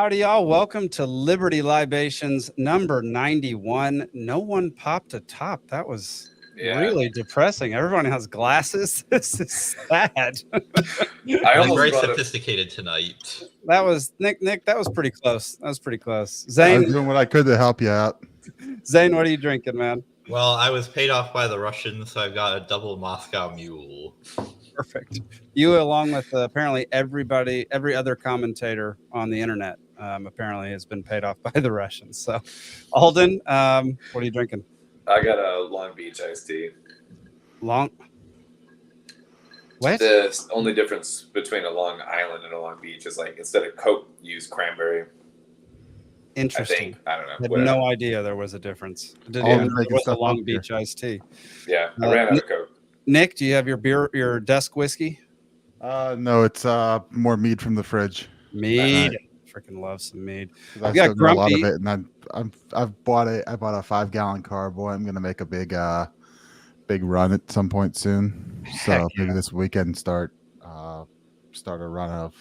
Howdy, y'all. Welcome to Liberty Libations number 91. No one popped a top. That was really depressing. Everyone has glasses. This is sad. I'm very sophisticated tonight. That was Nick. That was pretty close. That was pretty close. I Zane, was doing what I could to help you out. Zane, what are you drinking, man? Well, I was paid off by the Russians, so I've got a double Moscow Mule. Perfect. You, along with apparently every other commentator on the internet, apparently has been paid off by the Russians. So, Alden, what are you drinking? I got a Long Beach iced tea. What? The only difference between a Long Island and a Long Beach is like instead of Coke, use cranberry. Interesting. I don't know. I had no idea there was a difference. I didn't even know there was a Long Beach iced tea. Yeah, I ran out of Coke. Nick, do you have your desk whiskey? No, it's more mead from the fridge. Mead. Freaking love some mead. I got a lot of it, and I bought a 5-gallon car. Boy, I'm gonna make a big run at some point soon. So maybe this weekend start a run of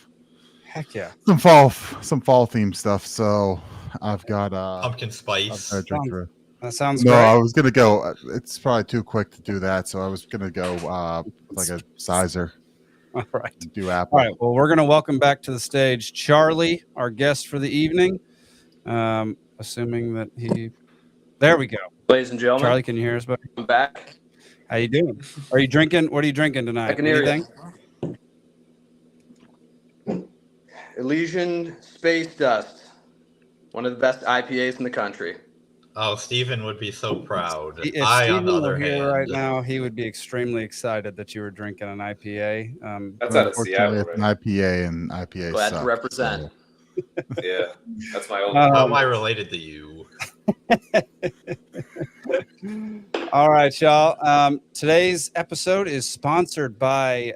some fall themed stuff. So I've got pumpkin spice. That sounds great. I was gonna go. It's probably too quick to do that, so I was gonna go like a sizer. All right. Do apple. All right. Well, we're gonna welcome back to the stage Charlie, our guest for the evening. Assuming that there we go. Ladies and gentlemen, Charlie, can you hear us, buddy? I'm back. How you doing? Are you drinking? What are you drinking tonight? I can hear you. Elysian Space Dust, one of the best IPAs in the country. Oh, Stephen would be so proud. If Stephen were here right now, he would be extremely excited that you were drinking an IPA. That's out of Seattle. It's an IPA, and IPA. Glad to represent. So. Yeah, that's my old. How am I related to you? All right, y'all. Today's episode is sponsored by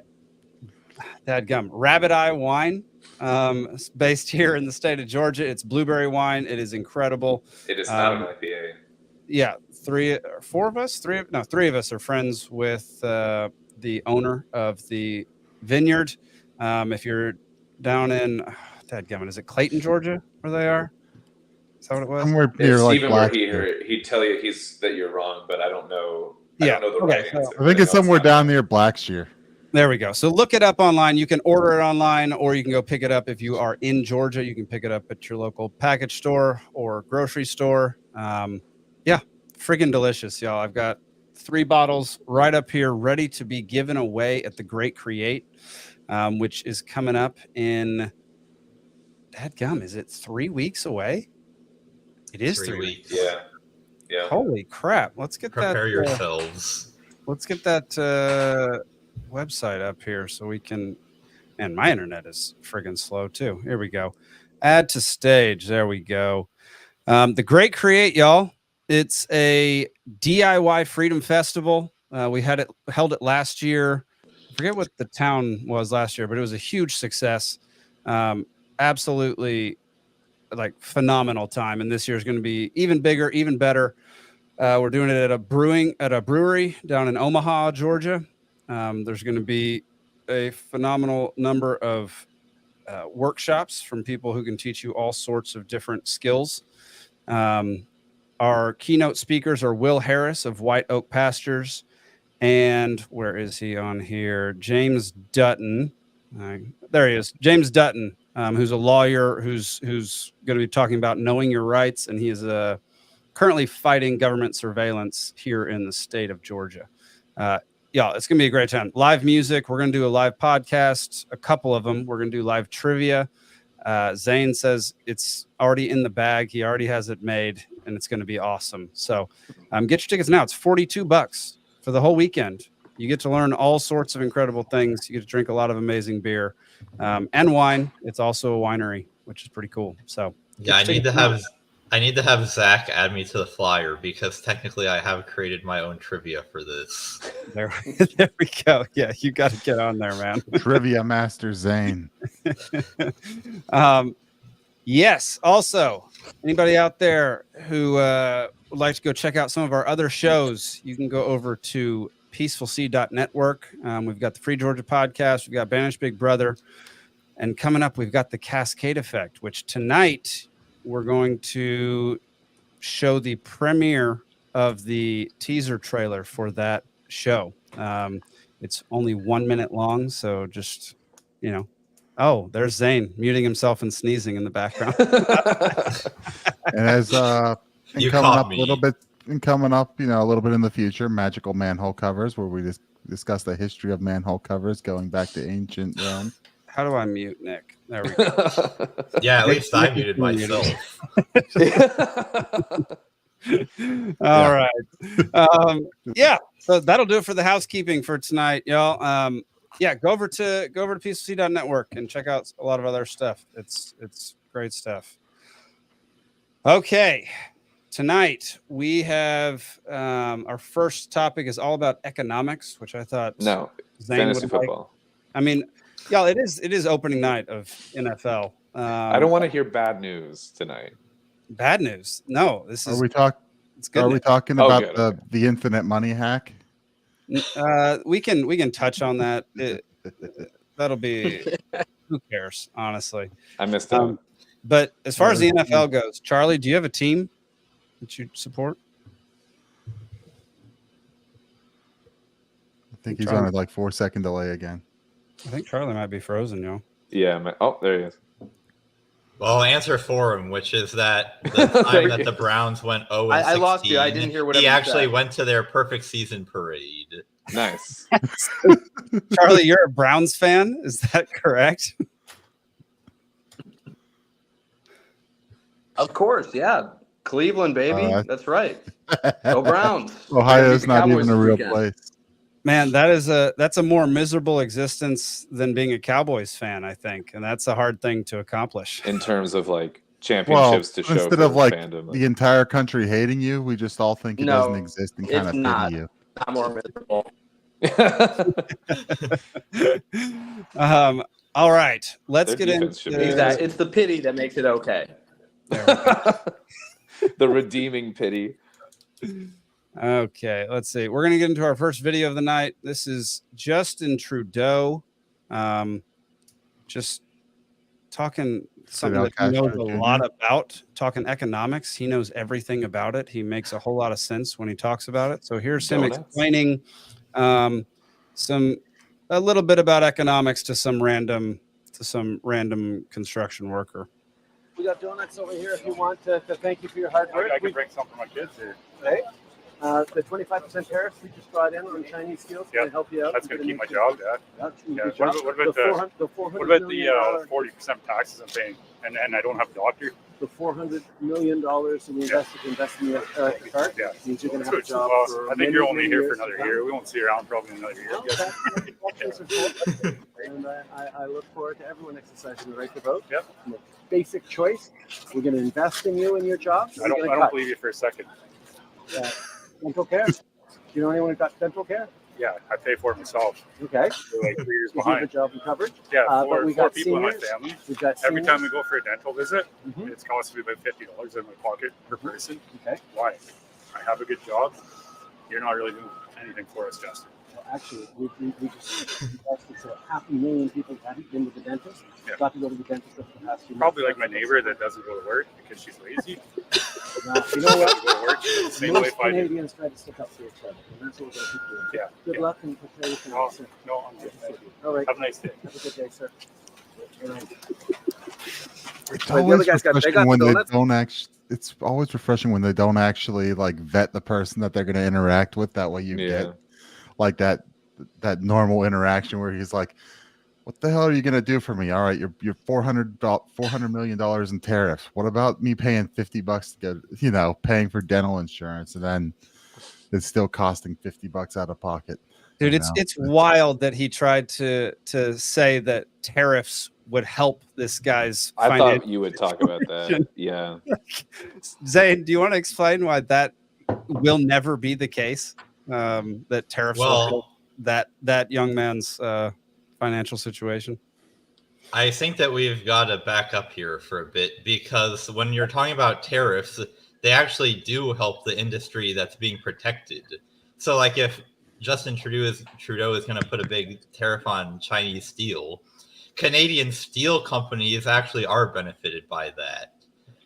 Rabbit Eye Wine. It's based here in the state of Georgia. It's blueberry wine. It is incredible. It is not an IPA. Yeah, three of us are friends with the owner of the vineyard. If you're down in, is it Clayton, Georgia, where they are? Is that what it was? Somewhere near like Stephen were here, he'd tell you that you're wrong, but I don't know. I don't know the right answer. I think it's somewhere down near Blackshear. There we go. So look it up online. You can order it online, or you can go pick it up if you are in Georgia. You can pick it up at your local package store or grocery store. Friggin' delicious, y'all. I've got 3 bottles right up here ready to be given away at the Great Create, which is coming up in, is it 3 weeks away? It is 3 weeks. Yeah. Holy crap. Let's get Prepare yourselves. Let's get that website up here so we can, and my internet is friggin' slow too. Here we go. Add to stage. There we go. The Great Create, y'all. It's a DIY freedom festival. We held it last year. I forget what the town was last year, but it was a huge success. Absolutely phenomenal time. And this year is going to be even bigger, even better. We're doing it at a brewery down in Omaha, Georgia. There's going to be a phenomenal number of workshops from people who can teach you all sorts of different skills. Our keynote speakers are Will Harris of White Oak Pastures, and where is he on here? James Dutton. There he is. James Dutton, who's a lawyer who's going to be talking about knowing your rights, and he is currently fighting government surveillance here in the state of Georgia. It's going to be a great time. Live music. We're going to do a live podcast, a couple of them. We're going to do live trivia. Zane says it's already in the bag. He already has it made, and it's going to be awesome. So get your tickets now. It's $42 for the whole weekend. You get to learn all sorts of incredible things. You get to drink a lot of amazing beer and wine. It's also a winery, which is pretty cool. So I need to have Zach add me to the flyer because technically I have created my own trivia for this. There we go. Yeah, you got to get on there, man. Trivia Master Zane. Yes. Also, anybody out there who would like to go check out some of our other shows, you can go over to peacefulseed.network. We've got the Free Georgia podcast. We've got Banished Big Brother. And coming up, we've got the Cascade Effect, which tonight we're going to show the premiere of the teaser trailer for that show. It's only 1 minute long, so just, oh, there's Zane muting himself and sneezing in the background. And as You coming caught up me. a little bit, a little bit in the future, magical manhole covers, where we just discuss the history of manhole covers going back to ancient Rome. How do I mute Nick? There we go. Yeah, at least I muted myself. All right. Yeah. So that'll do it for the housekeeping for tonight, y'all. Go over to peacefulc.network and check out a lot of other stuff. It's great stuff. Okay. Tonight we have our first topic is all about economics, which I thought No, Zane fantasy would football. I mean, y'all, it is opening night of NFL. I don't want to hear bad news tonight. Bad news. No, this is. It's good. Are we talking Oh, about good, the infinite money hack? We can touch on that. That'll be. Who cares, honestly? I missed out. But as far as the NFL goes, Charlie, do you have a team that you support? I think he's on a 4-second delay again. I think Charlie might be frozen, yo. Yeah. Oh, there he is. Well, I'll answer for him, which is that the time that the Browns went 0-16, I lost you. I didn't hear what he you actually said. went to their perfect season parade. Nice. Charlie, you're a Browns fan? Is that correct? Of course, yeah. Cleveland, baby. That's right. Go Browns. Ohio's not Cowboys even a this real weekend. place. Man, that's a more miserable existence than being a Cowboys fan, I think, and that's a hard thing to accomplish. In terms of championships to show instead for of fandom. the entire country hating you, we just all think it doesn't exist and kind of not. pity you. Not more miserable. All right, let's Their get defense should into be It's the pity that makes it okay. The redeeming pity. Okay, let's see. We're going to get into our first video of the night. This is Justin Trudeau, just talking something that he knows a lot about, talking economics. He knows everything about it. He makes a whole lot of sense when he talks about it. So here's him explaining a little bit about economics to some random construction worker. We got donuts over here if you want to thank you for your hard work. I can bring some for my kids here. Right? The 25% tariffs we just brought in on Chinese steel to help you out. That's going to keep my job, Dad. Yeah. What about the 40% taxes I'm paying? And I don't have a doctor? The $400 million in invest in the car means you're going to have a job for I think you're only here for another year. We won't see you around probably another year. And I look forward to everyone exercising the right to vote. Yep. Basic choice. We're going to invest in you and your job. I don't believe you for a second. Dental care. Do you know anyone who got dental care? Yeah, I pay for it myself. Okay. We're 3 years You have a behind. job and coverage. Yeah, but we four got people in my seniors. family. We've got Every seniors. time we go for a dental visit, it's costing me about $50 in my pocket per person. Okay. Why? I have a good job. You're not really doing anything for us, Justin. Well, actually, we just invested so 500,000 people haven't been to the dentist. Got to go to the dentist over the past few months. Probably like my neighbor that doesn't go to work because she's lazy. You know what? Go to work the same way Most if I do. Canadians try to stick up for each other, and that's what we're going to keep doing. Yeah. Good luck and prepare you for No, next, sir. no, I'm good. Thank you. All right. Have a nice day. Have a good day, sir. Good night. It's the always other guys got- they refreshing got when they donuts? don't actually. It's always refreshing when they don't actually vet the person that they're going to interact with. That way you get that normal interaction where he's like, "What the hell are you going to do for me? All right, you're $400 million in tariffs. What about me paying $50 to go? Paying for dental insurance, and then it's still costing $50 out of pocket." Dude, it's wild that he tried to say that tariffs would help this guy's I thought you would talk about that. situation. Yeah. Zane, do you want to explain why that will never be the case? That tariffs will help that young man's financial situation? I think that we've got to back up here for a bit, because when you're talking about tariffs, they actually do help the industry that's being protected. So if Justin Trudeau is going to put a big tariff on Chinese steel, Canadian steel companies actually are benefited by that.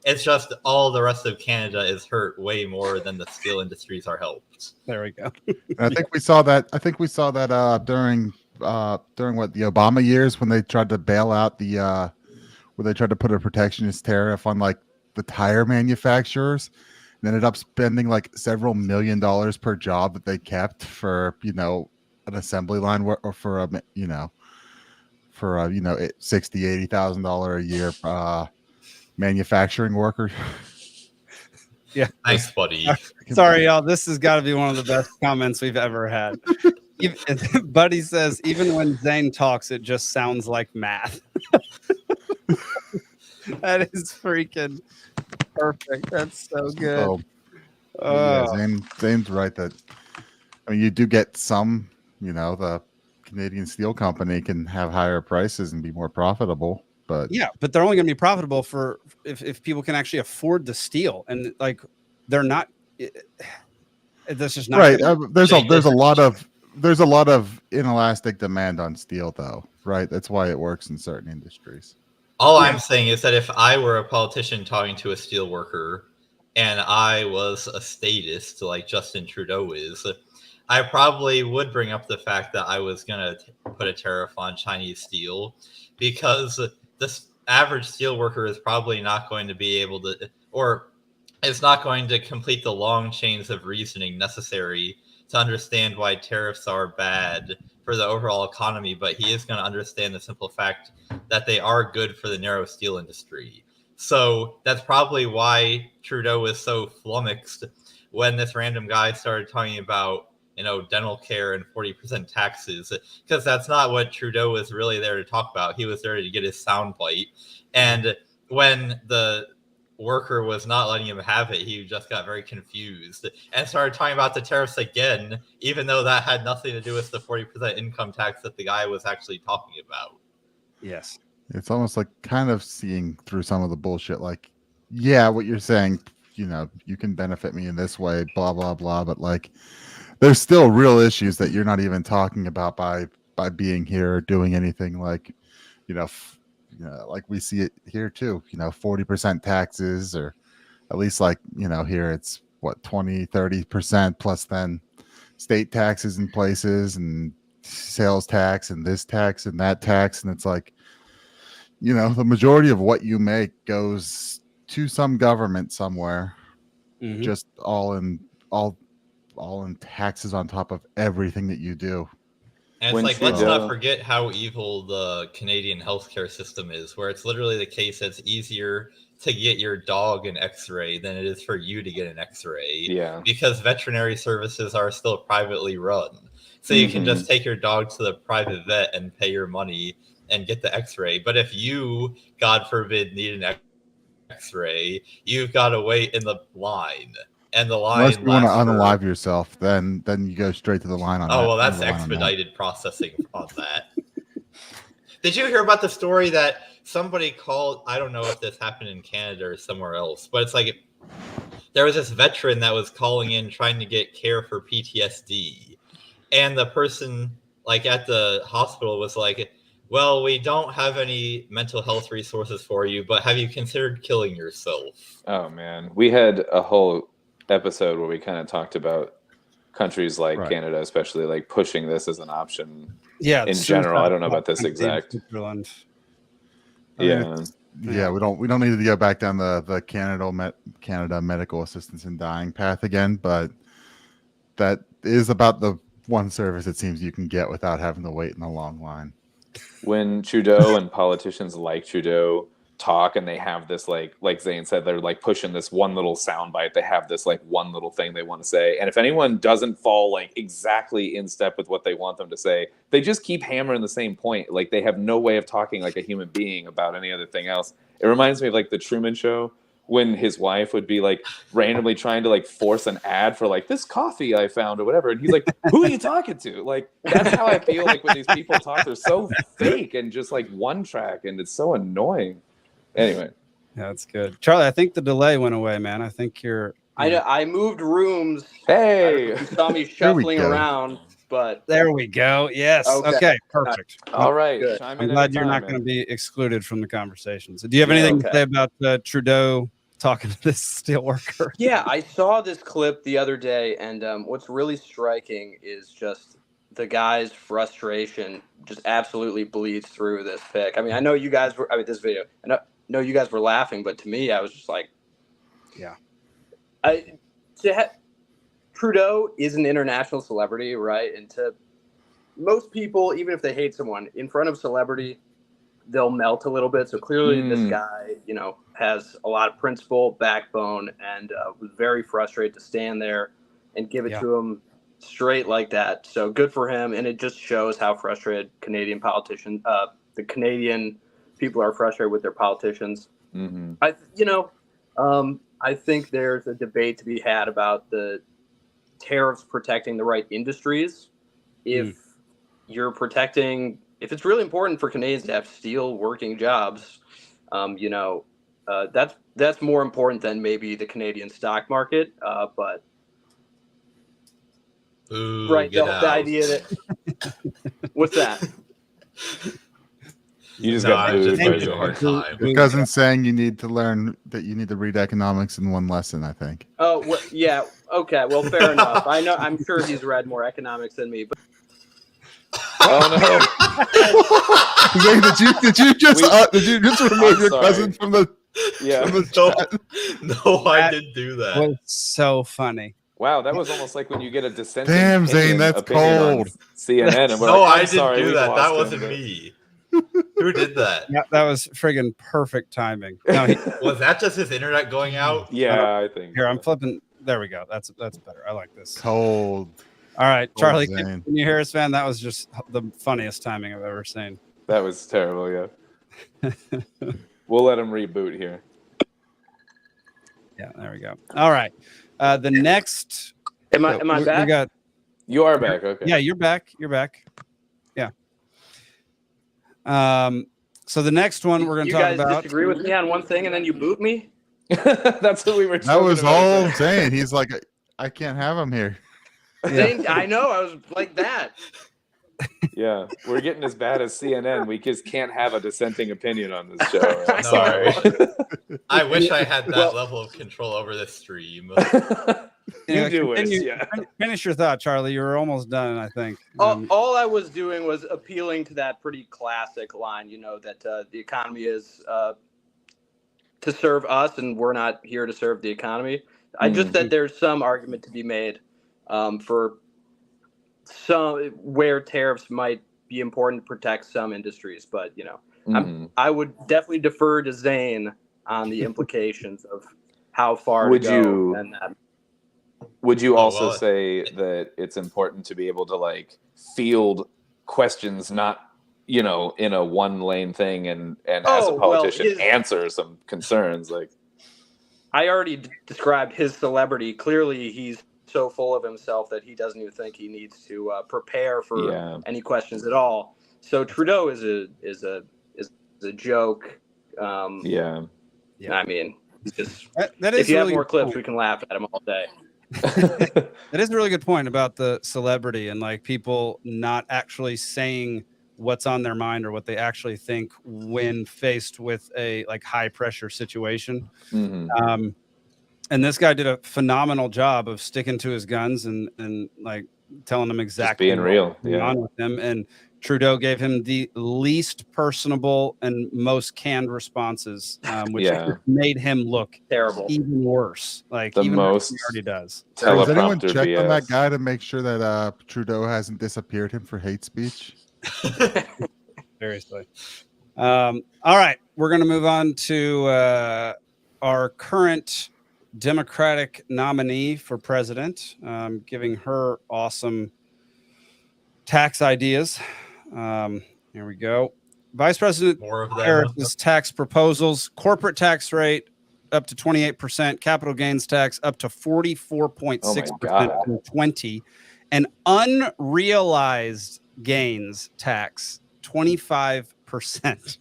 It's just all the rest of Canada is hurt way more than the steel industries are helped. There we go. And I think we saw that. I think we saw that during what, the Obama years, when they tried to bail out the where they tried to put a protectionist tariff on like the tire manufacturers, and ended up spending like several $1 million per job that they kept for, you know, an assembly line or for a, you know, for a, you know, $60,000-$80,000 a year manufacturing worker. Yeah. Thanks, buddy. Sorry, y'all. This has got to be one of the best comments we've ever had. Buddy says, even when Zane talks, it just sounds like math. That is freaking perfect. That's so good. Yeah, Zane's right that, I mean, you do get some, you know, the Canadian Steel Company can have higher prices and be more profitable, but yeah, but they're only going to be profitable for if people can actually afford the steel, and like they're not. That's just not right. There's a lot of inelastic demand on steel, though, right? That's why it works in certain industries. All I'm saying is that if I were a politician talking to a steel worker and I was a statist like Justin Trudeau is, I probably would bring up the fact that I was going to put a tariff on Chinese steel, because this average steel worker is probably not going to be able to, or is not going to complete the long chains of reasoning necessary to understand why tariffs are bad for the overall economy, but he is going to understand the simple fact that they are good for the narrow steel industry. So that's probably why Trudeau was so flummoxed when this random guy started talking about, you know, dental care and 40% taxes, because that's not what Trudeau was really there to talk about. He was there to get his soundbite. And when the worker was not letting him have it, he just got very confused and started talking about the tariffs again, even though that had nothing to do with the 40% income tax that the guy was actually talking about. Yes. It's almost like kind of seeing through some of the bullshit. Like, yeah, what you're saying, you know, you can benefit me in this way, blah, blah, blah. But like, there's still real issues that you're not even talking about by being here or doing anything, like, you know, like we see it here too, you know, 40% taxes, or at least like, you know, here it's what, 20-30% plus then state taxes in places and sales tax and this tax and that tax. And it's like, you know, the majority of what you make goes to some government somewhere, just all in taxes on top of everything that you do. And it's like, let's not forget how evil the Canadian healthcare system is, where it's literally the case that it's easier to get your dog an x-ray than it is for you to get an x-ray. Yeah. Because veterinary services are still privately run. So you can just take your dog to the private vet and pay your money and get the x-ray. But if you, God forbid, need an x-ray, you've got to wait in the line. And the line, unless you want to unalive yourself, then you go straight to the line on. Oh, well, that's expedited processing on that. Did you hear about the story that somebody called? I don't know if this happened in Canada or somewhere else, but it's like there was this veteran that was calling in trying to get care for PTSD, and the person like at the hospital was like, well, we don't have any mental health resources for you, but have you considered killing yourself? Oh man, we had a whole episode where we kind of talked about countries like Canada, especially like pushing this as an option. Yeah, in general, I don't know about this exact. Yeah, we don't need to go back down the Canada medical assistance in dying path again, but that is about the one service it seems you can get without having to wait in a long line. When Trudeau and politicians like Trudeau talk and they have this like Zane said, they're like pushing this one little soundbite, they have this like one little thing they want to say, and if anyone doesn't fall like exactly in step with what they want them to say, they just keep hammering the same point. Like they have no way of talking like a human being about any other thing else. It reminds me of like the Truman Show, when his wife would be like randomly trying to like force an ad for like this coffee I found or whatever, and he's like, who are you talking to? Like that's how I feel like when these people talk, they're so fake and just like one track, and it's so annoying. Anyway, yeah, that's good, Charlie. I think the delay went away, man. I think you're. I moved rooms. Hey, you saw me shuffling around. but There we go. Yes. Okay. Okay. Perfect. All right. Good. Chime I'm in glad you're not anytime, going to man. be excluded from the conversation. So, do you have Yeah, anything to okay. say about Trudeau talking to this steelworker? Yeah, I saw this clip the other day, and what's really striking is just the guy's frustration just absolutely bleeds through this pic. I mean, I know you guys were, this video, I know you guys were laughing, but to me, I was just like, Yeah. Trudeau is an international celebrity, right? And to most people, even if they hate someone, in front of celebrity, they'll melt a little bit. So clearly this guy, has a lot of principle, backbone, and was very frustrated to stand there and give it to him straight like that. So good for him. And it just shows how frustrated Canadian politicians, the Canadian people are frustrated with their politicians. Mm-hmm. I think there's a debate to be had about the tariffs protecting the right industries. If you're protecting, if it's really important for Canadians to have steel working jobs, that's more important than maybe the Canadian stock market. But Ooh, right, get the out. idea that what's that? You just No, got I booed. just by gave you a Zane. hard time. Your cousin's saying you need to learn that you need to read economics in one lesson, I think. Oh, well, yeah. Okay. Well, fair enough. I know. I'm sure he's read more economics than me. But Oh no! Zane, did you just remove I'm your sorry. cousin from the Yeah. from the chat? No, I didn't do that. Was so funny. Wow, that was almost like when you get a dissenting Damn, Zane, opinion that's on cold. CNN, and we're No, like, I I'm didn't sorry, do we that. That lost wasn't him, me. Who did that? Yeah, that was friggin' perfect timing. No, he, Was that just his internet going out? Yeah, I think. here, I'm so. flipping. There we go. That's better. I like this. Cold. All right, Charlie, Zane. can you hear us, man? That was just the funniest timing I've ever seen. That was terrible. Yeah. We'll let him reboot here. Yeah, there we go. All right. The next. am I we back? got, You are back. Okay. yeah, you're back. You're back. Yeah. So the next one we're going to you talk guys about. disagree with me on one thing, and then you boot me. That's what we were. That was talking about. all Zane. He's like, I can't have him here. Zane, I know. I was like that. Yeah, we're getting as bad as CNN. We just can't have a dissenting opinion on this show. I'm No. sorry. I wish I had that level of control over the stream. You do it. continue- Yeah. Finish your thought, Charlie. You were almost done, I think. All I was doing was appealing to that pretty classic line, that the economy is to serve us, and we're not here to serve the economy. I just said there's some argument to be made for some where tariffs might be important to protect some industries, but I would definitely defer to Zane on the implications of how far Would to go. you- And that. Would you also well, say that it's important to be able to like field questions, not in a one lane thing, and as Oh, a well, politician answer some concerns like. I already described his celebrity. Clearly, he's so full of himself that he doesn't even think he needs to prepare for any questions at all. So Trudeau is a joke. Yeah. I mean, he's just. That is If you have really more good clips, point. we can laugh at him all day. That is a really good point about the celebrity and like people not actually saying what's on their mind or what they actually think when faced with a like high pressure situation. Mhm. And this guy did a phenomenal job of sticking to his guns and like telling them exactly being real, what's going on with him. And Trudeau gave him the least personable and most canned responses, which made him look Terrible. even worse. Like The even most worse than he already does. Has anyone teleprompter checked on that BS. guy to make sure that Trudeau hasn't disappeared him for hate speech? Seriously. All right, we're going to move on to our current Democratic nominee for president, giving her awesome tax ideas. Here we go. Vice President More of Harris's tax proposals: corporate tax rate up to 28%, capital gains tax up to 44.6% from 20%, and unrealized gains tax 25%.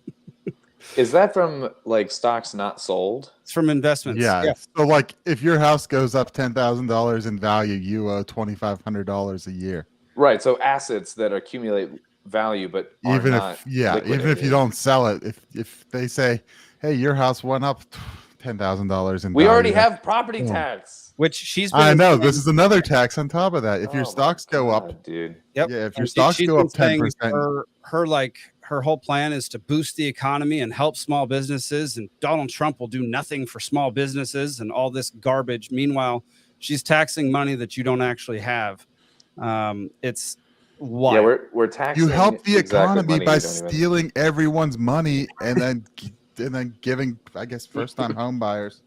Is that from like stocks not sold? It's from investments. Yeah. So like if your house goes up $10,000 in value, you owe $2,500 a year. Right. So assets that accumulate value, but are Even not if even if you liquidated. don't sell it, if they say, hey, your house went up $10,000 in We value, already that's- have property boom. tax. Which she's been I know saying- this is another tax on top of that. If Oh your my stocks go up, God, dude. Yep. yeah, if your And stocks she's go been up saying 10%, her whole plan is to boost the economy and help small businesses, and Donald Trump will do nothing for small businesses and all this garbage. Meanwhile, she's taxing money that you don't actually have. It's wild. Yeah, we're taxing. you help the exactly economy money by you don't even- stealing everyone's money and then giving, I guess, first-time home buyers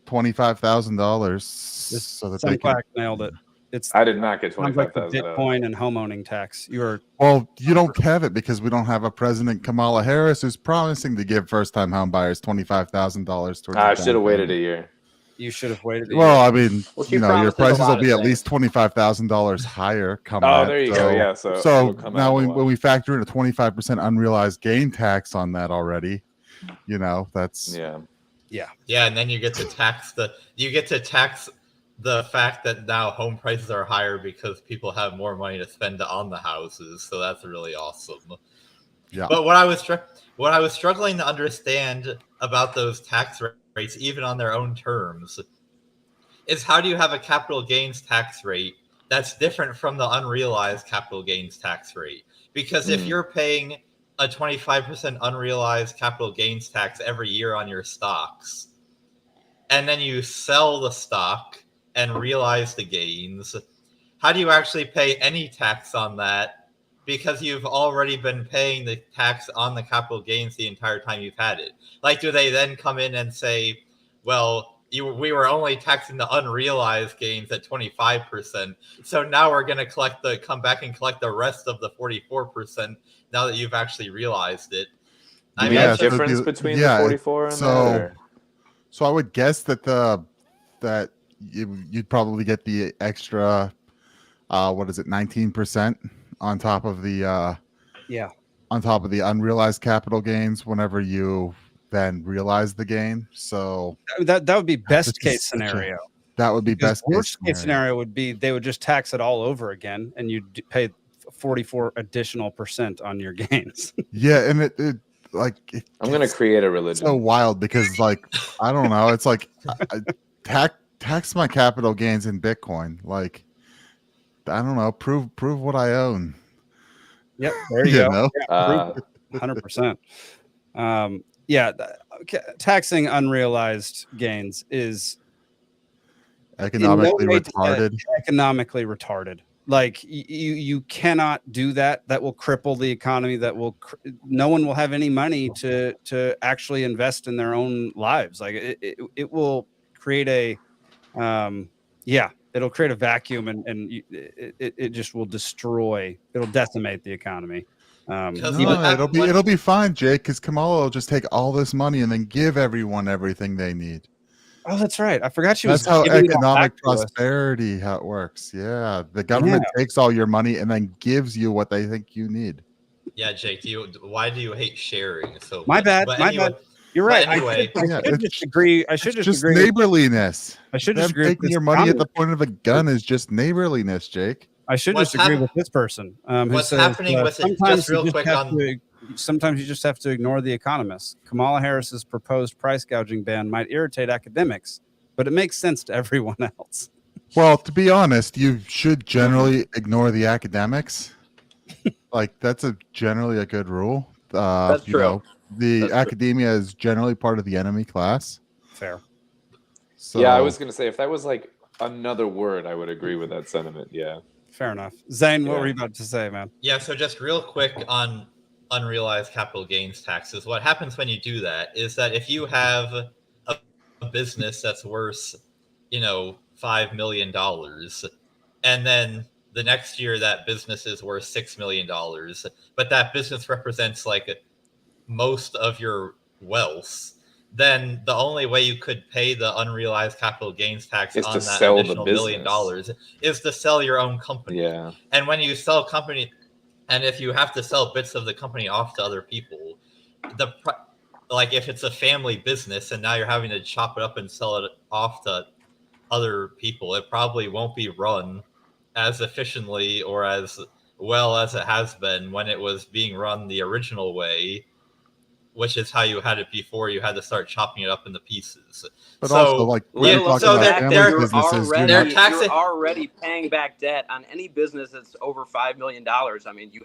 $25,000 so that they can. Sunquack nailed it. It's I did not get sounds like the $25,000. Bitcoin and homeowning tax. You're Well, you don't have it because we don't have a president, Kamala Harris, who's promising to give first-time home buyers $25,000 towards. I should have waited a year. you should have waited. Well, I mean, Well, she you know, your promises a prices lot will of be at things. least $25,000 higher. Come Oh, on. there you go. Yeah. So it'll come now out in a when while. we factor in a 25% unrealized gain tax on that already, you know, that's Yeah. Yeah, and then you get to tax the fact that now home prices are higher because people have more money to spend on the houses. So that's really awesome. Yeah. But what I was struggling to understand about those tax rates, even on their own terms, is how do you have a capital gains tax rate that's different from the unrealized capital gains tax rate? Because if you're paying a 25% unrealized capital gains tax every year on your stocks, and then you sell the stock and realize the gains, how do you actually pay any tax on that? Because you've already been paying the tax on the capital gains the entire time you've had it. Like, do they then come in and say, well, we were only taxing the unrealized gains at 25%, so now we're going to come back and collect the rest of the 44% now that you've actually realized it? Do I we mean, have it's just- difference between yeah, the 44 and so- that? Or? So I would guess that you'd probably get the extra, what is it, 19% on top of the on top of the unrealized capital gains whenever you then realize the gain. So that would be best This is case such a- scenario. that would be Because best worst case scenario would be they would just tax it all over again, and you'd pay 44 additional percent on your gains. Yeah, and it I'm going to create a religion. so wild because, like, I don't know, it's like tax my capital gains in Bitcoin. Like, I don't know, prove what I own. Yep, there you You go. know? Uh, 100%. Taxing unrealized gains is Economically in no way retarded. Economically retarded. Like you cannot do that. That will cripple the economy. No one will have any money to actually invest in their own lives. Like it will create it'll create a vacuum and it just will it'll decimate the economy. It'll be fine, Jake, because Kamala will just take all this money and then give everyone everything they need. Oh, that's right. I forgot she That's was. how giving it all economic back to us. prosperity how it works. Yeah, the government takes all your money and then gives you what they think you need. Yeah, Jake, why do you hate sharing so much? My bad. But My anyway, bad. You're right. anyway- I should just agree. I should It's just just agree. neighborliness. I should just Them agree with taking this your money at the comment. point of a gun is just neighborliness, Jake. I should What's just agree hap- with this person. Who what's says, happening with it? sometimes Just real you quick have on- sometimes you just have to ignore the economists. Kamala Harris's proposed price gouging ban might irritate academics, but it makes sense to everyone else. Well, to be honest, you should generally ignore the academics. Like that's generally a good rule. That's you true. know, the That's true. academia is generally part of the enemy class. Fair. So yeah, I was going to say, if that was like another word, I would agree with that sentiment. Yeah. Fair enough. Zane, what Yeah. were you about to say, man? Yeah, so just real quick on unrealized capital gains taxes. What happens when you do that is that if you have a business that's worth, $5 million, and then the next year that business is worth $6 million, but that business represents like most of your wealth, then the only way you could pay the unrealized capital gains tax Is on to that sell the additional $1 million is to sell your own company. Yeah. And when you sell company, and if you have to sell bits of the company off to other people, like if it's a family business and now you're having to chop it up and sell it off to other people, it probably won't be run as efficiently or as well as it has been when it was being run the original way, which is how you had it before. You had to start chopping it up into pieces. But so, also, like, when yeah, you're talking so about they're, family they're, businesses, you're they're not taxing. You're already paying back debt on any business that's over $5 million. I mean, you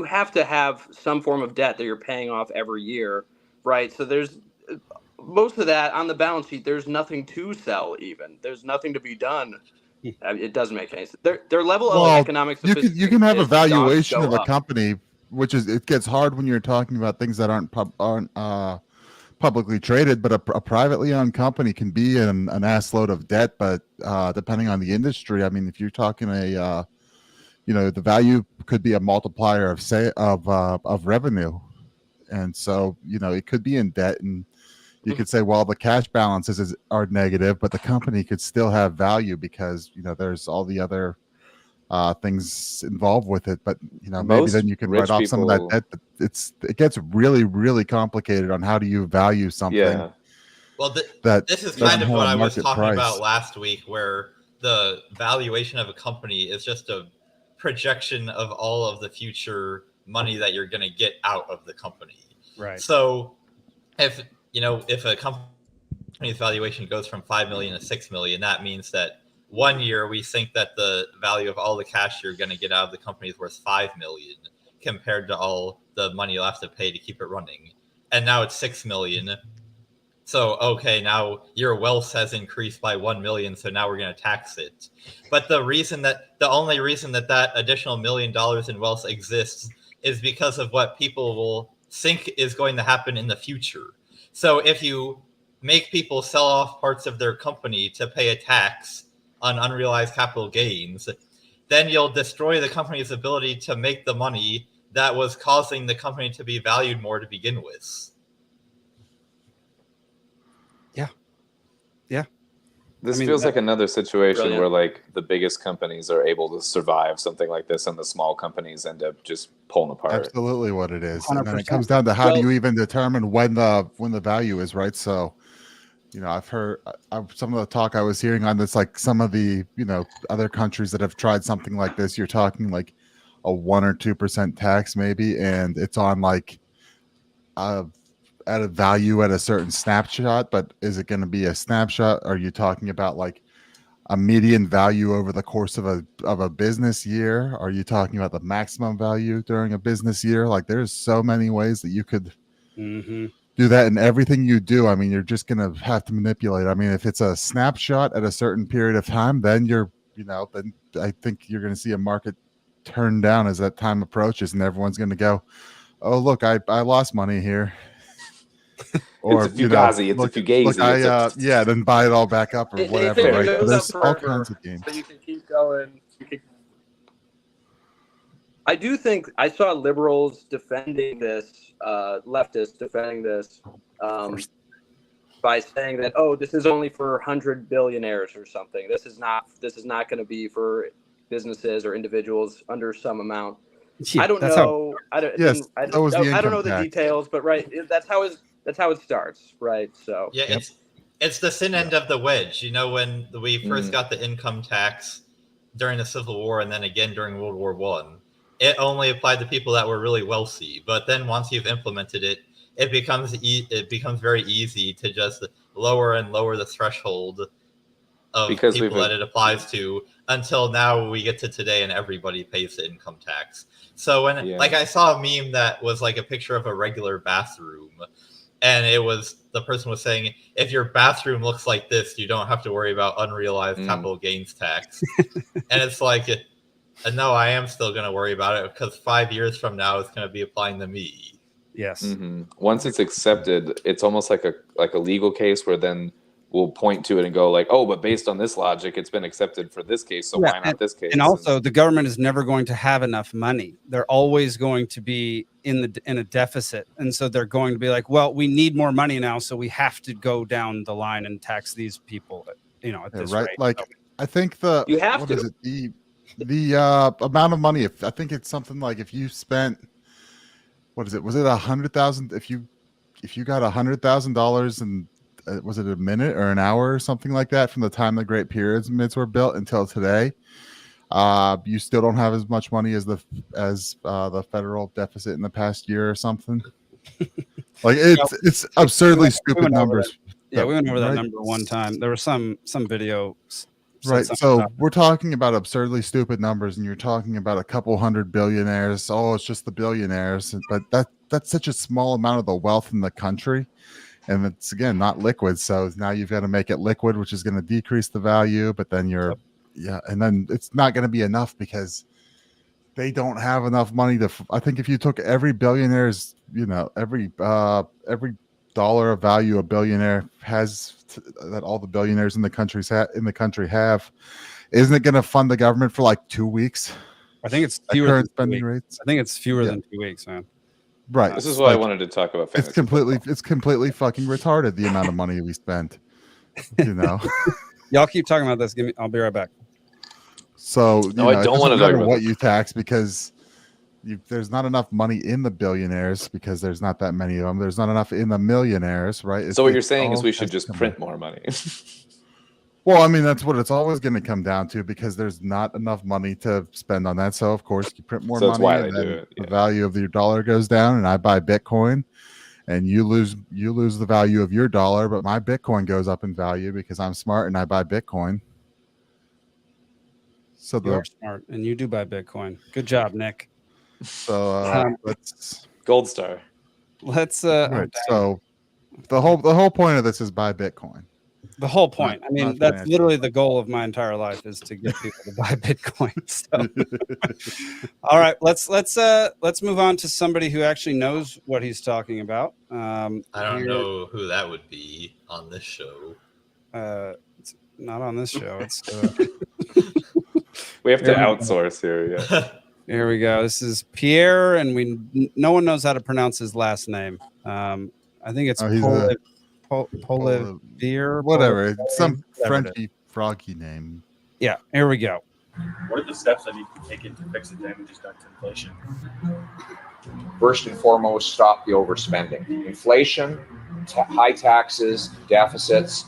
have to have some form of debt that you're paying off every year, right? So there's most of that on the balance sheet. There's nothing to sell. Even there's nothing to be done. It doesn't make any sense. Their level of economic sophistication. You can have a is done to valuation go of a up. company, which is, it gets hard when you're talking about things that aren't publicly traded, but a privately owned company can be an ass load of debt. But depending on the industry, I mean, if you're talking the value could be a multiplier of revenue, and so it could be in debt, and you could say, well, the cash balances are negative, but the company could still have value because there's all the other things involved with it. But maybe then you can write off some of that debt. But it gets really, really complicated on how do you value something. Yeah. Well, that this is kind of what I was talking price. about last week, where the valuation of a company is just a projection of all of the future money that you're going to get out of the company. Right. So if a company's valuation goes from 5 million to 6 million, that means that 1 year we think that the value of all the cash you're going to get out of the company is worth 5 million compared to all the money you'll have to pay to keep it running. And now it's 6 million. So, okay, now your wealth has increased by 1 million, so now we're going to tax it. But the only reason that additional $1 million in wealth exists is because of what people will think is going to happen in the future. So if you make people sell off parts of their company to pay a tax on unrealized capital gains, then you'll destroy the company's ability to make the money that was causing the company to be valued more to begin with. Yeah. This feels like another situation where like the biggest companies are able to survive something like this and the small companies end up just pulling apart. Absolutely what it is. 100%. And then it comes down to how do you even determine when the value is, right? So, I've heard some of the talk I was hearing on this, like some of the, other countries that have tried something like this, you're talking like a 1 or 2% tax maybe, and it's on like at a value at a certain snapshot. But is it going to be a snapshot? Are you talking about like a median value over the course of a business year? Are you talking about the maximum value during a business year? Like there's so many ways that you could do that, and everything you do, I mean, you're just going to have to manipulate. I mean, if it's a snapshot at a certain period of time, then then I think you're going to see a market turn down as that time approaches, and everyone's going to go, oh, look, I lost money here. Or it's a fugazi. Then buy it all back up or whatever. Right? There's all kinds of games. So you can keep going. I do think I saw liberals defending this, leftists defending this, by saying that, oh, this is only for 100 billionaires or something. This is not going to be for businesses or individuals under some amount. Yeah, I don't know. I don't know the details, but right, that's how it starts, right? So yeah, it's the thin end of the wedge. When we first got the income tax during the Civil War, and then again during World War I, it only applied to people that were really wealthy. But then once you've implemented it, it becomes very easy to just lower and lower the threshold of people that it applies to, until now we get to today and everybody pays the income tax. So when I saw a meme that was like a picture of a regular bathroom, and the person was saying, if your bathroom looks like this, you don't have to worry about unrealized capital gains tax. And it's like, no, I am still going to worry about it, because 5 years from now it's going to be applying to me. Yes. Mm-hmm. Once it's accepted, it's almost like a legal case where then we'll point to it and go like, oh, but based on this logic, it's been accepted for this case, so why not this case? And also, the government is never going to have enough money. They're always going to be in a deficit, and so they're going to be like, well, we need more money now, so we have to go down the line and tax these people. At this rate. Like, I think you have to. The amount of money. I think it's something like if you spent, what is it? Was it 100,000? If you got $100,000 and was it a minute or an hour or something like that from the time the Great Pyramids were built until today. You still don't have as much money as the federal deficit in the past year or something. Like it's absurdly stupid numbers. Yeah, we went over that number one time. There was some video. Right. So we're talking about absurdly stupid numbers, and you're talking about a couple hundred billionaires. Oh, it's just the billionaires. But that's such a small amount of the wealth in the country. And it's, again, not liquid. So now you've got to make it liquid, which is going to decrease the value. But then and then it's not going to be enough because they don't have enough money to. I think if you took every billionaire's, every dollar of value a billionaire has that all the billionaires in the country have, isn't it going to fund the government for like 2 weeks? I think it's fewer than spending rates. I think it's fewer than 2 weeks, man. Right. This is why I wanted to talk about fantasy. It's completely fucking retarded, the amount of money we spend. Y'all keep talking about this. I'll be right back. So I don't want to talk about what you tax because there's not enough money in the billionaires because there's not that many of them. There's not enough in the millionaires, right? So what you're saying is we should just print more money. Well, I mean, that's what it's always going to come down to because there's not enough money to spend on that. So, of course, you print more money. That's why they and do it. The value of your dollar goes down, and I buy Bitcoin, and you lose the value of your dollar, but my Bitcoin goes up in value because I'm smart and I buy Bitcoin. So you're smart, and you do buy Bitcoin. Good job, Nick. So let's gold star. Let's right. So the whole point of this is buy Bitcoin. The whole point. I mean, that's literally the goal of my entire life is to get people to buy Bitcoin. So, all right, let's move on to somebody who actually knows what he's talking about. I don't know who that would be on this show. It's not on this show. It's we have to outsource here. Yeah. Here we go. This is Pierre, and no one knows how to pronounce his last name. I think it's Polivier. Whatever. It's some Frenchy froggy name. Yeah, here we go. What are the steps that need to be taken to fix the damages done to inflation? First and foremost, stop the overspending. Inflation, high taxes, deficits,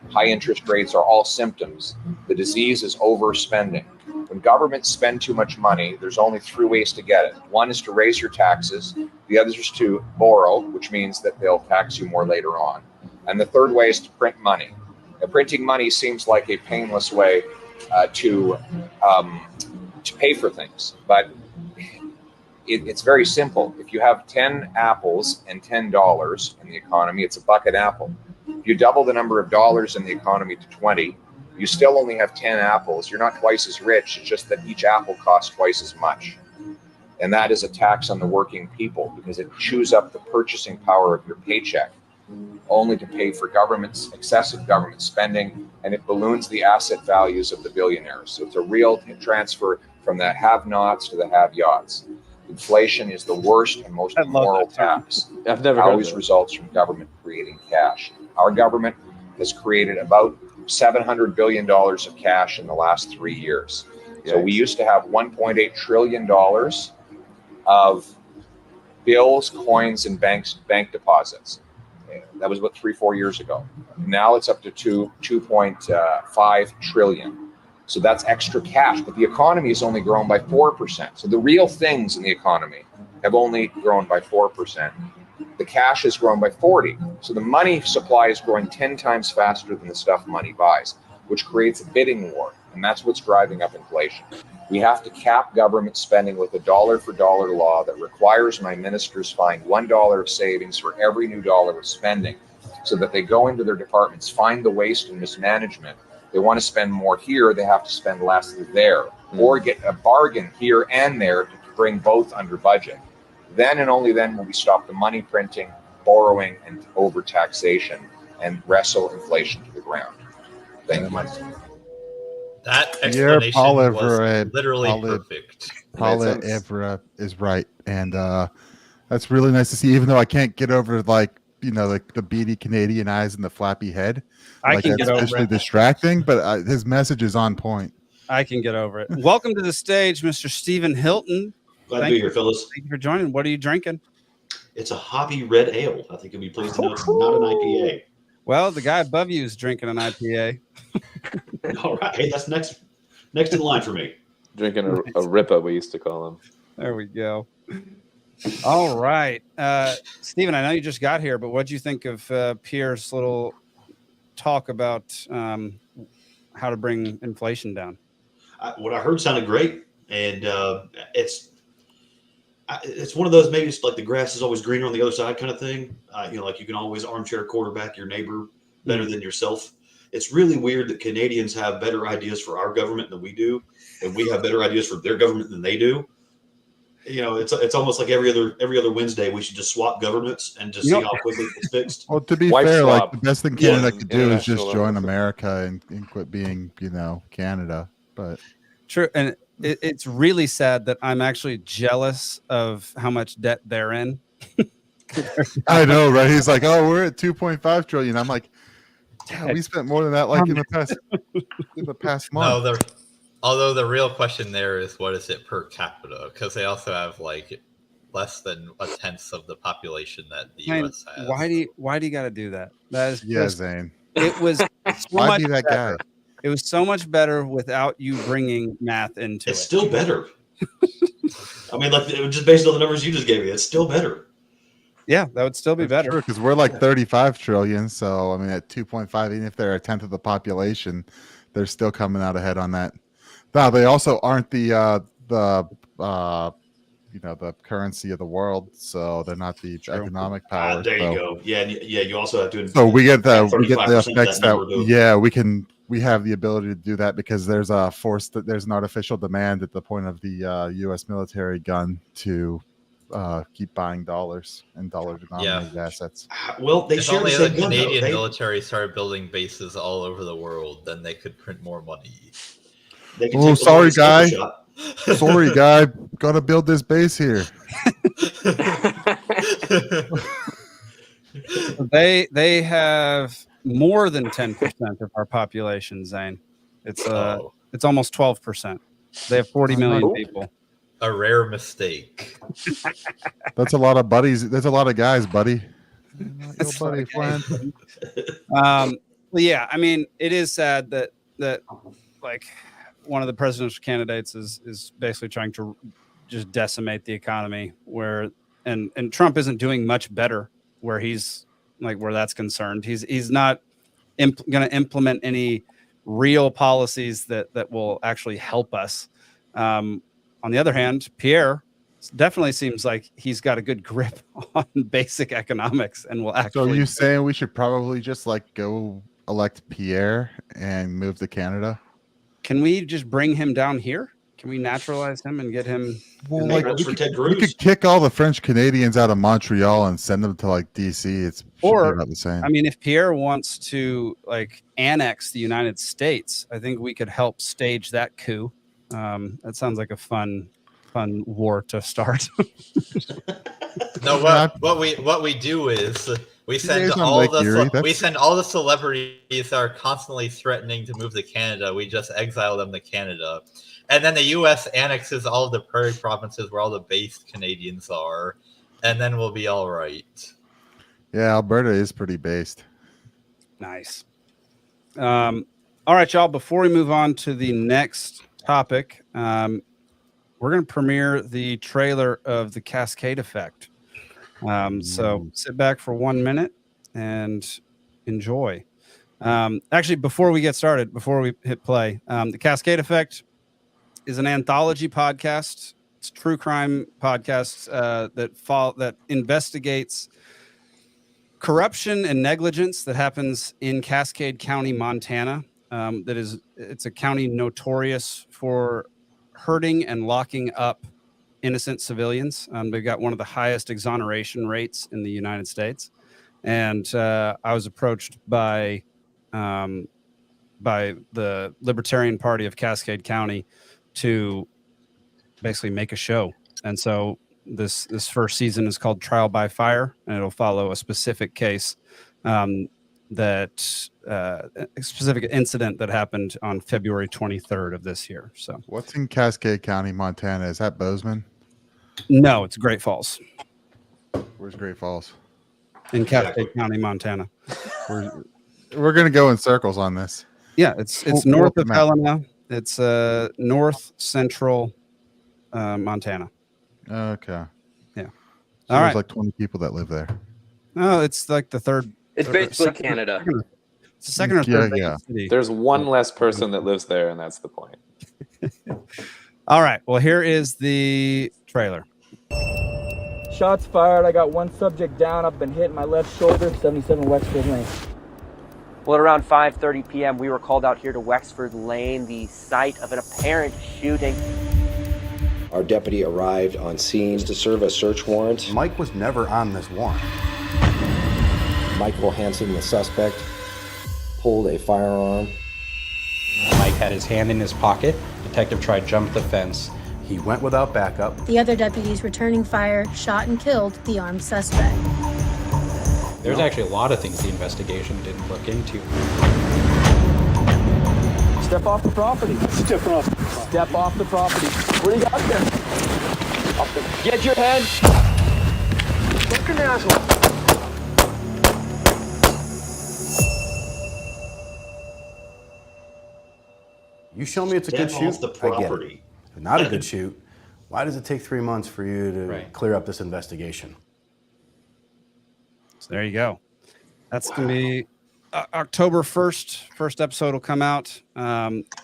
high interest rates are all symptoms. The disease is overspending. When governments spend too much money, there's only 3 ways to get it. One is to raise your taxes. The other is to borrow, which means that they'll tax you more later on. And the third way is to print money. Now, printing money seems like a painless way to pay for things, but it's very simple. If you have 10 apples and $10 in the economy, it's a bucket apple. If you double the number of dollars in the economy to 20, you still only have 10 apples. You're not twice as rich. It's just that each apple costs twice as much. And that is a tax on the working people because it chews up the purchasing power of your paycheck only to pay for excessive government spending, and it balloons the asset values of the billionaires. So it's a real transfer from the have-nots to the have-yots. Inflation is the worst and most immoral tax. I've never always results from government creating cash. Our government has created about $700 billion of cash in the last 3 years. So we used to have $1.8 trillion of bills, coins, and bank deposits. That was about 3-4 years ago. Now it's up to 2.5 trillion. So that's extra cash, but the economy has only grown by 4%. So the real things in the economy have only grown by 4%. The cash has grown by 40. So the money supply is growing 10 times faster than the stuff money buys, which creates a bidding war. And that's what's driving up inflation. We have to cap government spending with a dollar for dollar law that requires my ministers find $1 of savings for every new dollar of spending so that they go into their departments, find the waste and mismanagement. They want to spend more here, they have to spend less there, or get a bargain here and there to bring both under budget. Then and only then will we stop the money printing, borrowing, and overtaxation and wrestle inflation to the ground. Thank you much. That explanation was literally perfect. Paula Evra is right. And that's really nice to see, even though I can't get over the beady Canadian eyes and the flappy head. I can get over it. Distracting, but his message is on point. I can get over it. Welcome to the stage, Mr. Stephen Hilton. Glad to be here, Phyllis. Thank you for joining. What are you drinking? It's a hobby red ale. I think you'll be pleased to know it's not an IPA. Well, the guy above you is drinking an IPA. All right. Hey, that's next in line for me. Drinking a Ripa, we used to call them. There we go. All right. Stephen, I know you just got here, but what do you think of Pierre's little talk about how to bring inflation down? What I heard sounded great. And it's one of those, maybe it's like the grass is always greener on the other side kind of thing. Like you can always armchair quarterback your neighbor better than yourself. It's really weird that Canadians have better ideas for our government than we do, and we have better ideas for their government than they do. It's almost like every other Wednesday we should just swap governments and just see how quickly it's fixed. Well, to be fair, like the best thing Canada could do is just join America and quit being, Canada. But true, and it's really sad that I'm actually jealous of how much debt they're in. I know, right? He's like, "Oh, we're at 2.5 trillion." I'm like, "Yeah, we spent more than that, like in the past month." No, although the real question there is, what is it per capita? Because they also have like less than a tenth of the population that the U.S. has. Why do you got to do that? That is Zane. It was so Why much be that better. guy? It was so much better without you bringing math into it. It's still better. I mean, like just based on the numbers you just gave me, it's still better. Yeah, that would still be better. Because we're like 35 trillion. So I mean, at 2.5, even if they're a tenth of the population, they're still coming out ahead on that. Now they also aren't the currency of the world, so they're not the economic power. There you go. Yeah. You also have to. So we get the effects that we have the ability to do that because there's an artificial demand at the point of the U.S. military gun to keep buying dollars and dollar-denominated assets. Well, they if only the Canadian military started building bases all over the world, then they could print more money. Oh, sorry, guy. Sorry, guy. Gotta build this base here. They have more than 10% of our population, Zane. It's almost 12%. They have 40 million people. A rare mistake. That's a lot of buddies. That's a lot of guys, buddy. That's buddy, friend. Well, yeah, I mean, it is sad that like one of the presidential candidates is basically trying to just decimate the economy, and Trump isn't doing much better where that's concerned. He's not going to implement any real policies that will actually help us. On the other hand, Pierre definitely seems like he's got a good grip on basic economics and will actually. So you saying we should probably just go elect Pierre and move to Canada? Can we just bring him down here? Can we naturalize him and get him? Well, we could kick all the French Canadians out of Montreal and send them to DC. It's about the same. I mean, if Pierre wants to annex the United States, I think we could help stage that coup. That sounds like a fun war to start. No, what we do is we send all the celebrities that are constantly threatening to move to Canada. We just exile them to Canada, and then the U.S. annexes all of the prairie provinces where all the based Canadians are, and then we'll be all right. Yeah, Alberta is pretty based. Nice. All right, y'all. Before we move on to the next topic, we're going to premiere the trailer of the Cascade Effect. So sit back for 1 minute and enjoy. Actually, before we get started, before we hit play, the Cascade Effect is an anthology podcast. It's a true crime podcast that investigates corruption and negligence that happens in Cascade County, Montana. It's a county notorious for hurting and locking up innocent civilians. They've got one of the highest exoneration rates in the United States. And I was approached by the Libertarian Party of Cascade County to basically make a show. And so this first season is called Trial by Fire, and it'll follow a specific case, a specific incident that happened on February 23rd of this year. So what's in Cascade County, Montana? Is that Bozeman? No, it's Great Falls. Where's Great Falls? In Cascade County, Montana. We're gonna go in circles on this. Yeah, it's north of Helena. It's north central Montana. Okay. Yeah. So All there's right. like 20 people that live there. No, it's like the third. It's basically Canada. It's the second or third biggest city. There's one less person that lives there, and that's the point. All right. Well, here is the trailer. Shots fired. I got one subject down. I've been hit in my left shoulder, 77 Wexford Lane. Well, at around 5:30 p.m., we were called out here to Wexford Lane, the site of an apparent shooting. Our deputy arrived on scene to serve a search warrant. Mike was never on this warrant. Michael Hansen, the suspect, pulled a firearm. Mike had his hand in his pocket. Detective tried to jump the fence. He went without backup. The other deputies returning fire shot and killed the armed suspect. There's actually a lot of things the investigation didn't look into. Step off the property. Step off. Step off the property. What do you got there? Get your head. Fucking asshole. You show me it's a good Step shoot, off the I get it. property. If not a good shoot, why does it take 3 months for you to clear up this investigation? So there you go. That's going to be October 1st. First episode will come out.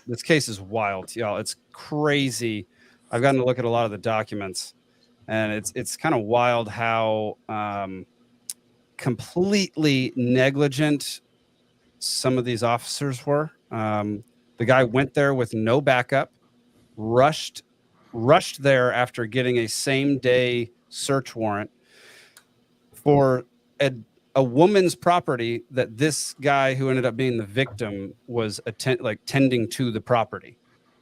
This case is wild, y'all. It's crazy. I've gotten to look at a lot of the documents, and it's kind of wild how completely negligent some of these officers were. The guy went there with no backup, rushed there after getting a same-day search warrant for a woman's property that this guy who ended up being the victim was tending to the property.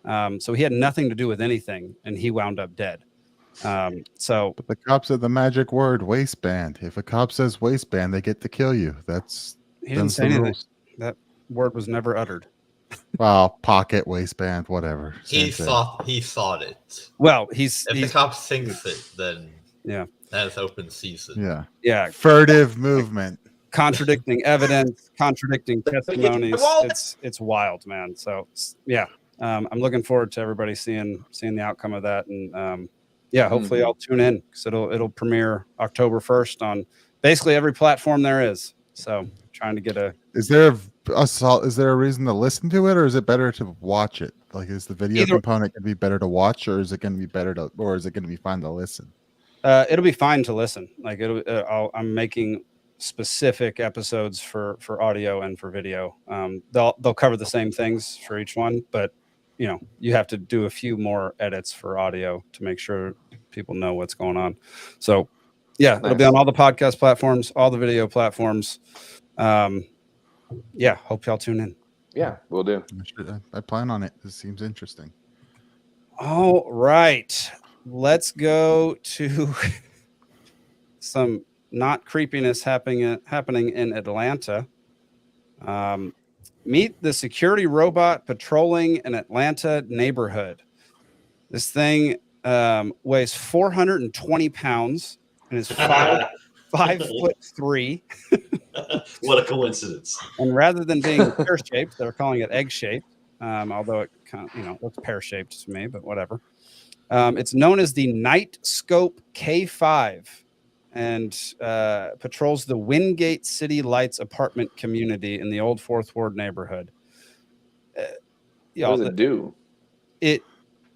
So he had nothing to do with anything, and he wound up dead. But the cop said the magic word waistband. If a cop says waistband, they get to kill you. He didn't say anything. That word was never uttered. Well, pocket, waistband, whatever. He thought it. Well, if the cop thinks it, then yeah, that's open season. Yeah. Furtive movement, contradicting evidence, contradicting testimonies. It's wild, man. So yeah, I'm looking forward to everybody seeing the outcome of that, and hopefully I'll tune in because it'll premiere October 1st on basically every platform there is. So trying to get a. Is there a reason to listen to it, or is it better to watch it? Like, is the video component going to be better to watch, or is it going to be fine to listen? It'll be fine to listen. Like I'm making specific episodes for audio and for video. They'll cover the same things for each one, but you have to do a few more edits for audio to make sure people know what's going on. So yeah, It'll be on all the podcast platforms, all the video platforms. Hope y'all tune in. Yeah, we'll do. I plan on it. This seems interesting. All right. Let's go to some not creepiness happening in Atlanta. Meet the security robot patrolling an Atlanta neighborhood. This thing weighs 420 pounds and is 5'3". What a coincidence! And rather than being pear-shaped, they're calling it egg-shaped. Although it kind of looks pear-shaped to me, but whatever. It's known as the Night Scope K5 and patrols the Wingate City Lights apartment community in the old Fourth Ward neighborhood. What does it do?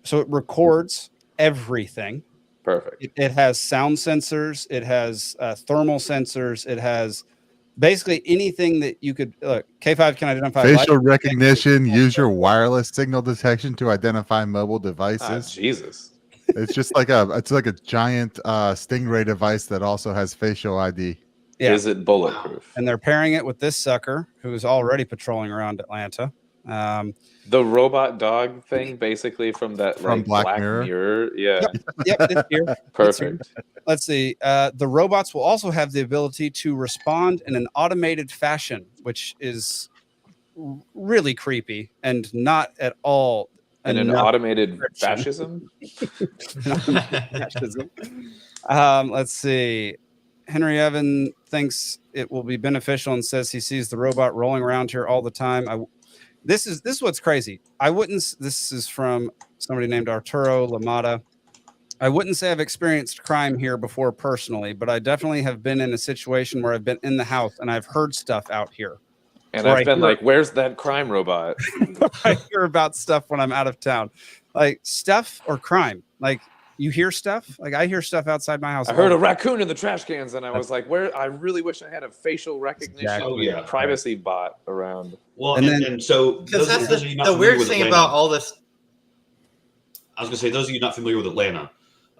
So it records everything. Perfect. It has sound sensors. It has thermal sensors. It has basically anything that you could. K5 can identify facial recognition. Use your wireless signal detection to identify mobile devices. Jesus. It's just like a giant Stingray device that also has facial ID. Yeah. Is it bulletproof? And they're pairing it with this sucker who is already patrolling around Atlanta. The robot dog thing, basically from Black Mirror. Yeah. Yep. It's here. Perfect. It's here. Let's see. The robots will also have the ability to respond in an automated fashion, which is really creepy and not at all. And an automated fascism. Fascism. Let's see. Henry Evan thinks it will be beneficial and says he sees the robot rolling around here all the time. This is what's crazy. I wouldn't. This is from somebody named Arturo Lamada. I wouldn't say I've experienced crime here before personally, but I definitely have been in a situation where I've been in the house and I've heard stuff out here. And I've been like, where's that crime robot? I hear about stuff when I'm out of town. Like stuff or crime. Like you hear stuff? Like I hear stuff outside my house. I heard a raccoon in the trash cans and I was like, where? I really wish I had a facial recognition privacy bot around. Well, and so because that's the weird thing about all this. I was going to say, those of you not familiar with Atlanta,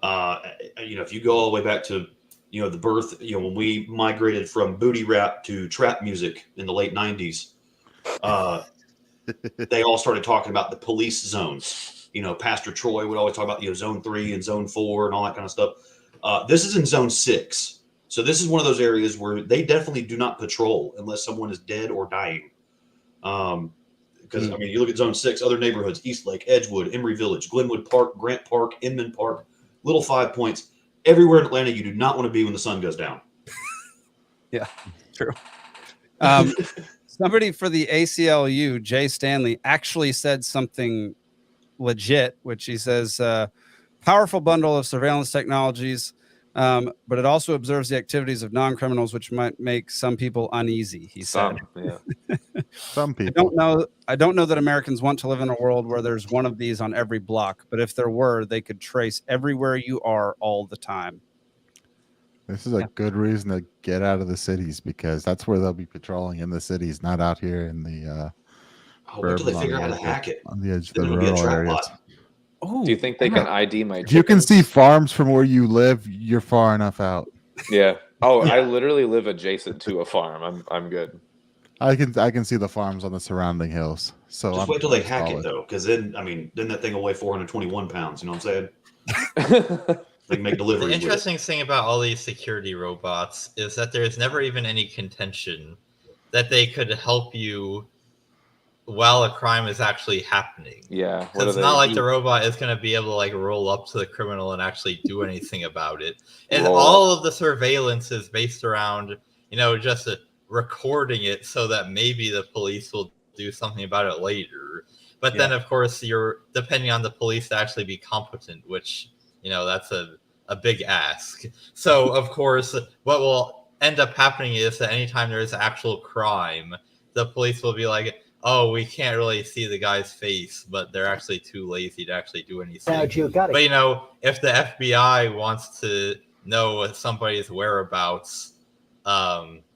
if you go all the way back to, the birth, when we migrated from booty rap to trap music in the late 90s, they all started talking about the police zones. Pastor Troy would always talk about, zone 3 and zone 4 and all that kind of stuff. This is in zone 6. So this is one of those areas where they definitely do not patrol unless someone is dead or dying. Because, you look at Zone 6, other neighborhoods, Eastlake, Edgewood, Emory Village, Glenwood Park, Grant Park, Inman Park, Little 5 Points. Everywhere in Atlanta, you do not want to be when the sun goes down. Yeah, true. Somebody for the ACLU, Jay Stanley, actually said something legit, which he says, powerful bundle of surveillance technologies, but it also observes the activities of non-criminals, which might make some people uneasy, he said. Some people. I don't know that Americans want to live in a world where there's one of these on every block, but if there were, they could trace everywhere you are all the time. This is a good reason to get out of the cities because that's where they'll be patrolling, in the cities, not out here in the wait till they figure out how to hack it. On the edge of the rural areas. Do you think they can ID my chickens? If you can see farms from where you live, you're far enough out. Yeah. Oh, I literally live adjacent to a farm. I'm good. I can see the farms on the surrounding hills. So just wait till they hack it though, because then that thing will weigh 421 pounds. You know what I'm saying? They can make deliveries. The interesting thing about all these security robots is that there's never even any contention that they could help you while a crime is actually happening. Yeah. It's not like the robot is going to be able to roll up to the criminal and actually do anything about it. And all of the surveillance is based around, just recording it so that maybe the police will do something about it later. But then, of course, you're depending on the police to actually be competent, which, that's a big ask. So, of course, what will end up happening is that anytime there's actual crime, the police will be like, oh, we can't really see the guy's face, but they're actually too lazy to actually do anything. But, if the FBI wants to know somebody's whereabouts,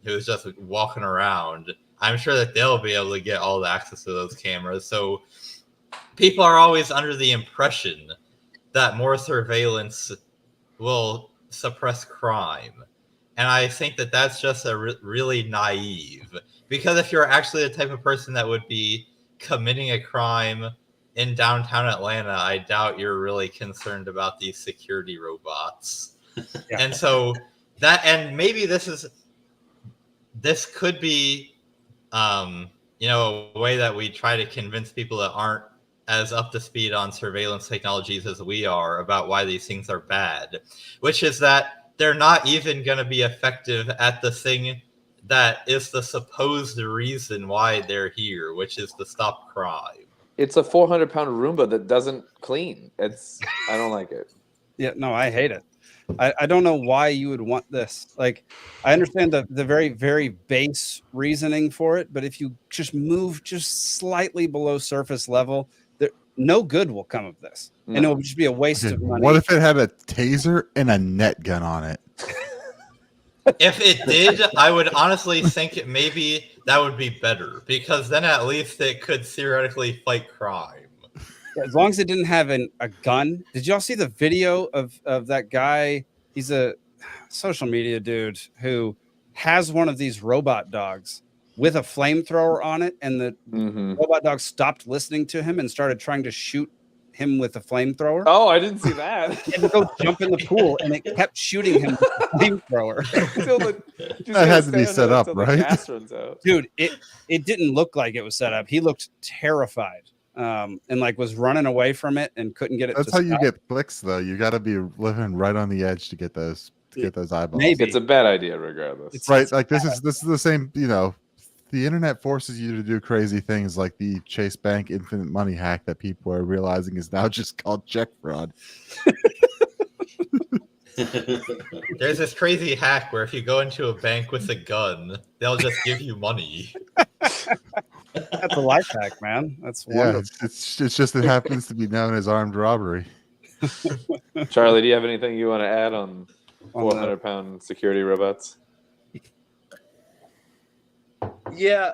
who's just walking around, I'm sure that they'll be able to get all the access to those cameras. So people are always under the impression that more surveillance will suppress crime. And I think that that's just really naive. Because if you're actually the type of person that would be committing a crime in downtown Atlanta, I doubt you're really concerned about these security robots. And so and maybe this could be, a way that we try to convince people that aren't as up to speed on surveillance technologies as we are about why these things are bad, which is that they're not even going to be effective at the thing that is the supposed reason why they're here, which is to stop crime. It's a 400-pound Roomba that doesn't clean. I don't like it. Yeah, no, I hate it. I don't know why you would want this. Like, I understand the very, very base reasoning for it, but if you just move just slightly below surface level, no good will come of this. No. And it will just be a waste of money. What if it had a taser and a net gun on it? If it did, I would honestly think maybe that would be better, because then at least it could theoretically fight crime. Yeah, as long as it didn't have a gun. Did y'all see the video of that guy? He's a social media dude who has one of these robot dogs with a flamethrower on it, and the robot dog stopped listening to him and started trying to shoot him with a flamethrower. Oh, I didn't see that. He had to go jump in the pool, and it kept shooting him with the flamethrower. That had to be set up, right? Dude, it didn't look like it was set up. He looked terrified, and was running away from it and couldn't get it. That's how you get clicks, though. You got to be living right on the edge to get those to get those eyeballs. Maybe it's a bad idea regardless. It's right. Like this is the same, the internet forces you to do crazy things like the Chase Bank infinite money hack that people are realizing is now just called check fraud. There's this crazy hack where if you go into a bank with a gun, they'll just give you money. That's a life hack, man. That's wonderful. Yeah, it's just it happens to be known as armed robbery. Charlie, do you have anything you want to add on 400-pound security robots? Yeah,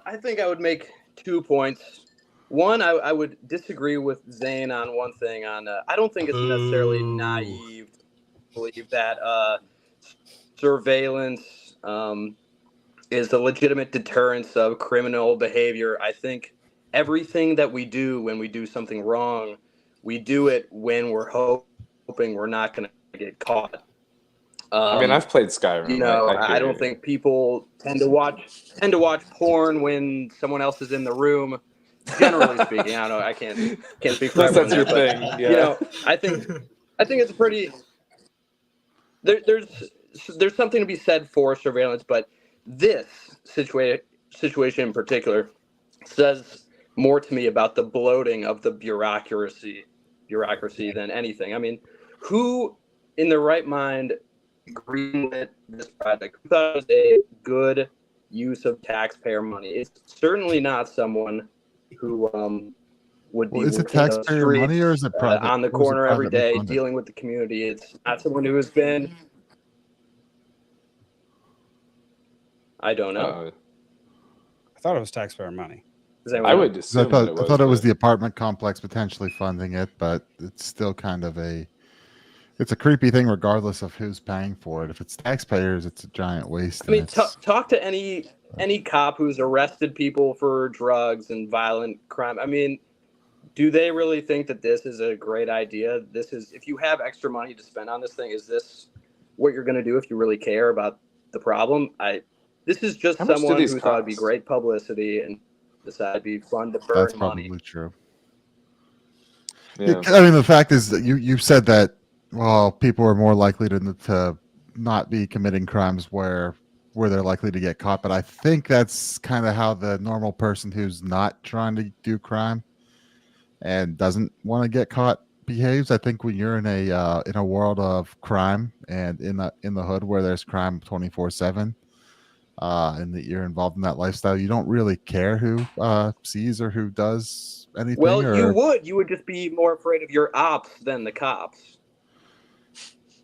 I think I would make 2 points. One, I would disagree with Zane on one thing. I don't think it's necessarily naive to believe that surveillance is a legitimate deterrence of criminal behavior. I think everything that we do when we do something wrong, we do it when we're hoping we're not going to get caught. I mean, I've played Skyrim. I don't think people tend to watch porn when someone else is in the room. Generally speaking, I don't know. I can't speak for everyone. That's your thing. Yeah. I think it's a pretty. There's something to be said for surveillance, but this situation in particular says more to me about the bloating of the bureaucracy than anything. I mean, who in their right mind greenlit this project? Who thought it was a good use of taxpayer money? It's certainly not someone who would be is it taxpayer money or is it private, on the corner every day dealing with the community. It's not someone who has been. I don't know. I thought it was taxpayer money. I would assume I thought it was the apartment complex potentially funding it, but it's still kind of it's a creepy thing regardless of who's paying for it. If it's taxpayers, it's a giant waste. I mean, talk to any cop who's arrested people for drugs and violent crime. I mean, do they really think that this is a great idea? If you have extra money to spend on this thing, is this what you're going to do if you really care about the problem? This is just someone who thought it'd be great publicity and decided it'd be fun to burn money. That's probably true. Yeah. I mean, the fact is that you said that, well, people are more likely to not be committing crimes where they're likely to get caught. But I think that's kind of how the normal person who's not trying to do crime and doesn't want to get caught behaves. I think when you're in a world of crime and in the hood where there's crime 24/7, and that you're involved in that lifestyle, you don't really care who sees or who does anything. Well, you would just be more afraid of your ops than the cops.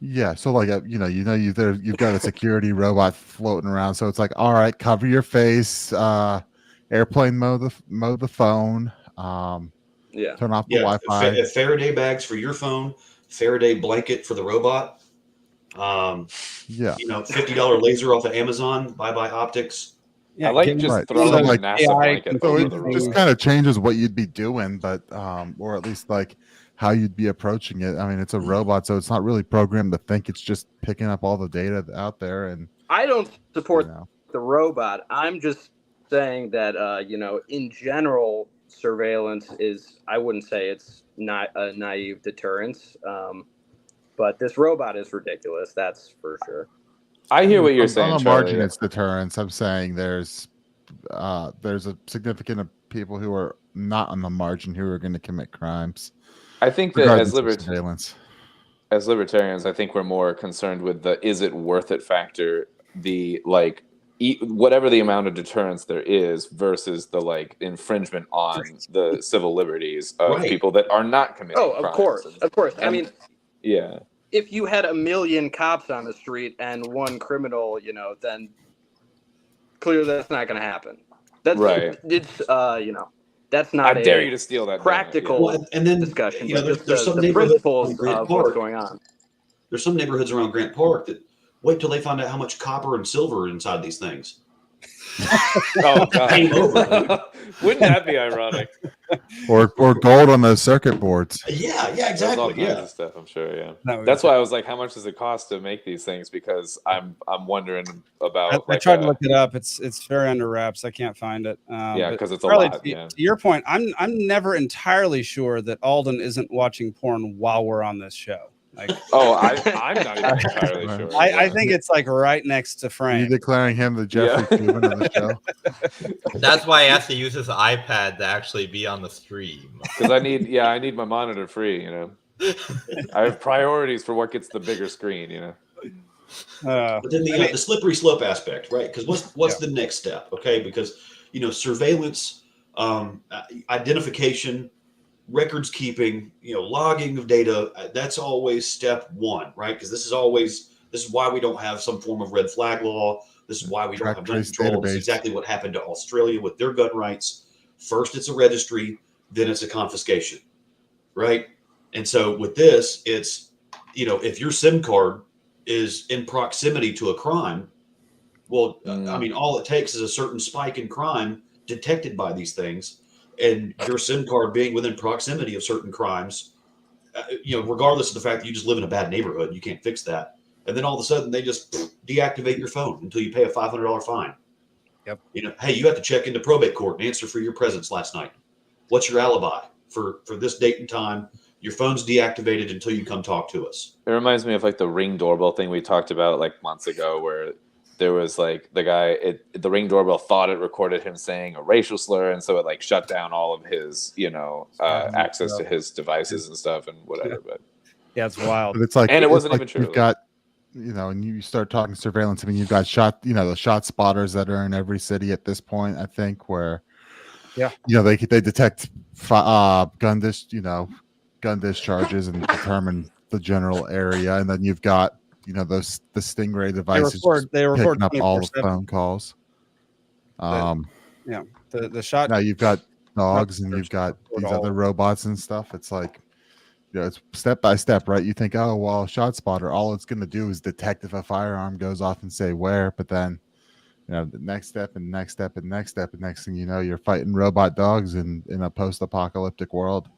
Yeah, so like you've got a security robot floating around, so it's like, all right, cover your face, airplane mode the phone, turn off the Wi-Fi. Faraday bags for your phone, Faraday blanket for the robot. $50 laser off of Amazon. Bye optics. Yeah, I like just throwing like NASA blanket over the robot. It just kind of changes what you'd be doing, but or at least like how you'd be approaching it. I mean, it's a robot, so it's not really programmed to think. It's just picking up all the data out there. And I don't support the robot. I'm just saying that in general, surveillance is. I wouldn't say it's not a naive deterrence. But this robot is ridiculous. That's for sure. I hear what you're saying. On the margin, it's deterrence. I'm saying there's a significant of people who are not on the margin who are going to commit crimes. I think that as libertarians, I think we're more concerned with the is it worth it factor, the whatever the amount of deterrence there is versus the infringement on the civil liberties of people that are not committing crimes. Of course. I mean, yeah. If you had 1 million cops on the street and one criminal, then clearly that's not going to happen. That's right. That's not. I dare you to steal that practical discussion. There's some the principles of what's going on. There's some neighborhoods around Grant Park that wait till they find out how much copper and silver are inside these things. Oh God! Wouldn't that be ironic? Or gold on those circuit boards. Yeah, exactly. There's all kinds of stuff, I'm sure. Yeah, that's why I was like, how much does it cost to make these things? Because I'm wondering about. I tried to look it up. It's very under wraps. I can't find it. Because it's a lot. To your point, I'm never entirely sure that Alden isn't watching porn while we're on this show. Like, I'm not even entirely sure. I think it's like right next to Are you frame. declaring him the Jeffrey Cuban of the show? That's why he has to use his iPad to actually be on the stream. Because I need my monitor free. I have priorities for what gets the bigger screen. But then the slippery slope aspect, right? Because what's the next step? Okay, because surveillance, identification, records keeping, logging of data. That's always step one, right? Because this is why we don't have some form of red flag law. This is why we don't have gun control. This is exactly what happened to Australia with their gun rights. First, it's a registry, then it's a confiscation, right? And so with this, it's if your SIM card is in proximity to a crime, well, all it takes is a certain spike in crime detected by these things, and your SIM card being within proximity of certain crimes, regardless of the fact that you just live in a bad neighborhood, you can't fix that. And then all of a sudden, they just deactivate your phone until you pay a $500 fine. Yep. Hey, you have to check into probate court and answer for your presence last night. What's your alibi for this date and time? Your phone's deactivated until you come talk to us. It reminds me of like the Ring doorbell thing we talked about like months ago, where there was like the guy, the Ring doorbell thought it recorded him saying a racial slur, and so it like shut down all of his, access to his devices and stuff and whatever. But yeah, it's wild. But it's like, and it wasn't even true. You've got, and you start talking surveillance. I mean, you've got the shot spotters that are in every city at this point. I think where, they detect gun discharges and determine the general area, and then you've got the Stingray devices they record picking up all the 24/7. phone calls. The shot. Now you've got dogs and you've got these other robots and stuff. It's like it's step by step, right? You think, oh well, shot spotter, all it's going to do is detect if a firearm goes off and say where, but then the next step and next step and next step and next thing you know, you're fighting robot dogs in a post-apocalyptic world.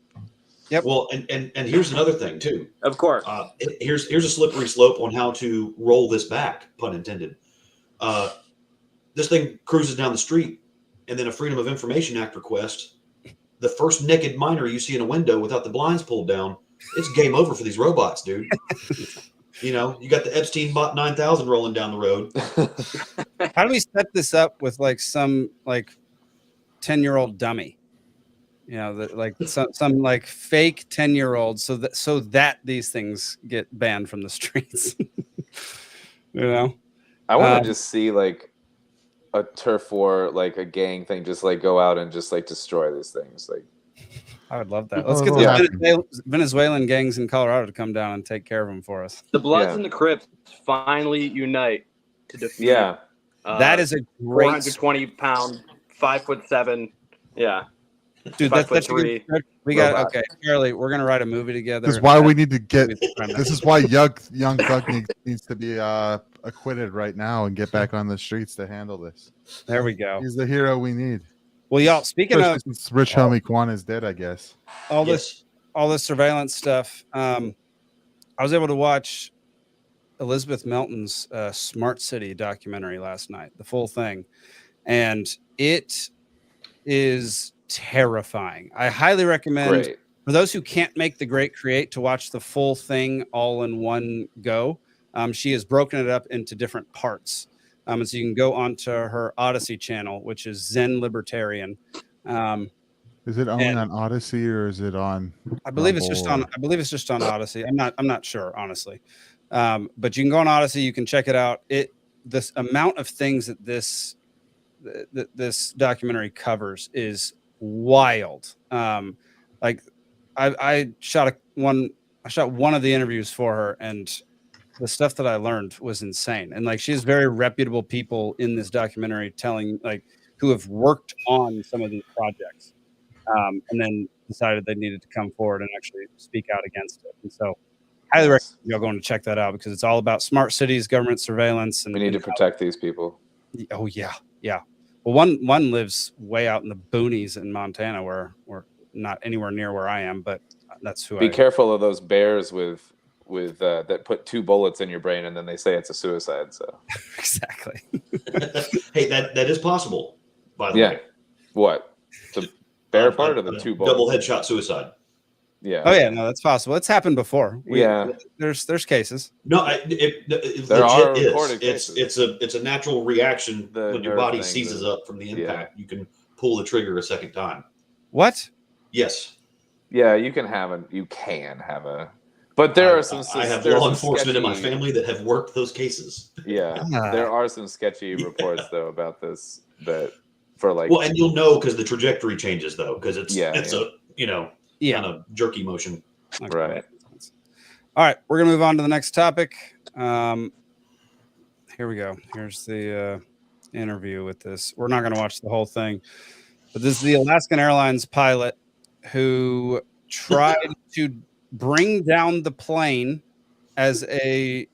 Yep. Well, and here's another thing too. Of course. Here's a slippery slope on how to roll this back, pun intended. This thing cruises down the street, and then a Freedom of Information Act request. The first naked miner you see in a window without the blinds pulled down, it's game over for these robots, dude. You got the Epstein Bot 9000 rolling down the road. How do we set this up with like some 10-year-old dummy? Some like fake 10-year-old, so that these things get banned from the streets. I want to just see like a turf war, like a gang thing, just like go out and just like destroy these things. Like, I would love that. Let's get the Venezuelan gangs in Colorado to come down and take care of them for us. The Bloods and the Crips finally unite to defeat. Yeah, that is a great 420-pound, 5'7". Yeah. Dude, that's a good, we got okay, Charlie. We're gonna write a movie together. This is why we need to get. This is why young Thug needs to be acquitted right now and get back on the streets to handle this. There we go. He's the hero we need. Well, y'all. Speaking of, Rich Homie Quan is dead, I guess. All this surveillance stuff. I was able to watch Elizabeth Melton's Smart City documentary last night, the full thing, and it is terrifying. I highly recommend for those who can't make the Great Create to watch the full thing all in one go. She has broken it up into different parts. And so you can go onto her Odyssey channel, which is Zen Libertarian. Is it only on Odyssey or is it on? I believe it's just on. I believe it's just on Odyssey. I'm not sure, honestly. But you can go on Odyssey. You can check it out. This amount of things that this documentary covers is wild. Like I shot one of the interviews for her, and the stuff that I learned was insane. And like, she has very reputable people in this documentary telling, like, who have worked on some of these projects, and then decided they needed to come forward and actually speak out against it. And so highly recommend y'all going to check that out, because it's all about smart cities, government surveillance, and we need to protect these people. Oh yeah. Well, one lives way out in the boonies in Montana, where we're not anywhere near where I am, but that's who. Be careful of those bears with that put 2 bullets in your brain and then they say it's a suicide. So exactly. Hey, that is possible. By the way, what the bear part of the 2 bullets? Double headshot suicide. Yeah. Oh yeah, no, that's possible. It's happened before. There's cases. No, it There are legit recorded is. It's a natural reaction when your body seizes up from the impact. You can pull the trigger a second time. What? Yes. Yeah, you can have a. But there are some. I have law enforcement in my family that have worked those cases. Yeah, there are some sketchy reports though about this that for like. Well, and you'll know because the trajectory changes though, because it's a kind of jerky motion. Right. All right, we're gonna move on to the next topic. Here we go. Here's the interview with this. We're not gonna watch the whole thing, but this is the Alaskan Airlines pilot who tried to bring down the plane as you'll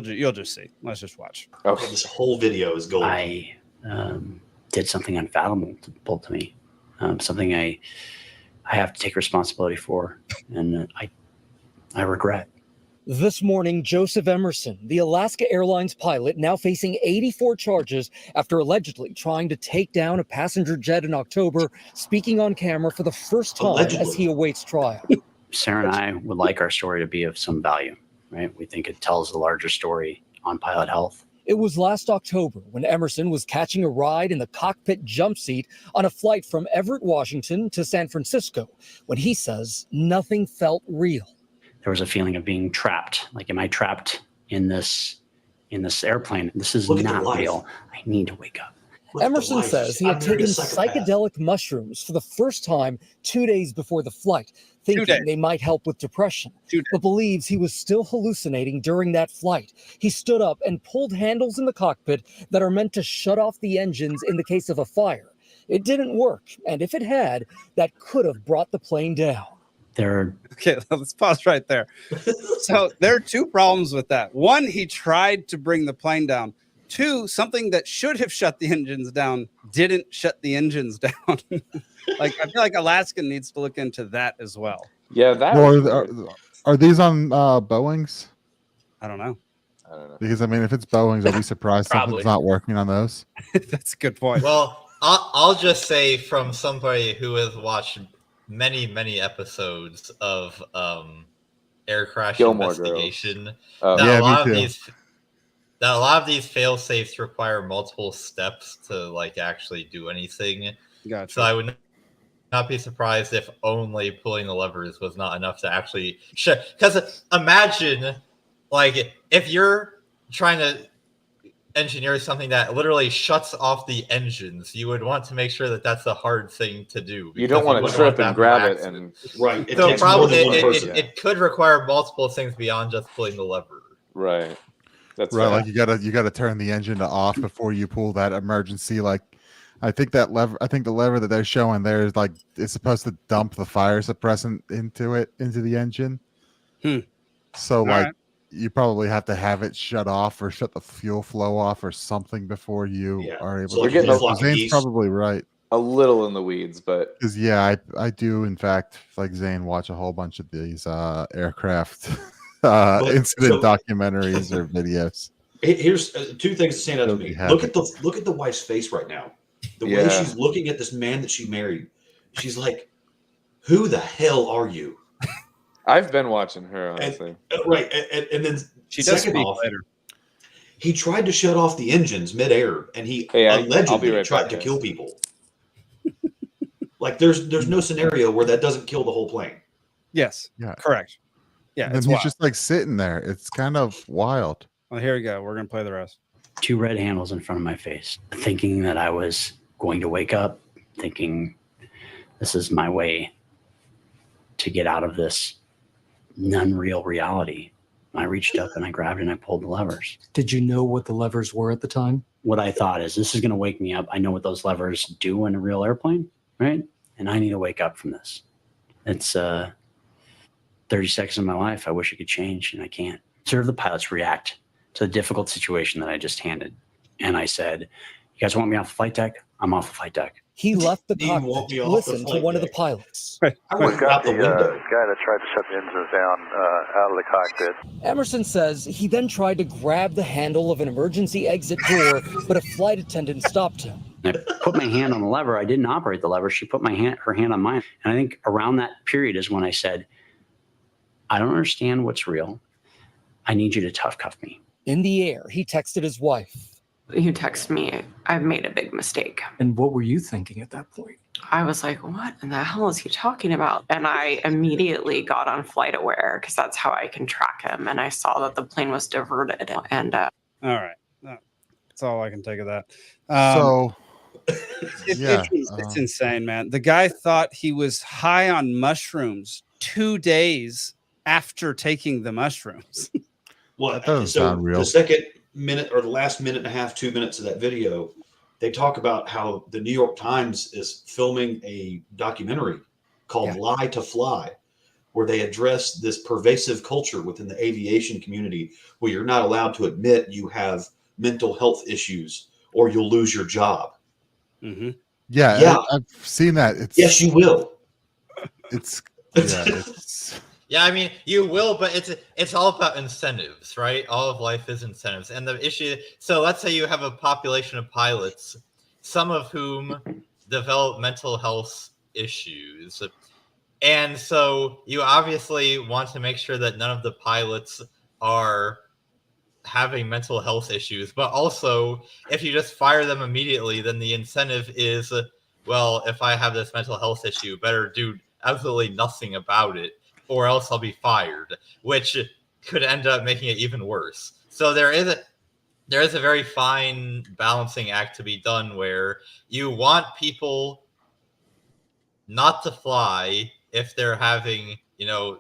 just see. Let's just watch. Okay, this whole video is gold. I did something unfathomable to me, something I have to take responsibility for, and I regret. This morning, Joseph Emerson, the Alaska Airlines pilot, now facing 84 charges after allegedly trying to take down a passenger jet in October, speaking on camera for the first time as he awaits trial. Sarah and I would like our story to be of some value, right? We think it tells the larger story on pilot health. It was last October when Emerson was catching a ride in the cockpit jump seat on a flight from Everett, Washington to San Francisco, when he says nothing felt real. There was a feeling of being trapped. Like, am I trapped in this airplane? This is not real. I need to wake up. Emerson says he had taken psychedelic mushrooms for the first time 2 days before the flight, thinking they might help with depression, but believes he was still hallucinating during that flight. He stood up and pulled handles in the cockpit that are meant to shut off the engines in the case of a fire. It didn't work, and if it had, that could have brought the plane down. Okay, let's pause right there. So there are two problems with that. One, he tried to bring the plane down. Two, something that should have shut the engines down didn't shut the engines down. Like, I feel like Alaskan needs to look into that as well. Yeah, that. Well, are these on Boeings? I don't know. Because I mean, if it's Boeings, I'll be surprised something's not working on those. That's a good point. Well, I'll just say from somebody who has watched many episodes of air crash Gilmore investigation, Girls. that a lot of these fail safes require multiple steps to like actually do anything. Gotcha. So I would not be surprised if only pulling the levers was not enough to actually because imagine like if you're trying to engineer something that literally shuts off the engines, you would want to make sure that that's a hard thing to do. You don't want to trip and grab it, and right. So probably it could require multiple things beyond just pulling the lever. Right. That's right. Like you gotta turn the engine to off before you pull that emergency. Like, I think the lever that they're showing there is like it's supposed to dump the fire suppressant into the engine. So you probably have to have it shut off or shut the fuel flow off or something before you are able to. Zane's probably right. A little in the weeds, but because I do in fact, like Zane, watch a whole bunch of these aircraft incident documentaries or videos. Here's two things that stand out to me. Look at the wife's face right now. The way she's looking at this man that she married. She's like, "Who the hell are you?" I've been watching her, honestly. And then she does speak off, later. He tried to shut off the engines midair, and he allegedly tried to kill people. Like there's no scenario where that doesn't kill the whole plane. Yes. Yeah. Correct. Yeah. And he's just like sitting there. It's kind of wild. Well, here we go. We're gonna play the rest. 2 red handles in front of my face, thinking that I was going to wake up, thinking this is my way to get out of this unreal reality. I reached up and I grabbed and I pulled the levers. Did you know what the levers were at the time? What I thought is this is going to wake me up. I know what those levers do in a real airplane, right? And I need to wake up from this. It's 30 seconds of my life I wish I could change, and I can't. Observe the pilots react to the difficult situation that I just handed. And I said, You guys want me off the flight deck? I'm off the flight deck. He left the Do you want cockpit me to off the listen to flight one of the deck? pilots. I wouldn't out the window. Guy that tried to shut the engines down out of the cockpit. Emerson says he then tried to grab the handle of an emergency exit door, but a flight attendant stopped him. I put my hand on the lever. I didn't operate the lever. She put her hand on mine. And I think around that period is when I said, I don't understand what's real. I need you to tough cuff me. In the air, he texted his wife. You text me, I've made a big mistake. And what were you thinking at that point? I was like, what in the hell is he talking about? And I immediately got on FlightAware because that's how I can track him. And I saw that the plane was diverted. And all right. That's all I can take of that. It's insane, man. The guy thought he was high on mushrooms 2 days after taking the mushrooms. Well, That doesn't so sound real. the second minute or the last minute and a half, 2 minutes of that video, they talk about how the New York Times is filming a documentary called Lie to Fly, where they address this pervasive culture within the aviation community where you're not allowed to admit you have mental health issues or you'll lose your job. Mm-hmm. Yeah, I've seen that. Yes, you will. Yeah, I mean, you will, but it's all about incentives, right? All of life is incentives. And the issue, so let's say you have a population of pilots, some of whom develop mental health issues. And so you obviously want to make sure that none of the pilots are having mental health issues. But also, if you just fire them immediately, then the incentive is, well, if I have this mental health issue, better do absolutely nothing about it, or else I'll be fired, which could end up making it even worse. So there is a very fine balancing act to be done where you want people not to fly if they're having,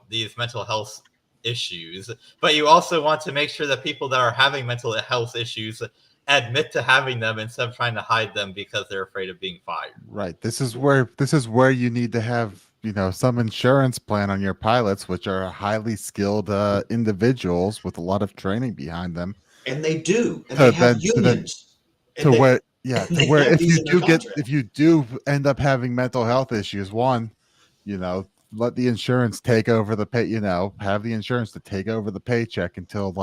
these mental health issues, but you also want to make sure that people that are having mental health issues admit to having them instead of trying to hide them because they're afraid of being fired. Right. This is where you need to have some insurance plan on your pilots, which are highly skilled individuals with a lot of training behind them. And they do. And they have unions. Where if you do end up having mental health issues, let the insurance take over the pay, have the insurance to take over the paycheck until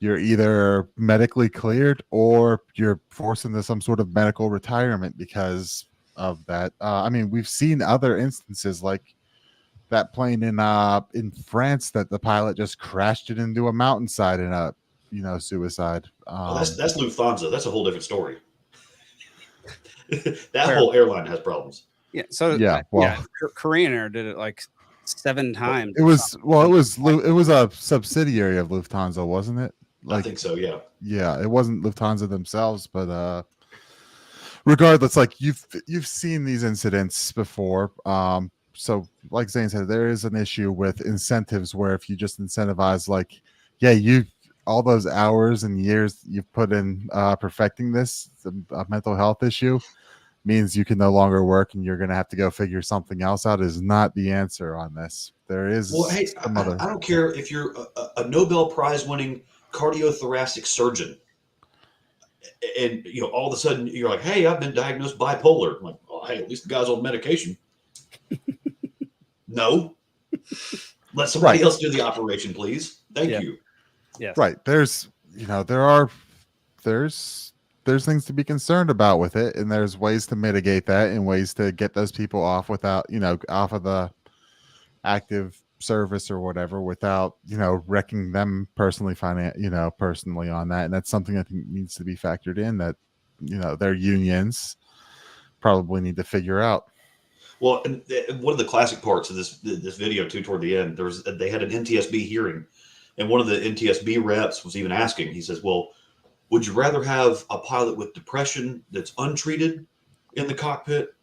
you're either medically cleared or you're forced into some sort of medical retirement because of that. I mean, we've seen other instances like that plane in France that the pilot just crashed it into a mountainside in a suicide. That's Lufthansa. That's a whole different story. That whole airline has problems. Yeah. So Korean Air did it like 7 times. It was a subsidiary of Lufthansa, wasn't it? I think so. Yeah. Yeah, it wasn't Lufthansa themselves, but regardless, you've seen these incidents before. So like Zane said, there is an issue with incentives where if you just incentivize, all those hours and years you've put in perfecting this mental health issue means you can no longer work and you're going to have to go figure something else out is not the answer on this. There is. Well, hey, I don't care if you're a Nobel Prize winning cardiothoracic surgeon and all of a sudden you're like, hey, I've been diagnosed bipolar. I'm like, oh, hey, at least the guy's on medication. No, let somebody else do the operation, please. Thank you. Yeah. Right. There's things to be concerned about with it, and there's ways to mitigate that and ways to get those people off without, off of the active service or whatever without, wrecking them personally personally on that. And that's something I think needs to be factored in that, their unions probably need to figure out. Well, and one of the classic parts of this video too, toward the end, they had an NTSB hearing, and one of the NTSB reps was even asking. He says, "Well, would you rather have a pilot with depression that's untreated in the cockpit,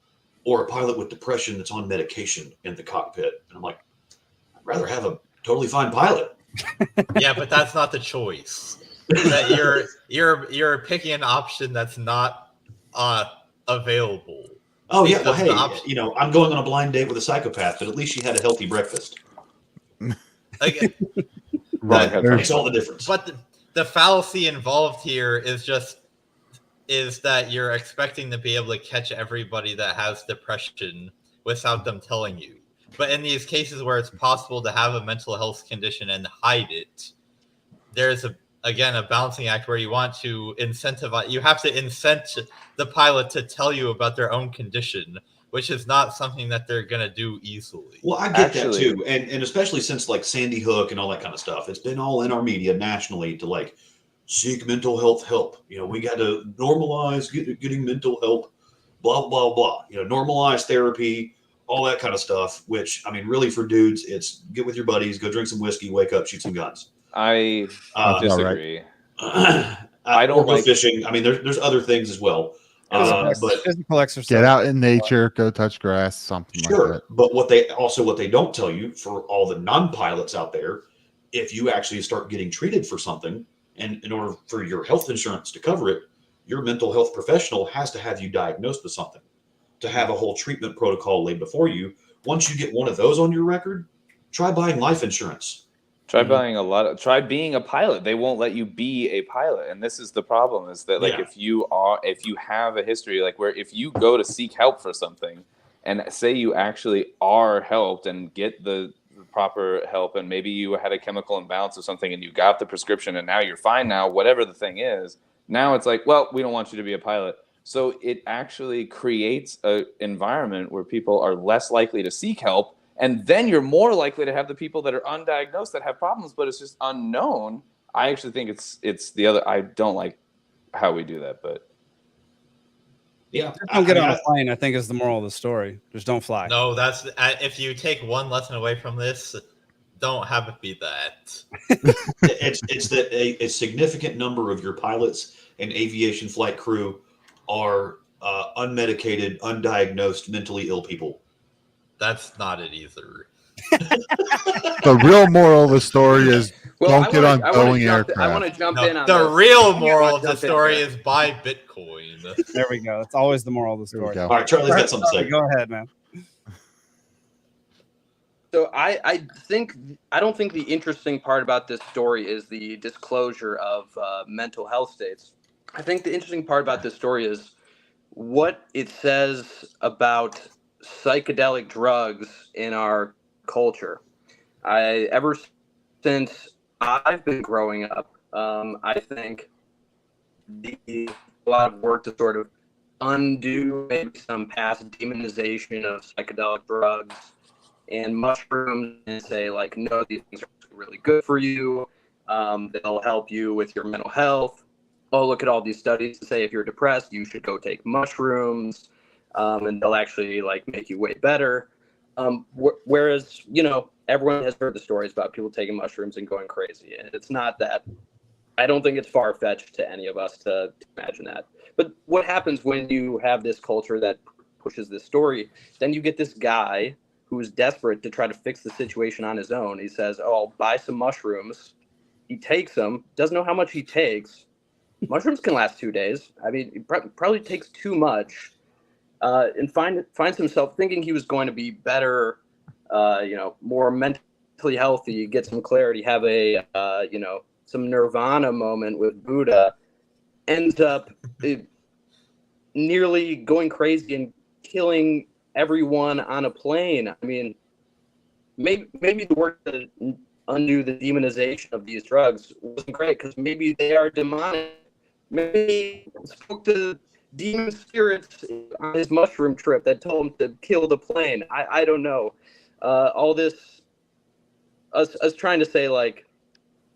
or a pilot with depression that's on medication in the cockpit?" And I'm like, "I'd rather have a totally fine pilot." Yeah, but that's not the choice. That you're picking an option that's not available. Oh yeah, well, hey, I'm going on a blind date with a psychopath, but at least she had a healthy breakfast. Right, makes all the difference. But the fallacy involved here is just is that you're expecting to be able to catch everybody that has depression without them telling you. But in these cases where it's possible to have a mental health condition and hide it, there's again a balancing act where you want to incentivize. You have to incent the pilot to tell you about their own condition, which is not something that they're going to do easily. Well, I get that too. And especially since like Sandy Hook and all that kind of stuff, it's been all in our media nationally to like seek mental health help. You know, we got to normalize getting mental help, blah, blah, blah. You know, normalize therapy, all that kind of stuff, which, I mean, really for dudes, it's get with your buddies, go drink some whiskey, wake up, shoot some guns. I disagree. I don't go fishing. I mean, there's other things as well. But physical exercise. Get out in nature, go touch grass, something like that. But what they don't tell you for all the non-pilots out there, if you actually start getting treated for something, and in order for your health insurance to cover it, your mental health professional has to have you diagnosed with something to have a whole treatment protocol laid before you. Once you get one of those on your record, try buying life insurance. Try being a pilot. They won't let you be a pilot. And this is the problem, is that like if you have a history, like where if you go to seek help for something and say you actually are helped and get the proper help, and maybe you had a chemical imbalance or something and you got the prescription and now you're fine now, whatever the thing is, now it's like, well, we don't want you to be a pilot. So it actually creates an environment where people are less likely to seek help. And then you're more likely to have the people that are undiagnosed that have problems, but it's just unknown. I actually think it's the other. I don't like how we do that, but yeah, just don't get on a plane. I think is the moral of the story. Just don't fly. No, that's if you take one lesson away from this, don't have it be that. it's that a significant number of your pilots and aviation flight crew are unmedicated, undiagnosed, mentally ill people. That's not it either. The real moral of the story is don't get on Boeing aircraft. I want to jump in on the real moral of the story is buy Bitcoin. There we go. That's always the moral of the story. All right, Charlie's got something to say. Go ahead, man. So I don't think the interesting part about this story is the disclosure of mental health states. I think the interesting part about this story is what it says about psychedelic drugs in our culture. Ever since I've been growing up, I think a lot of work to sort of undo maybe some past demonization of psychedelic drugs and mushrooms, and say like, no, these things are really good for you. They'll help you with your mental health. Oh, look at all these studies to say if you're depressed, you should go take mushrooms. And they'll actually like make you way better. Whereas, you know, everyone has heard the stories about people taking mushrooms and going crazy. And it's not that, I don't think it's far-fetched to any of us to imagine that. But what happens when you have this culture that pushes this story, then you get this guy who's desperate to try to fix the situation on his own. He says, oh, I'll buy some mushrooms. He takes them, doesn't know how much he takes. Mushrooms can last 2 days. I mean, he probably takes too much. And finds himself thinking he was going to be better, more mentally healthy, get some clarity, have a, some nirvana moment with Buddha, ends up nearly going crazy and killing everyone on a plane. I mean, maybe the work to undo the demonization of these drugs wasn't great because maybe they are demonic. Maybe he spoke to demon spirits on his mushroom trip that told him to kill the plane. I don't know. All this, us trying to say like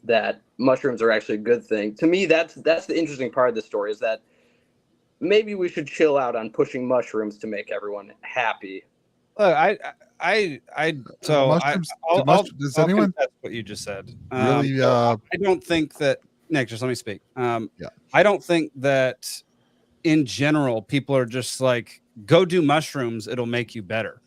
that mushrooms are actually a good thing. To me, that's the interesting part of the story, is that maybe we should chill out on pushing mushrooms to make everyone happy. Look, does anyone confess what you just said? Really? I don't think that, Nick, just let me speak. I don't think that in general, people are just like, go do mushrooms, it'll make you better.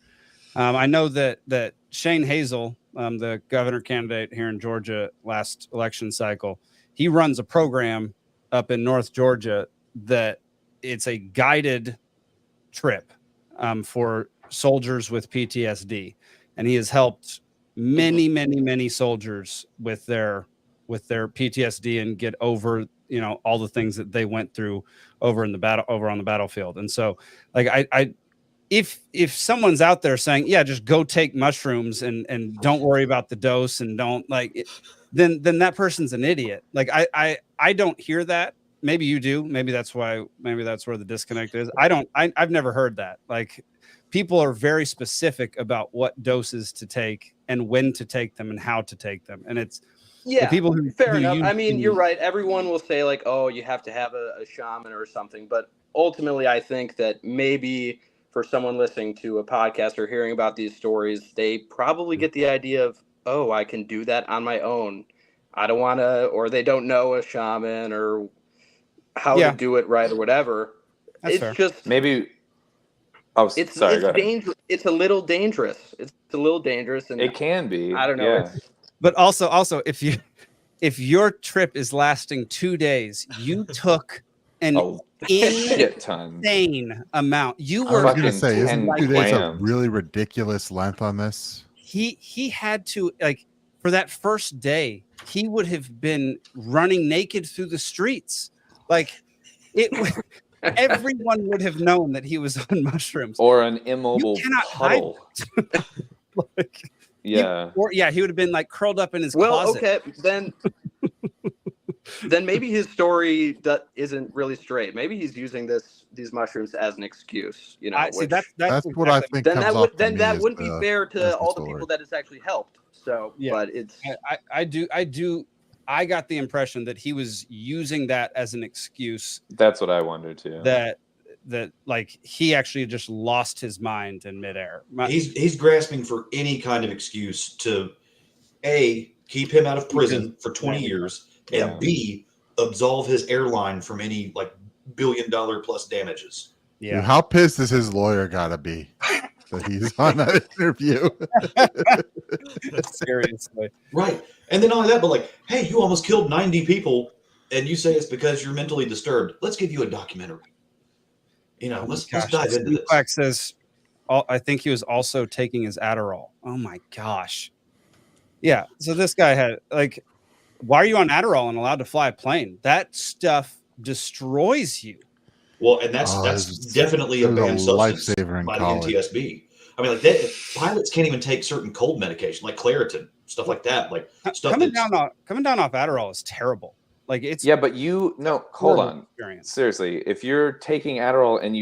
I know that Shane Hazel, the governor candidate here in Georgia last election cycle, he runs a program up in North Georgia that it's a guided trip for soldiers with PTSD. And he has helped many soldiers with their PTSD and get over, all the things that they went through over on the battlefield. And so like if someone's out there saying, yeah, just go take mushrooms and don't worry about the dose and don't like it, then that person's an idiot. Like I don't hear that. Maybe you do. Maybe that's where the disconnect is. I've never heard that. Like, people are very specific about what doses to take and when to take them and how to take them. And it's the people who fair enough. I mean, you're right. Everyone will say like, oh, you have to have a shaman or something. But ultimately, I think that maybe for someone listening to a podcast or hearing about these stories, they probably get the idea of, oh, I can do that on my own. I don't want to, or they don't know a shaman or how to do it right or whatever. That's it's fair. Just maybe. Oh, it's sorry. Go ahead. dangerous. It's a little dangerous. It's a little dangerous, and It can be. I don't know. Yeah. But also, if your trip is lasting 2 days, you took an shit ton. insane amount. You I were was going to say, isn't 2 days a grams. really ridiculous length on this? He had to, like, for that first day, he would have been running naked through the streets. Like, everyone would have known that he was on mushrooms Or an immobile You cannot puddle. like, Yeah. He would have been like curled up in his Well, closet. okay, then maybe his story isn't really straight. Maybe he's using these mushrooms as an excuse. See, that's what I think. Then comes that off would to then me that as wouldn't be fair as to the all the story. people that it's actually helped. So, Yeah. but it's I got the impression that he was using that as an excuse. That's what I wondered too. That like he actually just lost his mind in midair. He's grasping for any kind of excuse to A, keep him out of prison for 20 years, and B, absolve his airline from any like $1 billion plus damages. Dude, how pissed is his lawyer gotta be that he's on that interview? Seriously. Right. And then not only that, but like, hey, you almost killed 90 people and you say it's because you're mentally disturbed. Let's give you a documentary. Let's dive into this. Quack says, I think he was also taking his Adderall. Oh my gosh. Yeah. So this guy had like, why are you on Adderall and allowed to fly a plane? That stuff destroys you. Well, and that's definitely a banned substance lifesaver in by college. the NTSB. I mean, like pilots can't even take certain cold medication, like Claritin, stuff like that. Like stuff coming down off Adderall is terrible. Like it's but hold on. Experience. Seriously, if you're taking Adderall and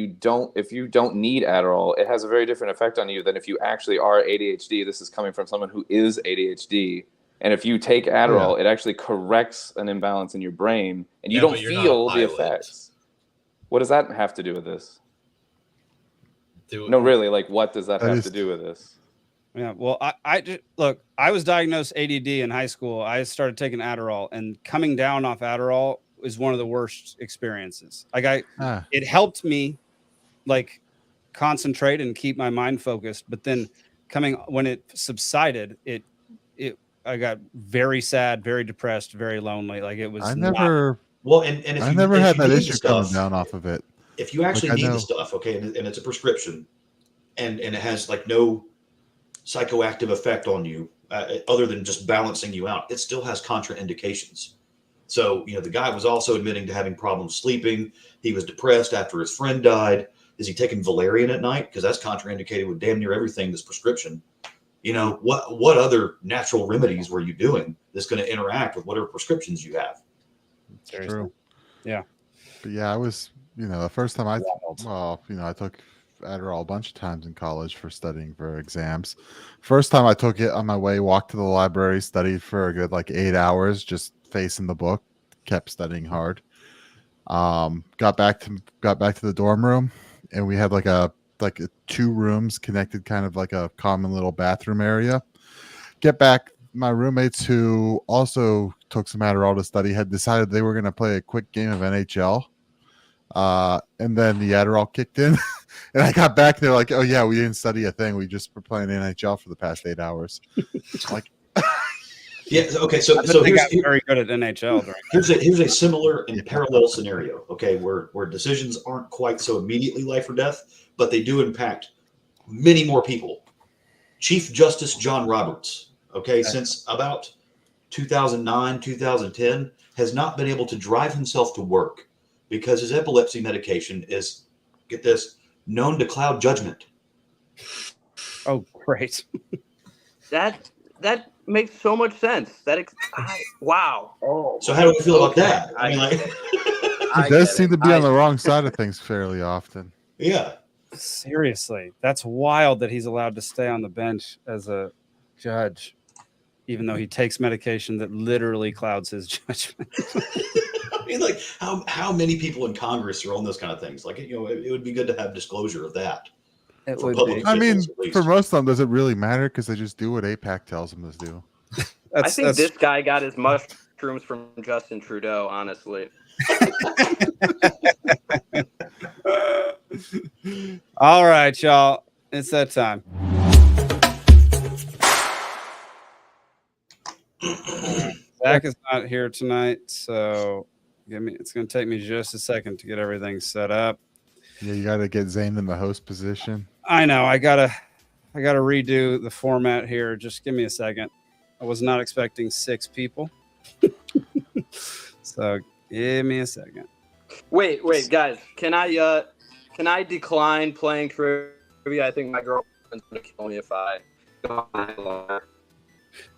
if you don't need Adderall, it has a very different effect on you than if you actually are ADHD. This is coming from someone who is ADHD. And if you take Adderall, it actually corrects an imbalance in your brain and you don't feel the effects. What does that have to do with this? No, really, like what does that have to do with this? Yeah, well, I was diagnosed ADD in high school. I started taking Adderall, and coming down off Adderall is one of the worst experiences. Like it helped me like concentrate and keep my mind focused. But then when it subsided, I got very sad, very depressed, very lonely. Like it was. I never had that issue coming down off of it. If you actually need the stuff, okay, and it's a prescription, and it has like no psychoactive effect on you other than just balancing you out, it still has contraindications. So, the guy was also admitting to having problems sleeping. He was depressed after his friend died. Is he taking valerian at night? Because that's contraindicated with damn near everything that's prescription. What other natural remedies were you doing that's going to interact with whatever prescriptions you have? True. Yeah. But yeah, I was, the first time I took Adderall a bunch of times in college for studying for exams. First time I took it on my way, walked to the library, studied for a good 8 hours, just facing the book, kept studying hard. Got back to the dorm room, and we had like a 2 rooms connected, kind of like a common little bathroom area. Get back, my roommates who also took some Adderall to study had decided they were going to play a quick game of NHL. And then the Adderall kicked in, and I got back. They're like, "Oh yeah, we didn't study a thing. We just were playing NHL for the past 8 hours." Yeah. Okay. So they got very good at NHL. Here's a similar and parallel scenario. Okay, where decisions aren't quite so immediately life or death, but they do impact many more people. Chief Justice John Roberts. Okay, since about 2009, 2010, has not been able to drive himself to work because his epilepsy medication is, get this, known to cloud judgment. Oh, great. That makes so much sense. Wow. Oh. So how do we feel about that? I mean, like, He does seem to be on the wrong side of things fairly often. Yeah. Seriously, that's wild that he's allowed to stay on the bench as a judge, even though he takes medication that literally clouds his judgment. I mean, like, how many people in Congress are on those kind of things? Like, you know, it would be good to have disclosure of that. I mean, for most of them, does it really matter? Because they just do what AIPAC tells them to do. I think this guy got his mushrooms from Justin Trudeau, honestly. All right, y'all. It's that time. Zach is not here tonight, so it's going to take me just a second to get everything set up. Yeah, you got to get Zane in the host position. I know. I gotta redo the format here. Just give me a second. I was not expecting 6 people, so give me a second. Wait, guys. Can I decline playing trivia? I think my girlfriend's gonna kill me if I go on.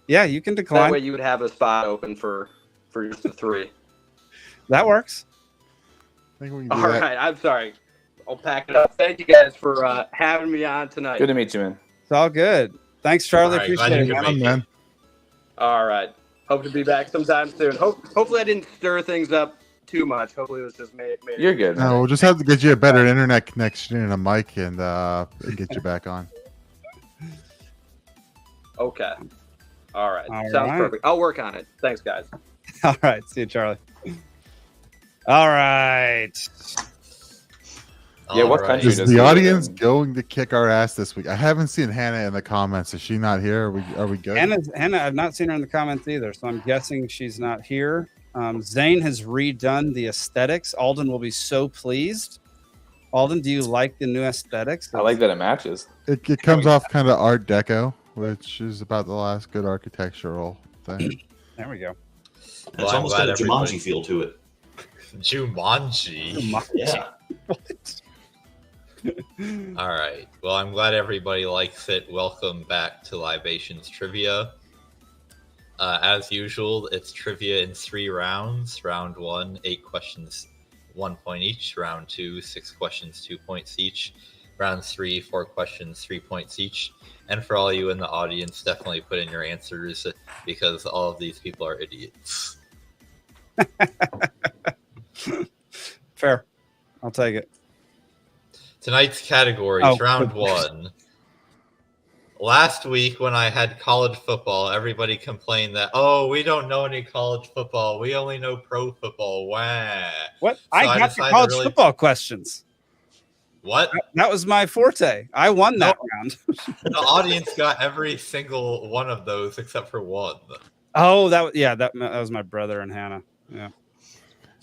Yeah, you can decline. That way, you would have a spot open for just the 3. That works. I think we can do that. Right. I'm sorry. I'll pack it up. Thank you guys for having me on tonight. Good to meet you, man. It's all good. Thanks, Charlie. All right, appreciate it, man. All right. Hope to be back sometime soon. Hopefully, I didn't stir things up too much. Hopefully, it was just made You're good. No, we'll just have to get you a better internet connection and a mic and get you back on. Okay. All right. All Sounds right. perfect. I'll work on it. Thanks, guys. All right. See you, Charlie. All right. Yeah, what country is does the he live audience in? going to kick our ass this week? I haven't seen Hannah in the comments. Is she not here? Are we good? Hannah, I've not seen her in the comments either, so I'm guessing she's not here. Zane has redone the aesthetics. Alden will be so pleased. Alden, do you like the new aesthetics? I like that it matches. It comes off kind of Art Deco, which is about the last good architectural thing. There we go. It's almost got a Jumanji feel to it. Jumanji. Yeah. All right. Well, I'm glad everybody likes it. Welcome back to Libations Trivia. As usual, it's trivia in 3 rounds. Round 1, 8 questions, 1 point each. Round 2, 6 questions, 2 points each. Round 3, 4 questions, 3 points each. And for all you in the audience, definitely put in your answers because all of these people are idiots. Fair. I'll take it. Tonight's categories, round 1. Last week when I had college football, everybody complained that, we don't know any college football. We only know pro football. Wah. What? So I got the college football questions. What? That was my forte. I won that round. The audience got every single one of those except for one. Oh, that was my brother and Hannah. Yeah.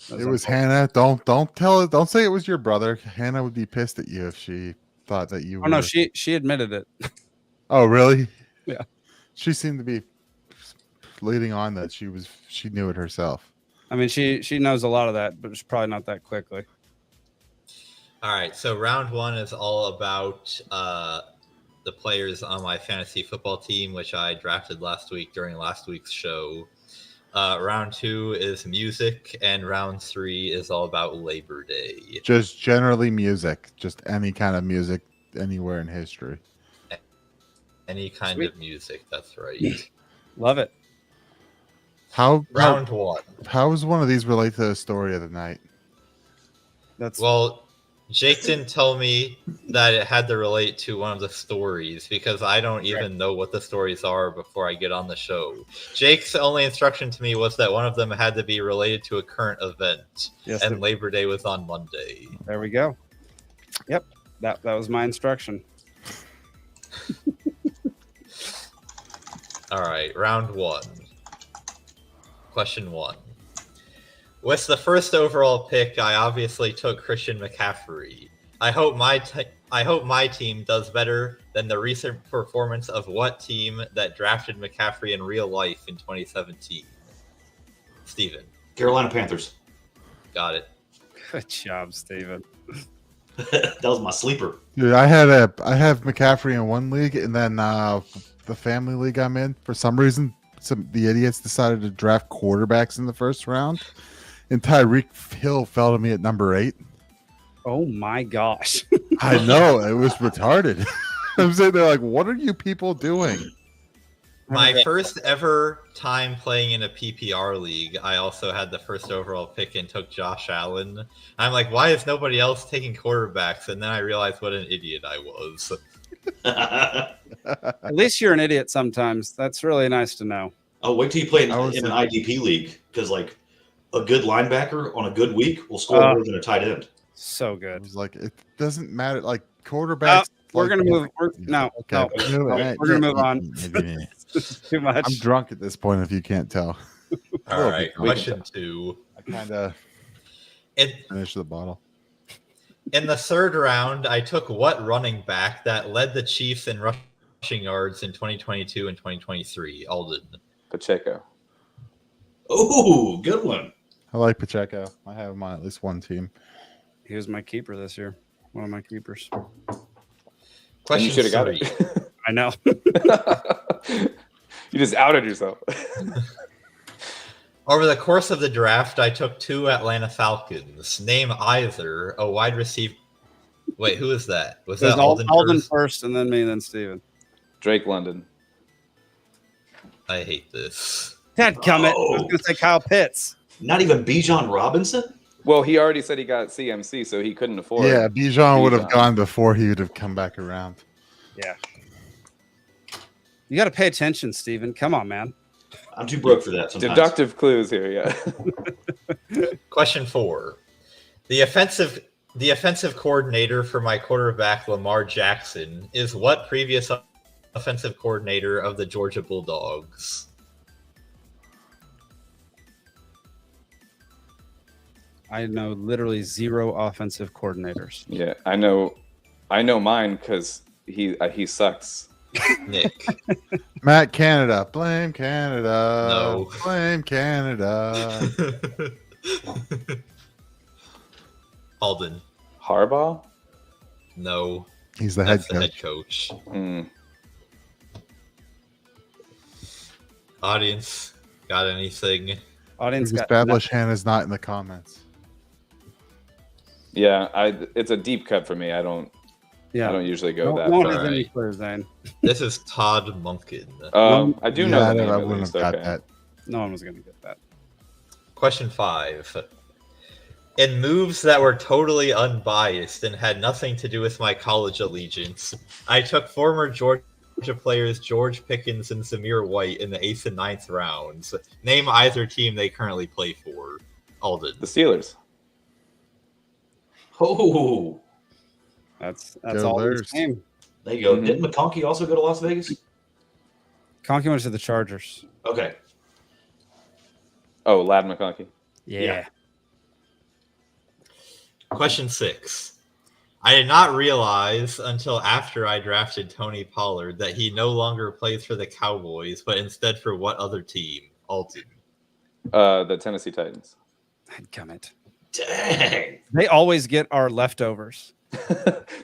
It was Hannah. Don't tell it. Don't say it was your brother. Hannah would be pissed at you if she thought that you were. Oh no, she admitted it. Oh really? Yeah. She seemed to be leading on that she knew it herself. I mean, she knows a lot of that, but it's probably not that quickly. All right, so round 1 is all about the players on my fantasy football team, which I drafted last week during last week's show. Round 2 is music, and round 3 is all about Labor Day. Just generally music, just any kind of music anywhere in history. Any kind of music, that's right. Love it. Round 1. How does one of these relate to the story of the night? Well, Jake didn't tell me that it had to relate to one of the stories because I don't even know what the stories are before I get on the show. Jake's only instruction to me was that one of them had to be related to a current event, and Labor Day was on Monday. There we go. Yep, that was my instruction. All right, round 1. Question 1. With the first overall pick, I obviously took Christian McCaffrey. I hope my team does better than the recent performance of what team that drafted McCaffrey in real life in 2017? Steven. Carolina Panthers. Got it. Good job, Steven. That was my sleeper. Dude, I have McCaffrey in one league, and then the family league I'm in, for some reason, the idiots decided to draft quarterbacks in the first round, and Tyreek Hill fell to me at number 8. Oh my gosh! I know, it was retarded. I'm sitting there like, what are you people doing? My first ever time playing in a PPR league, I also had the first overall pick and took Josh Allen. I'm like, why is nobody else taking quarterbacks? And then I realized what an idiot I was. At least you're an idiot sometimes. That's really nice to know. Oh, wait till you play in an IDP league, because like a good linebacker on a good week will score more than a tight end. So good. It was like, it doesn't matter. Like quarterbacks. We're like, gonna move. We're gonna move on. This is too much. I'm drunk at this point, if you can't tell. All right, question 2. I kind of finished the bottle. In the third round, I took what running back that led the Chiefs in rushing yards in 2022 and 2023? Alden. Pacheco. Oh, good one. I like Pacheco. I have him on at least one team. He was my keeper this year. One of my keepers. Question you should have got it. I know. You just outed yourself. Over the course of the draft, I took 2 Atlanta Falcons. Name either a wide receiver. Wait, who is that? Was that Alden first, and then me, and then Steven? Drake London. I hate this. Dadgummit. I was going to say Kyle Pitts. Not even Bijan Robinson? Well, he already said he got CMC, so he couldn't afford. Yeah, Bijan would have gone before he would have come back around. Yeah. You got to pay attention, Steven. Come on, man. I'm too broke for that sometimes. Deductive clues here, yeah. Question 4. The offensive coordinator for my quarterback, Lamar Jackson, is what previous offensive coordinator of the Georgia Bulldogs? I know literally 0 offensive coordinators. Yeah, I know mine because he sucks. Nick. Matt Canada. Blame Canada. No. Blame Canada. Alden. Harbaugh? No. He's the That's head the coach. head coach. Audience, got anything? Audience got Establish Hannah's not in the comments. Yeah, it's a deep cut for me. I don't usually go that won't far. have any clues, Zane. This is Todd Monken. I do know the name I at wouldn't least. have got Okay. that. No one was going to get that. Question 5. In moves that were totally unbiased and had nothing to do with my college allegiance, I took former Georgia players George Pickens and Zamir White in the 8th and 9th rounds. Name either team they currently play for. Alden. The Steelers. Oh, That's Go all Bears. his name. there you go. Didn't McConkey also go to Las Vegas? Conky went to the Chargers. Okay. Oh, Lad McConkey. Yeah. Question 6. I did not realize until after I drafted Tony Pollard that he no longer plays for the Cowboys, but instead for what other team? Alden. The Tennessee Titans. Dadgummit. Dang. They always get our leftovers.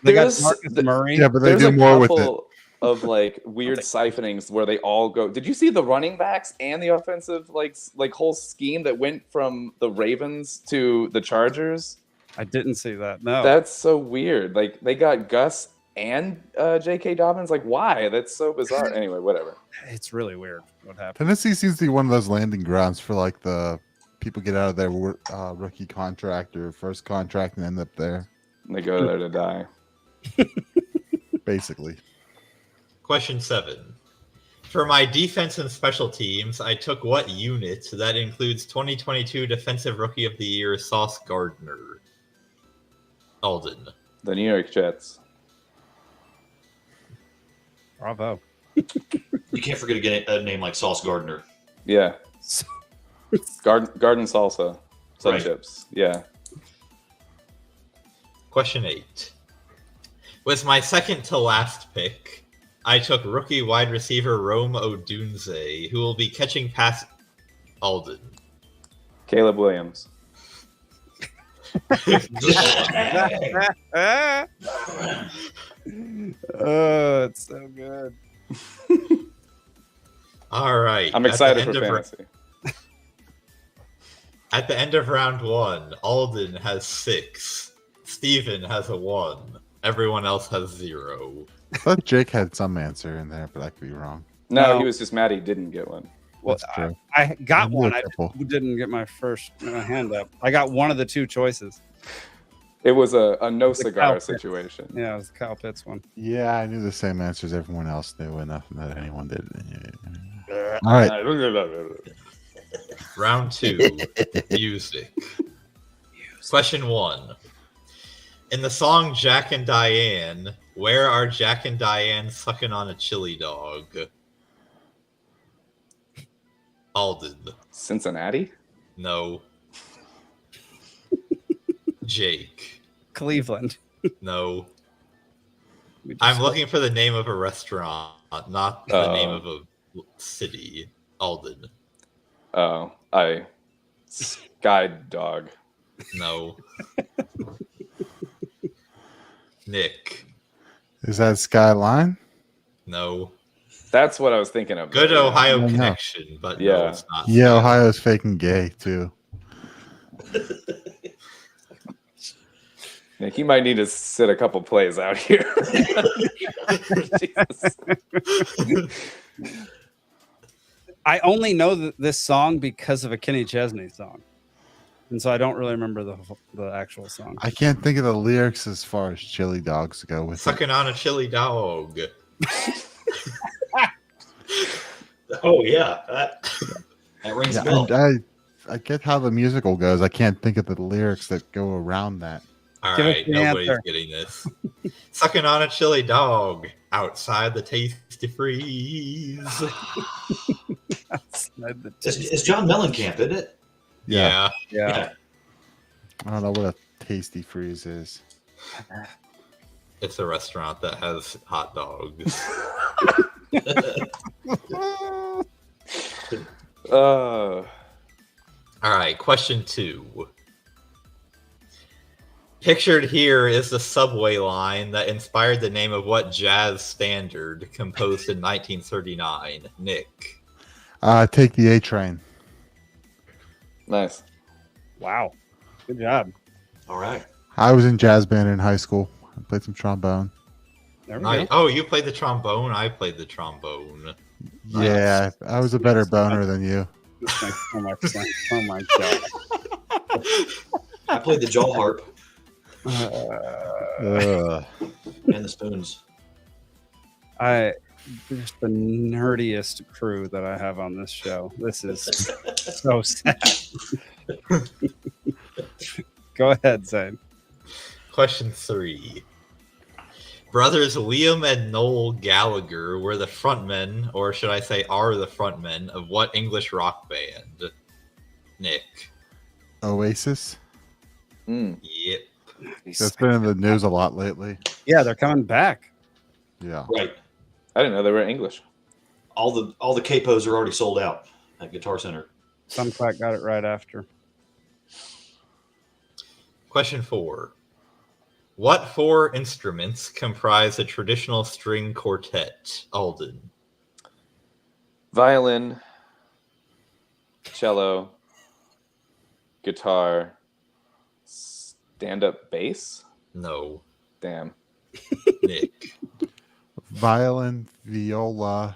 They got Marcus Murray. Yeah, but they There's do a more with it. couple of like weird siphonings where they all go. Did you see the running backs and the offensive like whole scheme that went from the Ravens to the Chargers? I didn't see that. No. That's so weird. Like they got Gus and J.K. Dobbins. Like why? That's so bizarre. Anyway, whatever. It's really weird what happened. Tennessee seems to be one of those landing grounds for like the people get out of their rookie contract or first contract and end up there. And they go there to die. Basically. Question 7. For my defense and special teams, I took what unit that includes 2022 Defensive Rookie of the Year Sauce Gardner? Alden. The New York Jets. Bravo. You can't forget a name like Sauce Gardner. Yeah. Garden salsa. Sun Right. chips. Yeah. Question 8. With my second to last pick, I took rookie wide receiver Rome Odunze, who will be catching pass. Alden. Caleb Williams. Oh, it's so good. All right. I'm excited for fantasy. At the end of round 1, Alden has 6. Steven has a 1. Everyone else has 0. I thought Jake had some answer in there, but I could be wrong. No, he was just mad he didn't get one. Well, I got one. I didn't get my first hand up. I got one of the 2 choices. It was a no cigar situation. Yeah, it was the Kyle Pitts one. Yeah, I knew the same answers everyone else knew, and nothing that anyone did. All right. Round 2, music. Question 1. In the song Jack and Diane, where are Jack and Diane sucking on a chili dog? Alden. Cincinnati? No. Jake. Cleveland. No. I'm looking for the name of a restaurant, not the name of a city. Alden. Oh, Sky Dog. No. Nick. Is that Skyline? No. That's what I was thinking of. Good Ohio connection, but yeah, no, it's not. Yeah, Ohio's faking gay too. Nick, he might need to sit a couple plays out here. I only know this song because of a Kenny Chesney song, and so I don't really remember the actual song. I can't think of the lyrics as far as chili dogs go. With Sucking on a chili dog. Oh yeah, that rings a bell. I get how the musical goes. I can't think of the lyrics that go around that. All right, nobody's getting this. Sucking on a chili dog outside the Tasty Freeze. It's John Mellencamp, isn't it? Yeah. Yeah. I don't know what a Tasty Freeze is. It's a restaurant that has hot dogs. All right, question 2. Pictured here is the subway line that inspired the name of what jazz standard composed in 1939? Nick. Take the A Train. Nice. Wow. Good job. All right. I was in jazz band in high school. I played some trombone. Nice. Oh, you played the trombone? I played the trombone. Yeah, I was a better boner than you. Oh my god. I played the jaw harp. And the spoons. Just the nerdiest crew that I have on this show. This is so sad. Go ahead, Zane. Question 3. Brothers Liam and Noel Gallagher were the frontmen, or should I say are the frontmen, of what English rock band? Nick. Oasis? Yep. That's been in the news a lot lately. Yeah, they're coming back. Yeah. Right. I didn't know they were English. All the capos are already sold out at Guitar Center. Some quack got it right after. Question 4. What 4 instruments comprise a traditional string quartet? Alden. Violin, cello, guitar, stand-up bass? No. Damn. Nick. Violin, viola,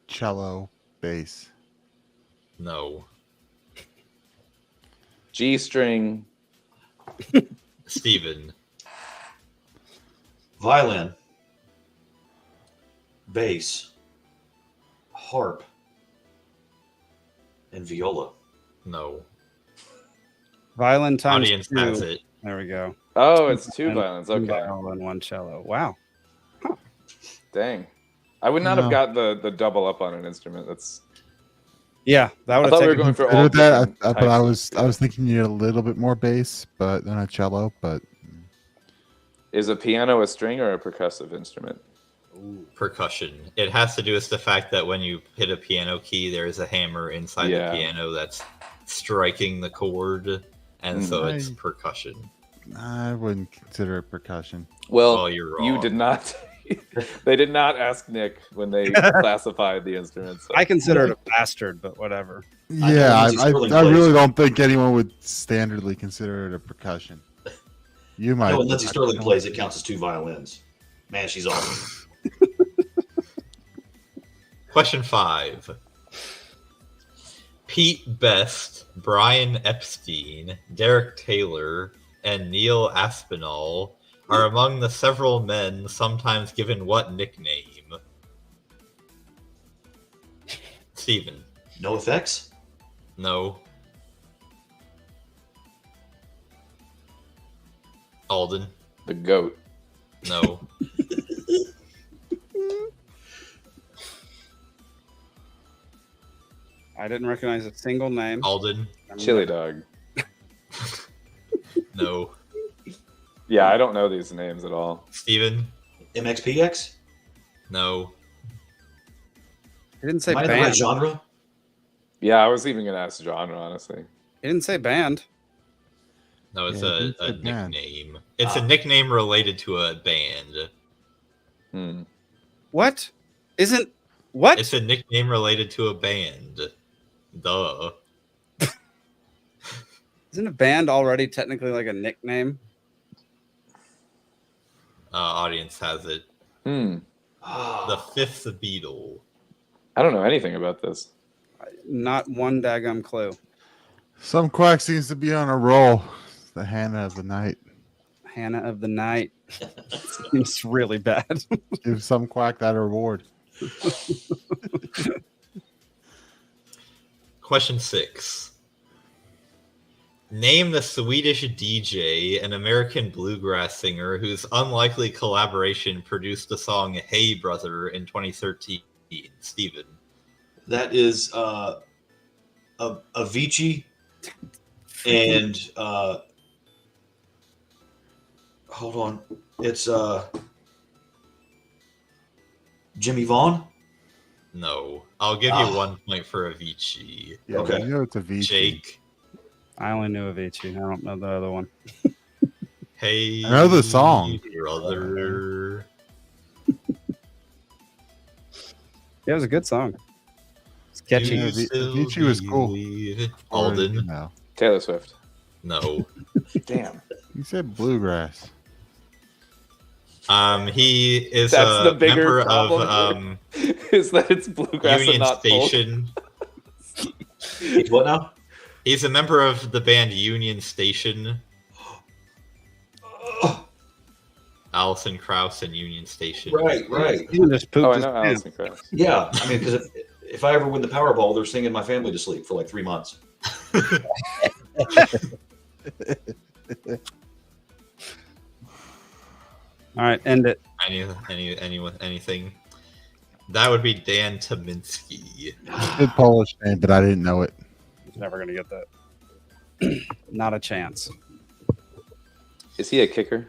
cello, bass. No. G-string. Steven. Violin, bass, harp, and viola. No. Violin times Audience 2. has it. There we go. Oh, it's 2 violins. One Okay. violin, 1 cello. Wow. Dang. I would not have got the double up on an instrument. That's Yeah, that would I have thought we were taken going for all But different I types of was thinking you need a little bit more bass, but then a cello. But Is a piano a string or a percussive instrument? Percussion. It has to do with the fact that when you hit a piano key, there is a hammer inside the piano that's striking the chord, and so it's percussion. I wouldn't consider it percussion. Well, you're wrong. you did not. They did not ask Nick when they classified the instruments. So. I consider it a bastard, but whatever. Yeah, I really don't think anyone would standardly consider it a percussion. You might. No, when Lindsey Sterling plays, it counts as 2 violins. Man, she's awesome. Question 5. Pete Best, Brian Epstein, Derek Taylor, and Neil Aspinall are among the several men sometimes given what nickname? Steven. No effects? No. Alden. The GOAT. No. I didn't recognize a single name. Alden. Chili Dog. No. Yeah, I don't know these names at all. Steven. MXPX? No. He didn't say Am I in band. the right genre? Yeah, I was even going to ask genre, honestly. He didn't say band. No, it's Yeah, a nickname. It's a nickname related to a band. What? Isn't what? It's a nickname related to a band. Duh. Isn't a band already technically like a nickname? Audience has it. The Fifth Beatle. I don't know anything about this. Not one daggum clue. Some quack seems to be on a roll. It's the Hannah of the night. Hannah of the night. Seems really bad. Give some quack that reward. Question 6. Name the Swedish DJ and American bluegrass singer whose unlikely collaboration produced the song Hey Brother in 2013. Steven. That is Avicii and hold on. It's Jimmy Vaughn? No. I'll give you 1 point for Avicii. Yeah, okay. You know it's Avicii. Jake. I only knew Avicii. I don't know the other one. Hey. I know the song. Brother. Yeah, it was a good song. It's catchy. Avicii was cool. Alden. No. Taylor Swift. No. Damn. You said bluegrass. He is That's a the bigger member problem of is that it's bluegrass Union and not Station. He's what now? He's a member of the band Union Station. Alison Krauss and Union Station. Right. You can just poop Oh, I his know pants. Alison Krauss. Yeah, I mean, because if I ever win the Powerball, they're singing my family to sleep for like 3 months. All right, end it. Anything? That would be Dan Tominski. Good Polish name, but I didn't know it. He's never gonna get that. Not a chance. Is he a kicker?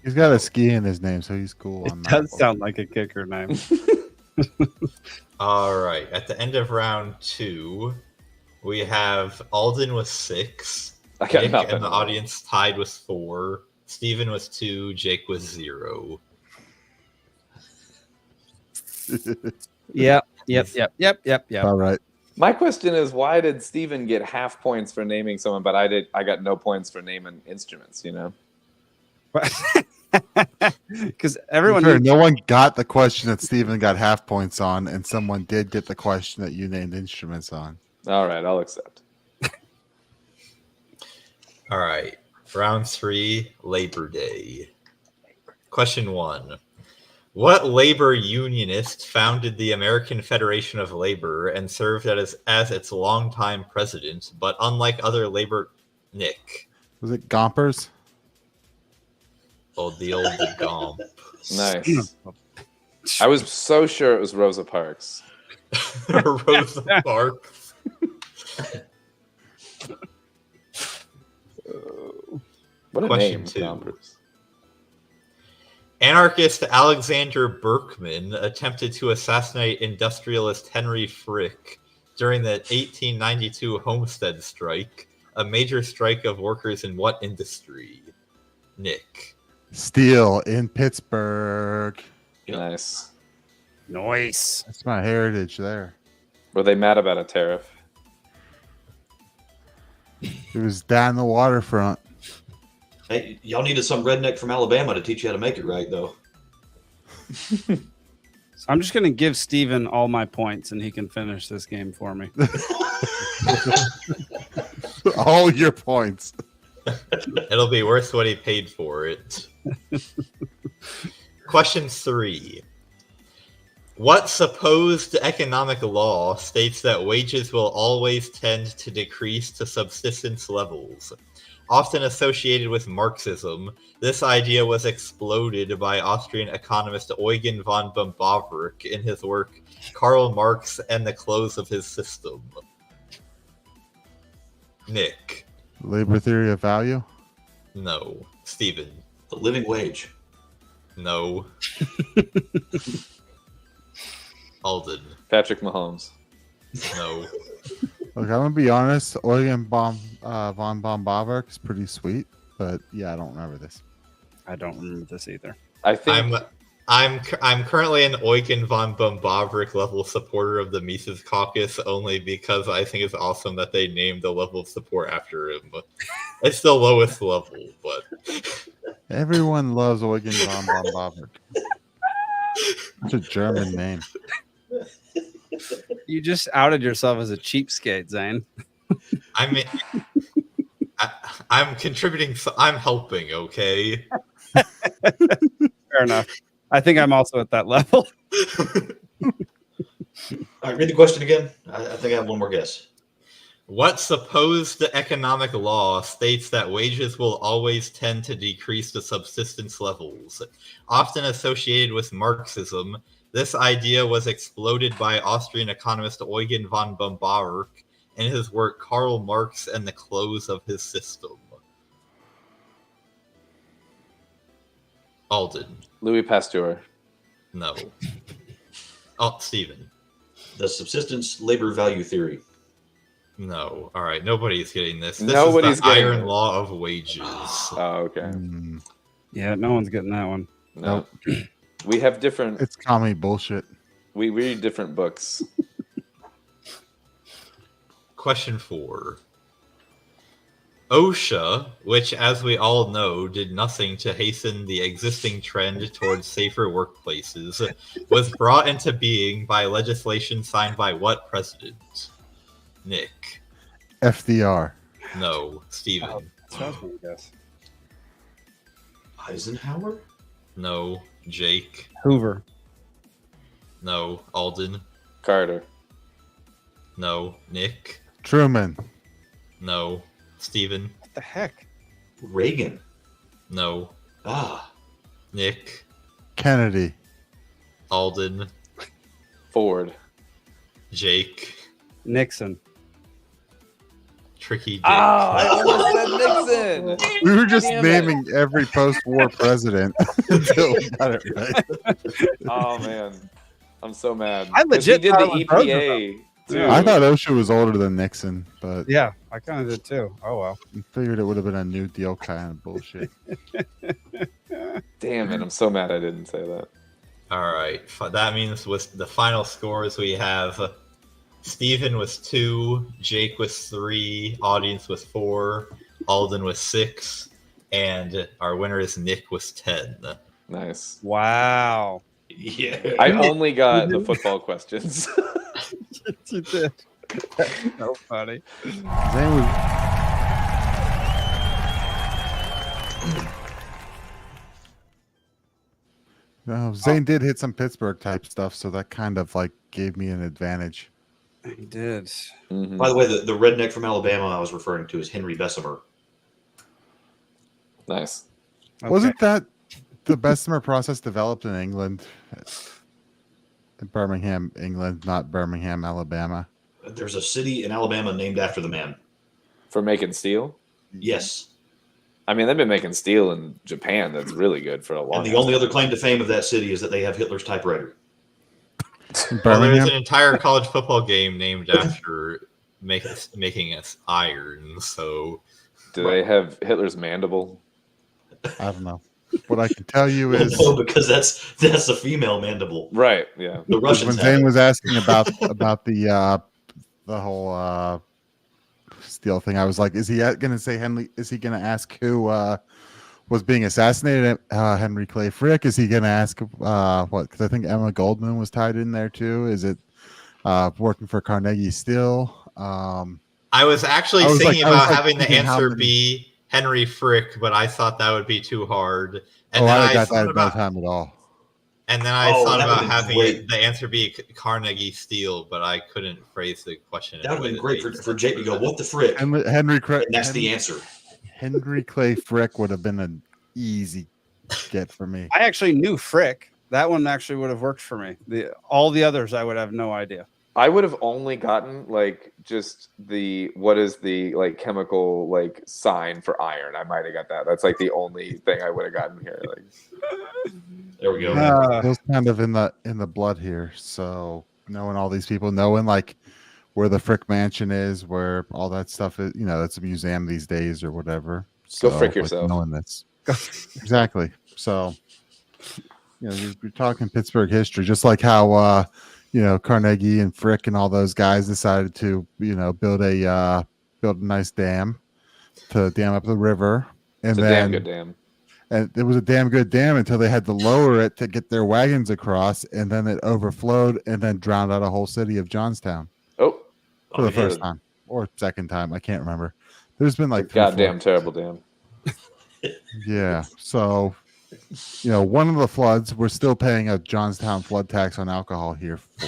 He's got a ski in his name, so he's cool. It does sound like a kicker name. All right. At the end of round 2, we have Alden with 6. I got Nick nothing. and the audience tied with 4. Steven with 2. Jake with 0. Yep. All right. My question is, why did Steven get half points for naming someone, but I got no points for naming instruments, you know? Because everyone Sure, no one got the question that Steven got half points on, and someone did get the question that you named instruments on. All right, I'll accept. All right. Round 3, Labor Day. Question 1. What labor unionist founded the American Federation of Labor and served as its longtime president, but unlike other labor... Nick. Was it Gompers? Oh, the old Gomp. Nice. I was so sure it was Rosa Parks. Rosa Parks. What a Question name, 2. Gompers. Anarchist Alexander Berkman attempted to assassinate industrialist Henry Frick during the 1892 Homestead Strike, a major strike of workers in what industry? Nick. Steel in Pittsburgh. Nice. Nice. That's my heritage there. Were they mad about a tariff? It was down the waterfront. Hey, y'all needed some redneck from Alabama to teach you how to make it right, though. So I'm just going to give Steven all my points, and he can finish this game for me. All your points. It'll be worth what he paid for it. Question 3. What supposed economic law states that wages will always tend to decrease to subsistence levels? Often associated with Marxism, this idea was exploded by Austrian economist Eugen von Böhm-Bawerk in his work Karl Marx and the Close of His System. Nick. Labor theory of value? No. Steven. The living wage. No. Alden. Patrick Mahomes. No. Look, I'm gonna be honest. Eugen von Böhm-Bawerk is pretty sweet, but yeah, I don't remember this. I don't remember this either. I think I'm currently an Eugen von Böhm-Bawerk level supporter of the Mises Caucus only because I think it's awesome that they named the level of support after him. It's the lowest level, but Everyone loves Eugen von Böhm-Bawerk. It's a German name. You just outed yourself as a cheapskate, Zane. I mean, I'm contributing. I'm helping. Okay. Fair enough. I think I'm also at that level. All right, read the question again. I think I have one more guess. What supposed economic law states that wages will always tend to decrease to subsistence levels? Often associated with Marxism, this idea was exploded by Austrian economist Eugen von Böhm-Bawerk in his work Karl Marx and the Close of His System. Alden. Louis Pasteur. No. Oh, Steven. The subsistence labor value theory. No. All right. Nobody's getting this. This Nobody's is the getting iron it. law of wages. Oh, okay. Yeah, no one's getting that one. No. We have different. It's commie bullshit. We read different books. Question 4. OSHA, which, as we all know, did nothing to hasten the existing trend towards safer workplaces, was brought into being by legislation signed by what president? Nick. FDR. No. Steven. That's what I was going to guess. Eisenhower? No. Jake. Hoover. No. Alden. Carter. No. Nick. Truman. No. Steven. What the heck? Reagan. No. Nick. Kennedy. Alden. Ford. Jake. Nixon. Tricky Dick. I almost said Nixon. We were just Damn naming every post-war president until we got it right. Oh man, I'm so mad. I 'Cause he legit did thought the it was EPA. Too. I thought OSHA was older than Nixon, but Yeah, I kind of did too. Oh, well. I figured it would have been a New Deal kind of bullshit. Damn it, I'm so mad I didn't say that. All right. That means with the final scores we have Steven with 2, Jake with 3, audience with 4, Alden with 6, and our winner is Nick with 10. Nice. Wow. Yeah. I only got the football questions. You did. That's so funny. Zane was... No, Zane did hit some Pittsburgh type stuff, so that kind of like gave me an advantage. He did. Mm-hmm. By the way, the redneck from Alabama I was referring to is Henry Bessemer. Nice. Okay. Wasn't that the Bessemer process developed in England? In Birmingham, England, not Birmingham, Alabama. There's a city in Alabama named after the man. For making steel? Yes. I mean, they've been making steel in Japan that's really good for a long And the time. only other claim to fame of that city is that they have Hitler's typewriter. Well, there's an entire college football game named after making us iron. So, do they have Hitler's mandible? I don't know. What I can tell you Well, is no, because that's a female mandible, right? Yeah, the Russians. When Zane was asking about the whole steel thing, I was like, is he going to say Henry? Is he going to ask who was being assassinated? Henry Clay Frick? Is he going to ask what? Because I think Emma Goldman was tied in there too. Is it working for Carnegie Steel? I was actually thinking about having the answer be Henry Frick, but I thought that would be too hard. And then I got that at no time at all. And then I thought about having the answer be Carnegie Steel, but I couldn't phrase the question. That would have been great for Jake to go, what the frick? Henry Clay. And that's the answer. Henry Clay Frick would have been an easy get for me. I actually knew Frick. That one actually would have worked for me. All the others, I would have no idea. I would have only gotten like just what is the like chemical like sign for iron. I might have got that. That's like the only thing I would have gotten here. Like, there we go. It was kind of in the blood here. So knowing all these people, knowing like where the Frick Mansion is, where all that stuff is, it's a museum these days or whatever. Go frick yourself. Knowing this, exactly. So you're talking Pittsburgh history, just like how. Carnegie and Frick and all those guys decided to, build a nice dam to dam up the river. And it's a damn good dam. And it was a damn good dam until they had to lower it to get their wagons across, and then it overflowed and then drowned out a whole city of Johnstown. For the first time or second time, I can't remember. There's been like goddamn terrible dam. Yeah, so. One of the floods, we're still paying a Johnstown flood tax on alcohol here for.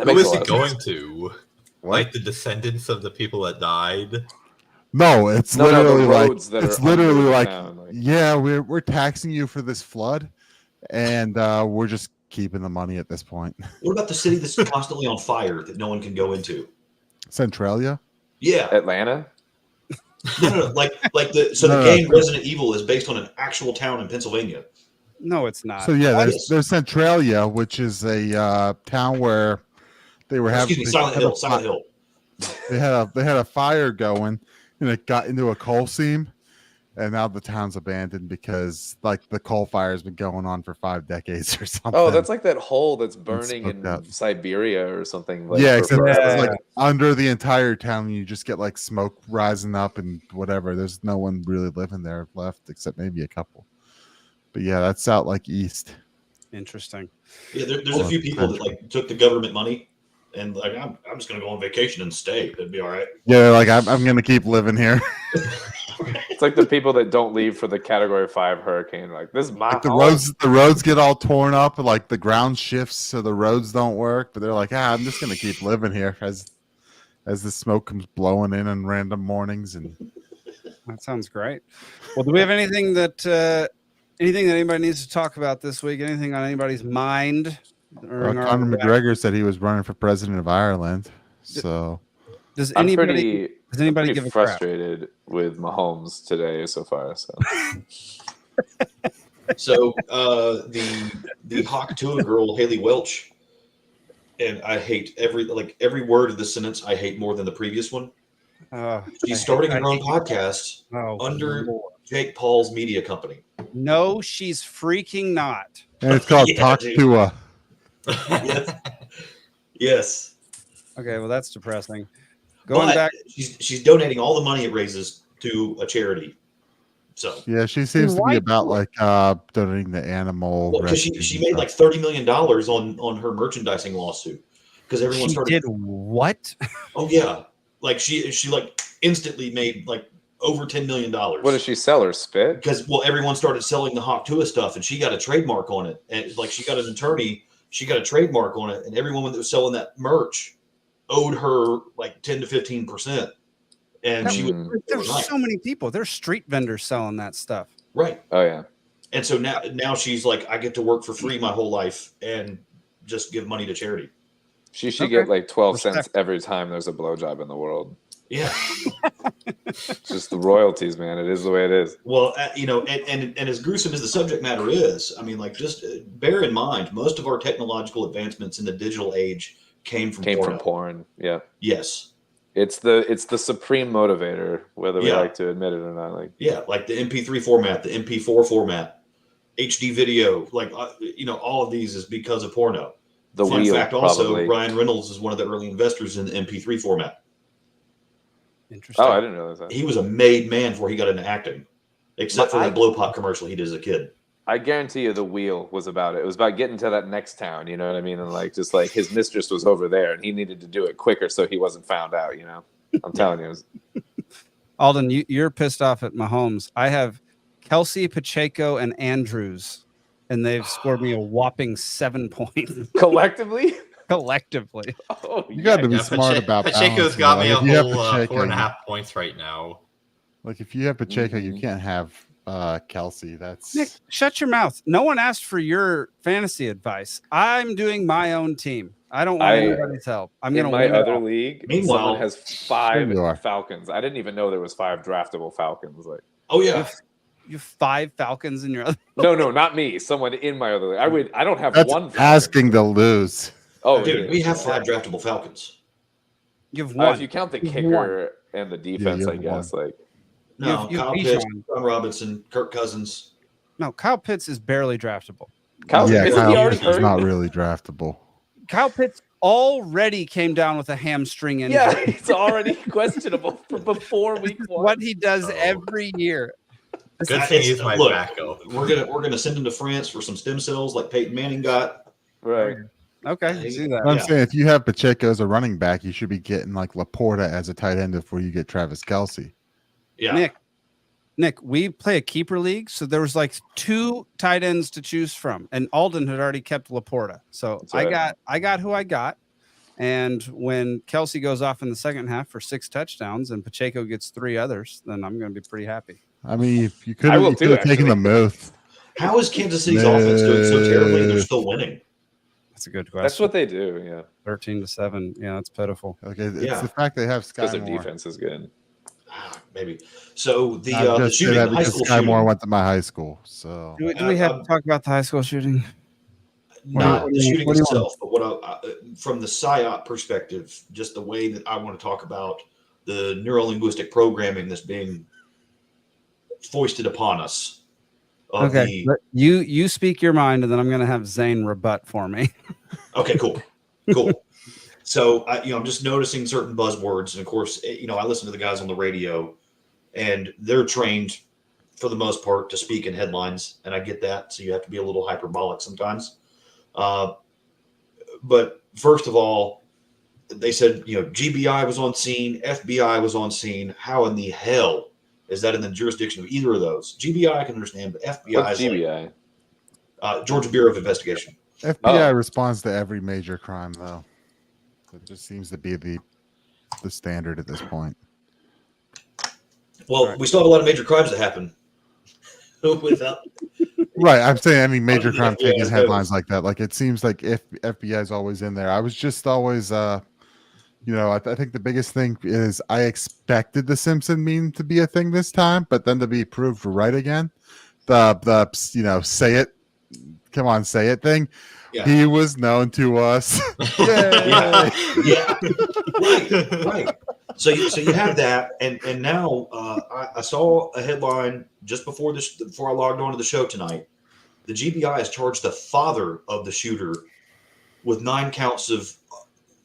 Who is it going to? What? Like the descendants of the people that died? No, it's literally like town, yeah, we're taxing you for this flood, and we're just keeping the money at this point. What about the city that's constantly on fire that no one can go into? Centralia? Yeah, Atlanta. No, the game Resident Evil is based on an actual town in Pennsylvania. No, it's not. So yeah, there's Centralia, which is a town where they were having Silent Hill. They had a fire going, and it got into a coal seam, and now the town's abandoned because like the coal fire has been going on for 5 decades or something. Oh, that's like that hole that's burning in Siberia or something. Like, yeah, except it's like under the entire town, and you just get like smoke rising up and whatever. There's no one really living there left except maybe a couple. But yeah, that's out like east. Interesting. Yeah, there's a few people that like took the government money and like I'm just gonna go on vacation and stay. It'd be all right. Yeah, like I'm gonna keep living here. It's like the people that don't leave for the Category 5 hurricane. Like, this is my like home. The roads get all torn up, and like the ground shifts, so the roads don't work. But they're like, I'm just gonna keep living here as the smoke comes blowing in on random mornings. And that sounds great. Well, do we have anything that anybody needs to talk about this week? Anything on anybody's mind? Conor McGregor said he was running for president of Ireland. So does anybody get frustrated with Mahomes today so far? So the Hawk Tuah girl Haley Welch, and I hate every word of this sentence. I hate more than the previous one. She's starting her own podcast under Jake Paul's media company. No, she's freaking not. And it's called Talk Tuah. Yes. Okay, well that's depressing. Going back, she's donating all the money it raises to a charity. So yeah, she seems to be about like donating the animal. Well, because she made like $30 million on her merchandising lawsuit because everyone started. Did what? Oh yeah, like she like instantly made like over $10 million. What does she sell? Her spit? Because everyone started selling the Hawk Tuah stuff, and she got a trademark on it, and like she got an attorney. She got a trademark on it, and everyone that was selling that merch owed her like 10 to 15%. And there's so many people. There's street vendors selling that stuff. Right. Oh yeah. And so now she's like, I get to work for free my whole life and just give money to charity. She should get like 12 cents every time there's a blowjob in the world. Yeah. Just the royalties, man. It is the way it is. Well, and as gruesome as the subject matter is, I mean, like, just bear in mind, most of our technological advancements in the digital age came from porn. Yeah. Yes. It's the supreme motivator, whether we like to admit it or not. Like, yeah, like the MP3 format, the MP4 format, HD video, like, all of these is because of porno. The Fun wheel, fact also, probably. Ryan Reynolds is one of the early investors in the MP3 format. Interesting. Oh, I didn't realize that. He was a made man before he got into acting, except for that blow pop commercial he did as a kid. I guarantee you the wheel was about it. It was about getting to that next town, you know what I mean? And like, just like his mistress was over there and he needed to do it quicker so he wasn't found out, you know? I'm telling you. Alden, you're pissed off at Mahomes. I have Kelsey, Pacheco, and Andrews, and they've scored me a whopping 7 points. Collectively? Collectively. Oh, You got to be smart about Pacheco's balancing. got me a Like, if you have whole Pacheco, 4.5 points right now. Like if you have Pacheco, you can't have Kelsey. That's Nick, shut your mouth. No one asked for your fantasy advice. I'm doing my own team. I don't want anybody's help. I'm going in to my win other it all. league. Meanwhile, someone has 5 you are. Falcons. I didn't even know there was 5 draftable Falcons. Like, oh yeah, you have 5 Falcons in your other. no, not me. Someone in my other league. I don't have that's one. Falcon. asking to lose. Oh, dude, we have 5 draftable Falcons. You have 1. If you count the kicker and the defense, I guess. Like, No, Kyle Pitts, John Robinson, Kirk Cousins. No, Kyle Pitts is barely draftable. Kyle Pitts is not really draftable. Kyle Pitts already came down with a hamstring injury. yeah, it's already questionable for before week 1. What he does every year. Good thing he's my backup. We're gonna send him to France for some stem cells like Peyton Manning got. Right. Okay, see that. I'm saying if you have Pacheco as a running back, you should be getting like Laporta as a tight end before you get Travis Kelce. Yeah. Nick, we play a keeper league, so there was like 2 tight ends to choose from, and Alden had already kept Laporta. So I got who I got. And when Kelce goes off in the second half for 6 touchdowns and Pacheco gets 3 others, then I'm going to be pretty happy. I mean, if you could have taken the move. How is Kansas City's offense doing so terribly and they're still winning? That's a good question. That's what they do. Yeah, 13-7. Yeah, that's pitiful. Okay, it's the fact they have Sky because their Moore. defense is good. Maybe. So the just shooting, that the high because school Sky shooting. Moore went to my high school. So Do we have to talk about the high school shooting? Not the shooting what do you itself, but what from the PSYOP perspective, just the way that I want to talk about the neuro-linguistic programming that's being foisted upon us. Okay, you speak your mind, and then I'm going to have Zane rebut for me. Okay, cool. So I'm just noticing certain buzzwords, and of course, I listen to the guys on the radio, and they're trained for the most part to speak in headlines, and I get that. So you have to be a little hyperbolic sometimes. But first of all, they said GBI was on scene, FBI was on scene. How in the hell is that in the jurisdiction of either of those? GBI I can understand, but FBI What's is GBI? Georgia Bureau of Investigation. FBI responds to every major crime, though. It just seems to be the standard at this point. Well, we still have a lot of major crimes that happen without. Right, I'm saying any major crime FBI taking is headlines like that. Like it seems like if FBI is always in there. I was just always, I think the biggest thing is I expected the Simpson meme to be a thing this time, but then to be proved right again. The say it, come on, say it thing. Yeah. He was known to us. yeah, right. So you have that, and now I saw a headline just before I logged on to the show tonight. The GBI has charged the father of the shooter with 9 counts of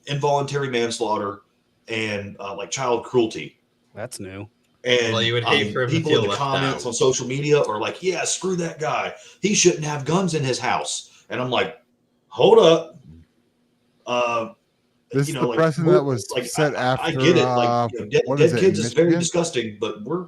involuntary manslaughter and like child cruelty. That's new. And you would hate for him to people feel in the left comments out. on social media are like, "Yeah, screw that guy. He shouldn't have guns in his house." And I'm like, "Hold up." This is the precedent that was set after. I get it. Like dead kids is very Michigan? disgusting, but we're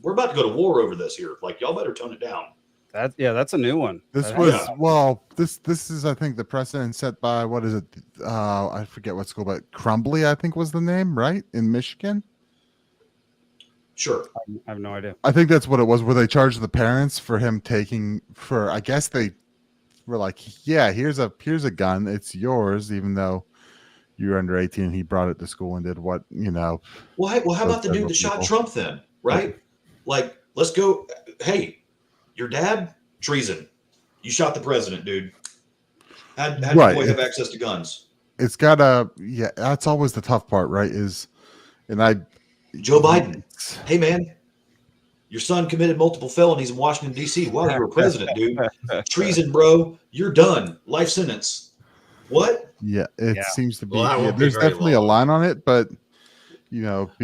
about to go to war over this here. Like y'all better tone it down. That's a new one. This is I think the precedent set by what is it? I forget what school, but Crumbly I think was the name, right? In Michigan. Sure. I have no idea. I think that's what it was, where they charged the parents for him I guess they were like, yeah, here's a gun, it's yours, even though you're under 18. He brought it to school and did what, Well, how about the dude that shot Trump then, right? Like, let's go. Hey, your dad, treason. You shot the president, dude. How'd your boy have access to guns? It's gotta, that's always the tough part, right? Joe Biden. Hey, man, your son committed multiple felonies in Washington, D.C. while you were president, dude. Treason, bro. You're done. Life sentence. What? Yeah, it seems to be. Well, there's definitely a line on it, but that's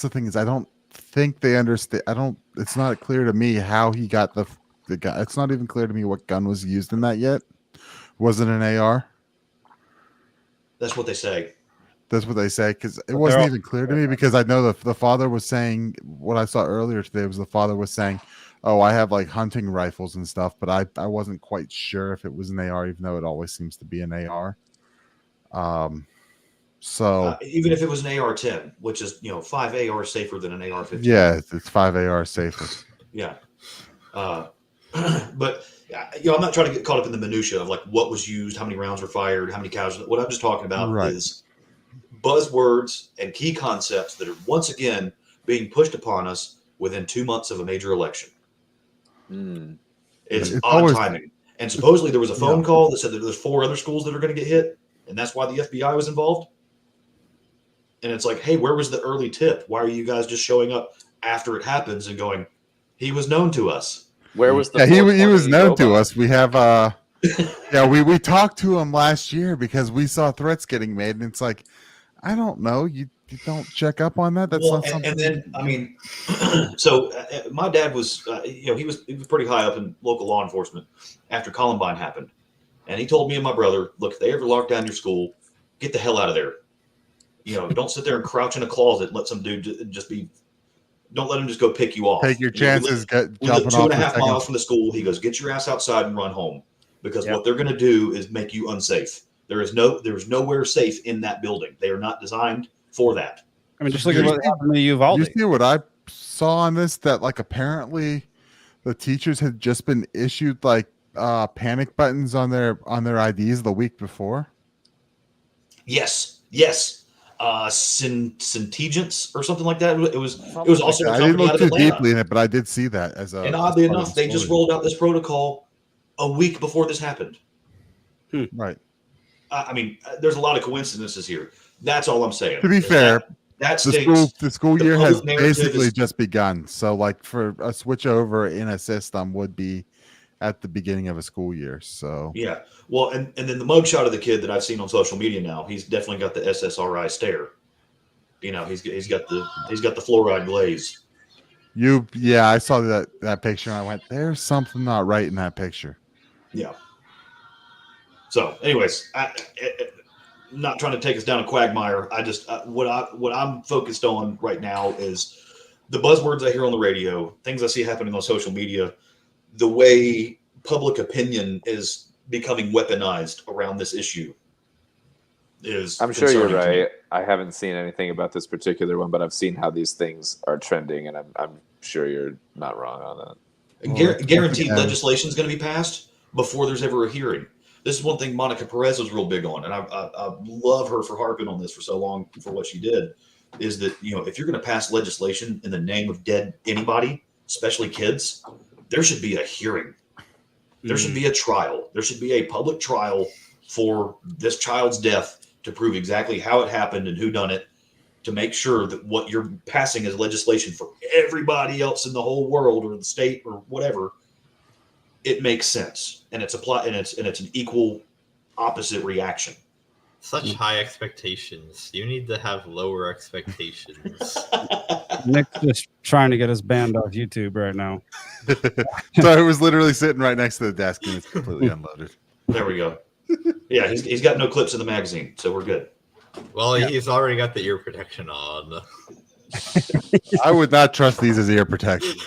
the thing is, I don't think they understand. It's not clear to me how he got the gun. It's not even clear to me what gun was used in that yet. Was it an AR? That's what they say. That's what they say, because it wasn't even clear to me, because I know the father was saying, what I saw earlier today was the father was saying, oh, I have like hunting rifles and stuff, but I wasn't quite sure if it was an AR, even though it always seems to be an AR. So even if it was an AR-10, which is 5 AR safer than an AR-15. Yeah, it's 5 AR safer. Yeah, but I'm not trying to get caught up in the minutia of like what was used, how many rounds were fired, how many casualties. What I'm just talking about is buzzwords and key concepts that are once again being pushed upon us within 2 months of a major election. It's odd timing. And supposedly there was a phone call that said that there's 4 other schools that are going to get hit, and that's why the FBI was involved. And it's like, hey, where was the early tip? Why are you guys just showing up after it happens and going, he was known to us? Where was the he was known to us. We have we talked to him last year because we saw threats getting made, and it's like, I don't know, you don't check up on that. That's not something. And then I mean, so my dad was he was pretty high up in local law enforcement after Columbine happened, and he told me and my brother, look, if they ever lock down your school, get the hell out of there. Don't sit there and crouch in a closet. Let some dude just be. Don't let him just go pick you off. Take your chances. We live 2.5 miles from the school. He goes, get your ass outside and run home, because what they're going to do is make you unsafe. There is nowhere safe in that building. They are not designed for that. I mean, just look at what happened to Uvalde. You see what I saw on this? That like apparently the teachers had just been issued like panic buttons on their IDs the week before. Yes. Syntegents or something like that. It was also. I didn't look too deeply in it, but I did see that and oddly enough, they just rolled out this protocol a week before this happened. Right. I mean, there's a lot of coincidences here. That's all I'm saying. To be fair, that stinks. The school year has basically just begun. So, like, for a switch over in a system would be at the beginning of a school year. So yeah, well, and then the mugshot of the kid that I've seen on social media now, he's definitely got the SSRI stare. He's got the fluoride glaze. I saw that picture and I went, there's something not right in that picture. Yeah. So, anyways, I'm not trying to take us down a quagmire. I just what I'm focused on right now is the buzzwords I hear on the radio, things I see happening on social media, the way public opinion is becoming weaponized around this issue. I'm sure you're right. I haven't seen anything about this particular one, but I've seen how these things are trending, and I'm sure you're not wrong on that. Guaranteed legislation is going to be passed before there's ever a hearing. This is one thing Monica Perez was real big on, and I love her for harping on this for so long for what she did, is that, if you're going to pass legislation in the name of dead anybody, especially kids, there should be a hearing. There should be a trial. There should be a public trial for this child's death to prove exactly how it happened and who done it, to make sure that what you're passing as legislation for everybody else in the whole world or the state or whatever, it makes sense, and it's applied, and it's an equal opposite reaction. Such high expectations. You need to have lower expectations. Nick's just trying to get us banned off YouTube right now. So it was literally sitting right next to the desk and it's completely unloaded. There we go. Yeah, he's got no clips in the magazine, so we're good. Well, he's already got the ear protection on. I would not trust these as ear protection.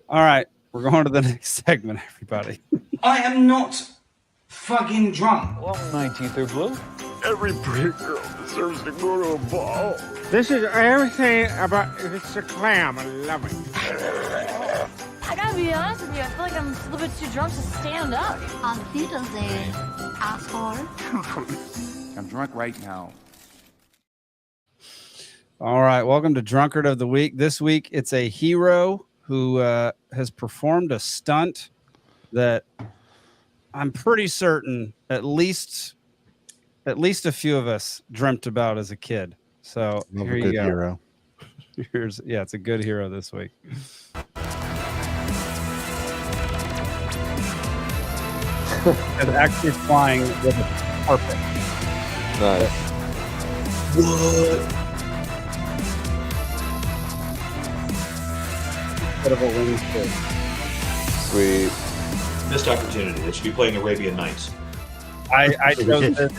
All right, we're going to the next segment, everybody. I am not fucking drunk. 19th or blue. Every pretty girl deserves to go to a ball. This is everything about it's a clam. I love it. gonna be honest with you, I feel like I'm a little bit too drunk to stand up. On Wiedersehen, asshole. I'm drunk right now. All right, welcome to Drunkard of the Week. This week, it's a hero who has performed a stunt that I'm pretty certain at least a few of us dreamt about as a kid. So here you go. Hero. It's a good hero this week. And actually flying with a carpet. Nice. What? Bit of a wing too. Sweet. Missed opportunity. It should be playing Arabian Nights. I chose this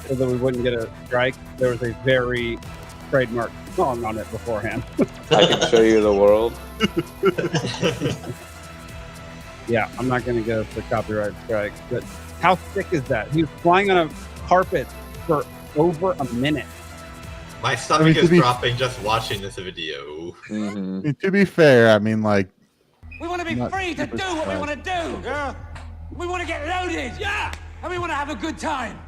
so that we wouldn't get a strike. There was a very trademark song on it beforehand. I can show you the world. Yeah, I'm not going to go for copyright strike. But how sick is that? He was flying on a carpet for over a minute. My stomach is dropping just watching this video. Mm-hmm. To be fair, I mean, like, We want to be free to do what we want to do. Yeah. We want to get loaded. Yeah. And we want to have a good time.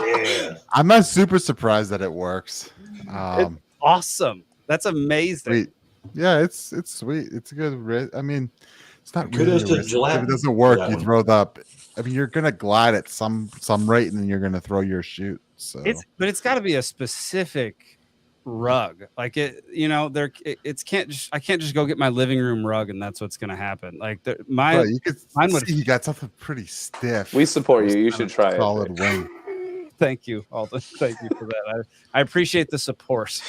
Yeah. I'm not super surprised that it works. It's awesome. That's amazing. Sweet. Yeah, it's sweet. It's a good. I mean, it's not really Kudos to a risk. If Gillette it doesn't work, for that you one. throw it up. I mean, you're gonna glide at some rate, and then you're gonna throw your chute. So But it's got to be a specific rug. Like I can't just go get my living room rug and that's what's going to happen. Like But you could mine would. see you got something pretty stiff. We support you. You should try solid it. wing. Thank you, Alden. Thank you for that. I appreciate the support.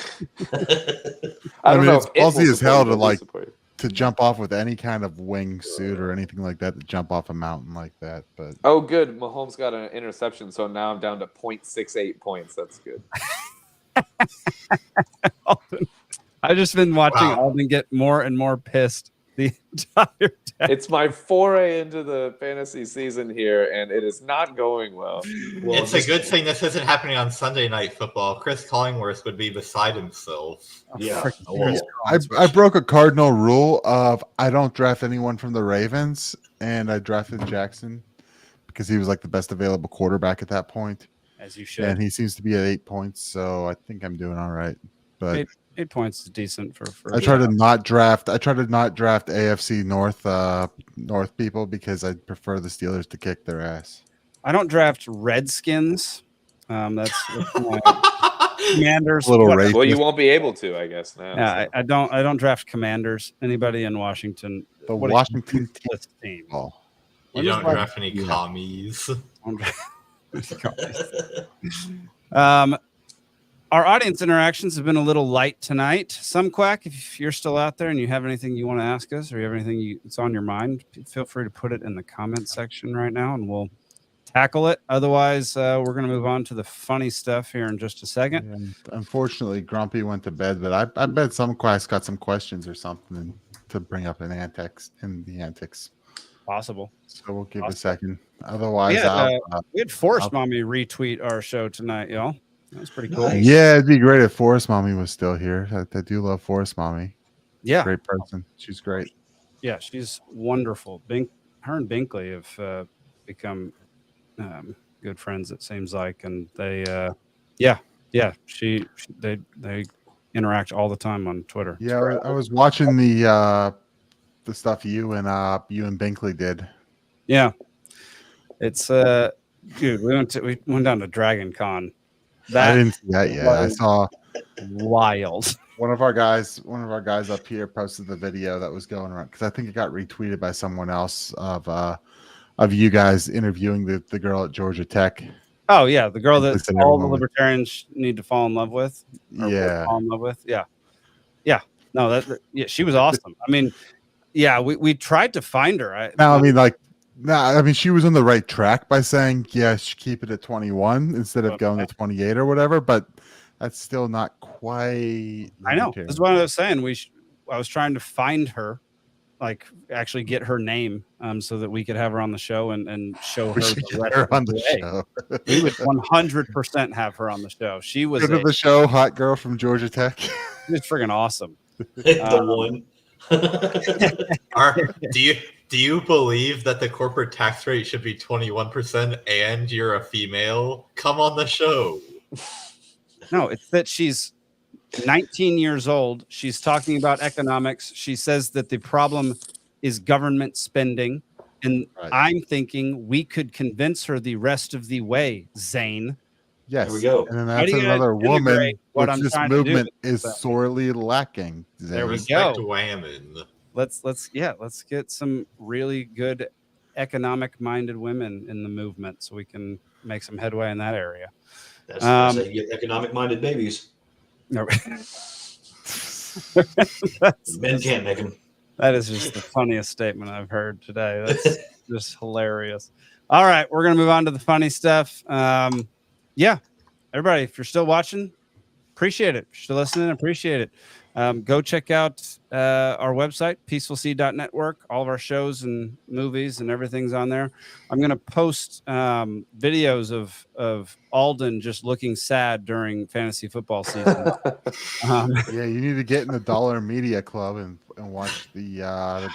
I don't know. It's ballsy as hell to jump off with any kind of wing suit or anything like that. To jump off a mountain like that, but Oh, good. Mahomes got an interception, so now I'm down to 0.68 points. That's good. Alden, I've just been watching Alden get more and more pissed the entire day. It's my foray into the fantasy season here, and it is not going well. It's a good thing this isn't happening on Sunday Night Football. Chris Collingworth would be beside himself. Yeah. I broke a cardinal rule of I don't draft anyone from the Ravens, and I drafted Jackson because he was like the best available quarterback at that point. As you should. And he seems to be at 8 points, so I think I'm doing all right. But 8 points is decent for I try to not draft AFC North people because I prefer the Steelers to kick their ass. I don't draft Redskins. That's my Commanders. A little racist. Well, you won't be able to, I guess. Now, Yeah, I don't draft Commanders. Anybody in Washington? The Washington team. You don't draft any commies. Our audience interactions have been a little light tonight. Some Quack, if you're still out there and you have anything you want to ask us or you have anything that's on your mind, feel free to put it in the comment section right now and we'll tackle it. Otherwise, we're going to move on to the funny stuff here in just a second. And unfortunately, Grumpy went to bed, but I bet some Quack's got some questions or something to bring up in the antics. Possible. So we'll give it a second. Otherwise, we had Forest Mommy retweet our show tonight, y'all. That was pretty cool. Yeah, it'd be great if Forest Mommy was still here. I do love Forest Mommy. Yeah. Great person. She's great. Yeah, she's wonderful. Her and Binkley have become good friends, it seems like. And they, they interact all the time on Twitter. Yeah, I was watching the stuff you and Binkley did. Yeah, it's dude. We went down to Dragon Con. I didn't see that yet. I saw wild. One of our guys up here posted the video that was going around because I think it got retweeted by someone else of you guys interviewing the girl at Georgia Tech. Oh yeah, the girl that all the libertarians need to fall in love with. Yeah, fall in love with. Yeah. No, she was awesome. I mean, yeah, we tried to find her. She was on the right track by saying, yes, keep it at 21 instead of going to 28 or whatever, but that's still not quite. I know. That's what I was saying. I was trying to find her, like actually get her name so that we could have her on the show and show her on the show. We would 100% have her on the show. She was the show, hot girl from Georgia Tech. She was friggin' awesome. The one. Do you believe that the corporate tax rate should be 21% and you're a female? Come on the show. No, it's that she's 19 years old. She's talking about economics. She says that the problem is government spending. And I'm thinking we could convince her the rest of the way, Zane. Yes. There we go. And then that's another woman what which I'm this trying to do. movement is sorely lacking. There we Respect go. women. Let's get some really good economic-minded women in the movement so we can make some headway in that area. That's how you get economic-minded babies. No. Men can't make them. That is just the funniest statement I've heard today. That's just hilarious. All right, we're going to move on to the funny stuff. Yeah, everybody, if you're still watching, appreciate it. If you're still listening, appreciate it. Go check out our website, peacefulseed.network. All of our shows and movies and everything's on there. I'm going to post videos of Alden just looking sad during fantasy football season. Yeah, you need to get in the Dollar Media Club and watch the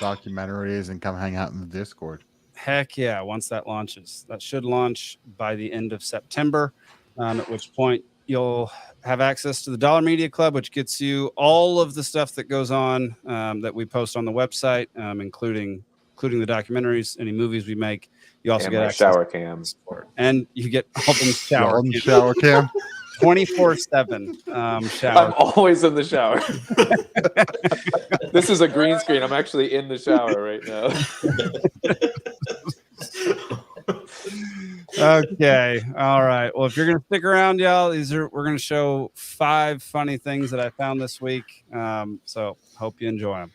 documentaries and come hang out in the Discord. Heck yeah, once that launches. That should launch by the end of September, at which point you'll have access to the Dollar Media Club, which gets you all of the stuff that goes on that we post on the website, including the documentaries, any movies we make. You also get access shower cam. And you get Alden's shower cam. Shower cam. 24/7 shower. I'm always in the shower. This is a green screen. I'm actually in the shower right now. Okay. All right. Well, if you're going to stick around, y'all, we're going to show 5 funny things that I found this week. So hope you enjoy them.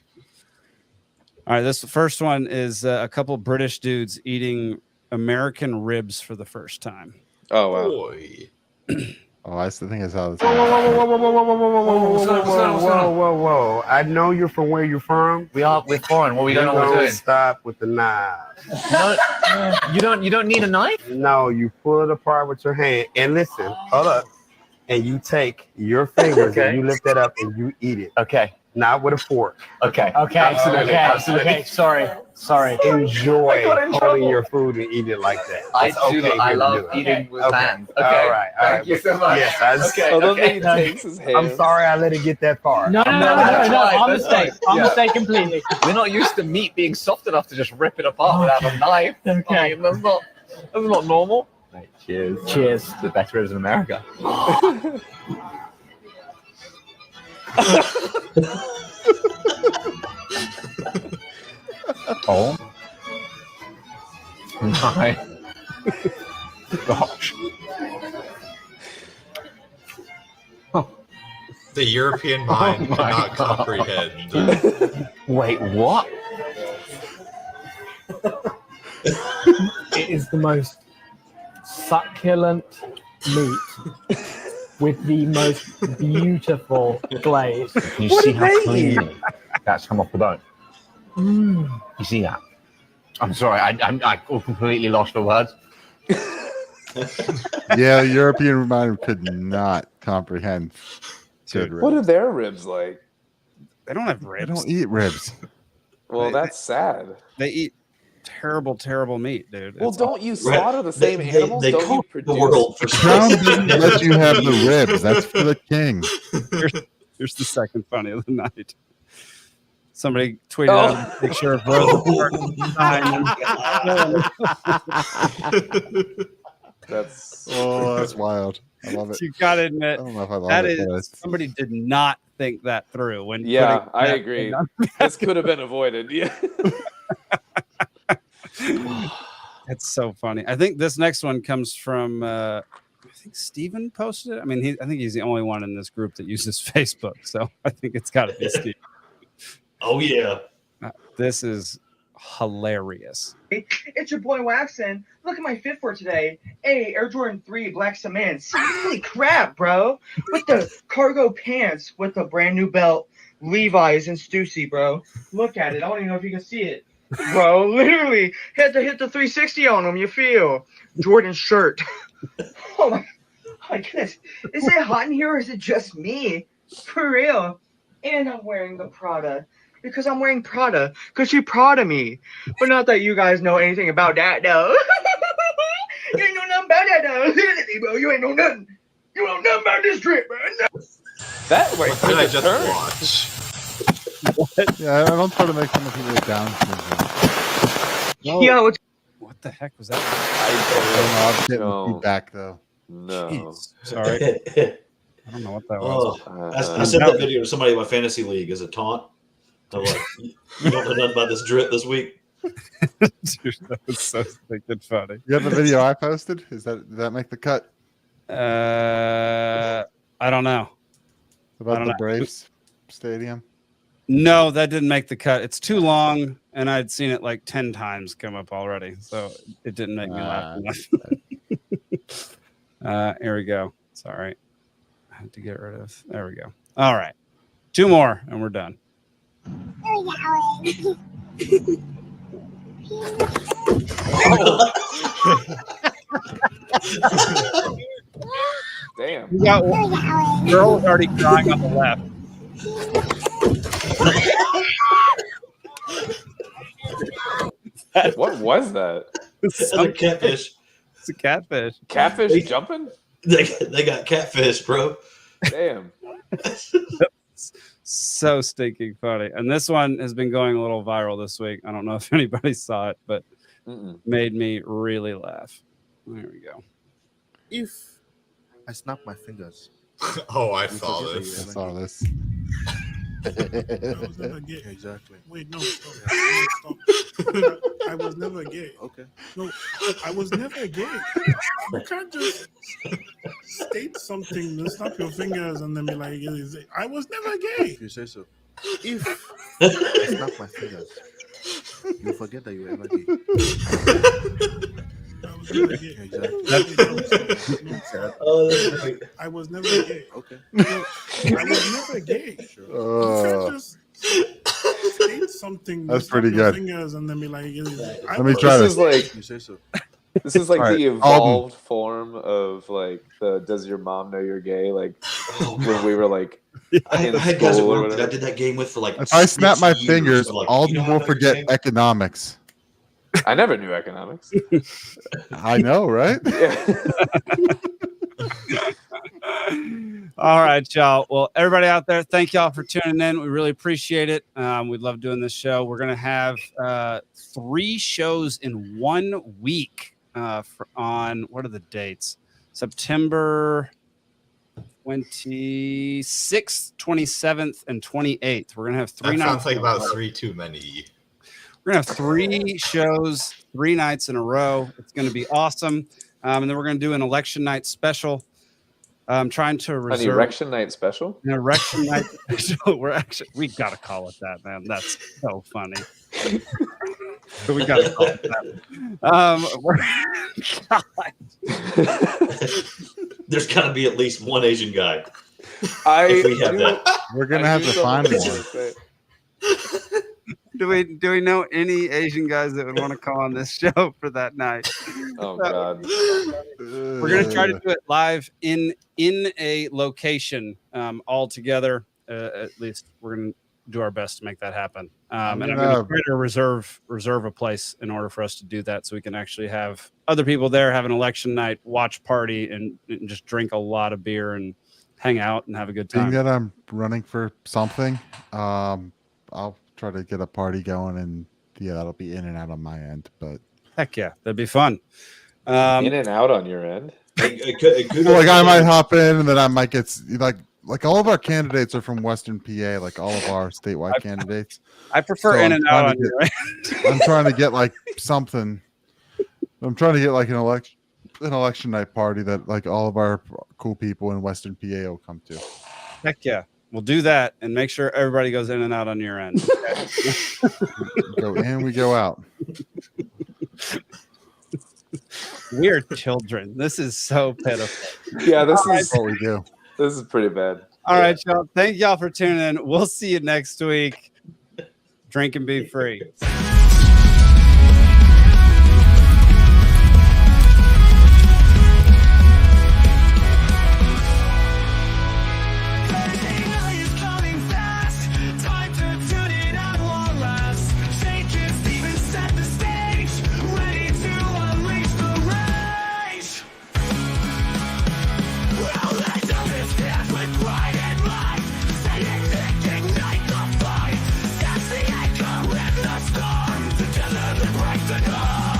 All right. This first one is a couple British dudes eating American ribs for the first time. Oh, wow. Boy. Oh, I still think I saw this. Whoa. I know you're from where you're from. We're foreign. Well, we don't know what we're doing. Stop with the knife. No, you don't need a knife? No, you pull it apart with your hand. And listen, hold up. And you take your fingers and you lift that up and you eat it. Okay. Not with a fork. Okay. Absolutely. Okay. Sorry. Enjoy holding your food and eat it like that. I love eating with hands. Okay. All right. Thank you so much. Yes. He takes his hand. I'm sorry I let it get that far. No. Our mistake completely. We're not used to meat being soft enough to just rip it apart without a knife. Okay. I mean, that's not normal. Right, cheers. Cheers. The best ribs in America. Oh my gosh. The European mind cannot comprehend. Wait, what? It is the most succulent meat with the most beautiful glaze. Can you see how clean that's come off the bone? You see that? I'm sorry, I completely lost for words. Yeah, the European mind could not comprehend. What are their ribs like? They don't have ribs. They don't eat ribs. Well, that's sad. They eat terrible meat, dude. Well, don't you slaughter the same animals? They don't you cook produce? the world for Crown doesn't let you have the ribs. That's for the king. Here's the second funny of the night. Somebody tweeted out a picture of Rosa That's wild. I love it. You gotta admit, I don't know if I love that it, is but somebody did not think that through when. Yeah, I that agree. thing on. This could have been avoided. Yeah. That's so funny. I think this next one comes from. I think Steven posted it. I mean, I think he's the only one in this group that uses Facebook, so I think it's got to be Steve. Oh yeah. This is hilarious. It's your boy Waxon. Look at my fit for today. Hey, Air Jordan 3 Black Cement. Holy crap, bro. With the cargo pants with a brand new belt, Levi's and Stussy, bro. Look at it. I don't even know if you can see it. Bro, literally had to hit the 360 on them, you feel. Jordan shirt. Oh my goodness. Is it hot in here or is it just me? For real. And I'm wearing the Prada. Because I'm wearing Prada. Because she proud of me. But not that you guys know anything about that, though. You ain't know nothing about that, though. Bro, you ain't know nothing. You know nothing about this trip, bro. That way. What did I just watch? Yeah, I don't try to make fun of people with Down syndrome. Yo, What the heck was that? I don't know. I'm getting feedback though. No. Jeez. Sorry. I don't know what that was. I sent that video to somebody in my fantasy league as a taunt. I'm like, you don't know nothing about this drip this week. Dude, that was so stinking funny. You have the video I posted? Did that make the cut? I don't know. About the Braves stadium? No, that didn't make the cut. It's too long, and I'd seen it like 10 times come up already, so it didn't make me laugh enough. Here we go. Sorry. I had to get rid of. There we go. All right. 2 more, and we're done. Damn. We got one. Girl was already crying on the left. What was that? It's a catfish. It's a catfish. Catfish jumping? They got catfish, bro. Damn. So stinking funny. And this one has been going a little viral this week. I don't know if anybody saw it, but made me really laugh. There we go. If I snap my fingers. Oh, I saw this. I saw this. I was never gay. Exactly. Wait, no, stop. I was never gay. Okay. No, I was never gay. You can't just state something, then snap your fingers, and then be like, I was never gay. If you say so. If I snap my fingers, you forget that you were ever gay. I was never gay. Exactly. I was never gay. Okay. No, I was never gay. Sure. You can't just state something. That's pretty good. Fingers and then be like, let me try this. Like, you say so. This is like All right, the evolved form of like the "Does your mom know you're gay?" Like when we were like, I had guys at work that I did that game with for like. If I snap my 6 years, fingers, like, Alden will forget economics. I never knew economics. I know, right? All right, y'all. Well, everybody out there, thank y'all for tuning in. We really appreciate it. We love doing this show. We're going to have 3 shows in 1 week on, what are the dates? September 26th, 27th, and 28th. We're going to have 3 That nights. sounds like about 3 too many. We're going to have 3 shows, 3 nights in a row. It's going to be awesome. And then we're going to do an election night special. I'm trying to reserve an erection night special. An erection night special. We got to call it that, man. That's so funny. So we got to call it that. There's got to be at least one Asian guy. If we have that, we're gonna have to find one. Do we know any Asian guys that would want to come on this show for that night? Oh God! We're gonna try to do it live in a location all together. At least we're gonna do our best to make that happen. And I'm gonna try to reserve a place in order for us to do that, so we can actually have other people there, have an election night, watch party, and just drink a lot of beer and hang out and have a good time. Being that I'm running for something, I'll try to get a party going, and yeah, that'll be in and out on my end. But heck yeah, that'd be fun. In and out on your end. Like I might hop in, and then I might get like all of our candidates are from Western PA, like all of our statewide candidates. I prefer in and out on your end. I'm trying to get like something. I'm trying to get like an election night party that like all of our cool people in Western PA will come to. Heck yeah. We'll do that and make sure everybody goes in and out on your end. Go in, we go out. We're children. This is so pitiful. Yeah, this is what we do. This is pretty bad. All right, y'all. Thank y'all for tuning in. We'll see you next week. Drink and be free. the dark.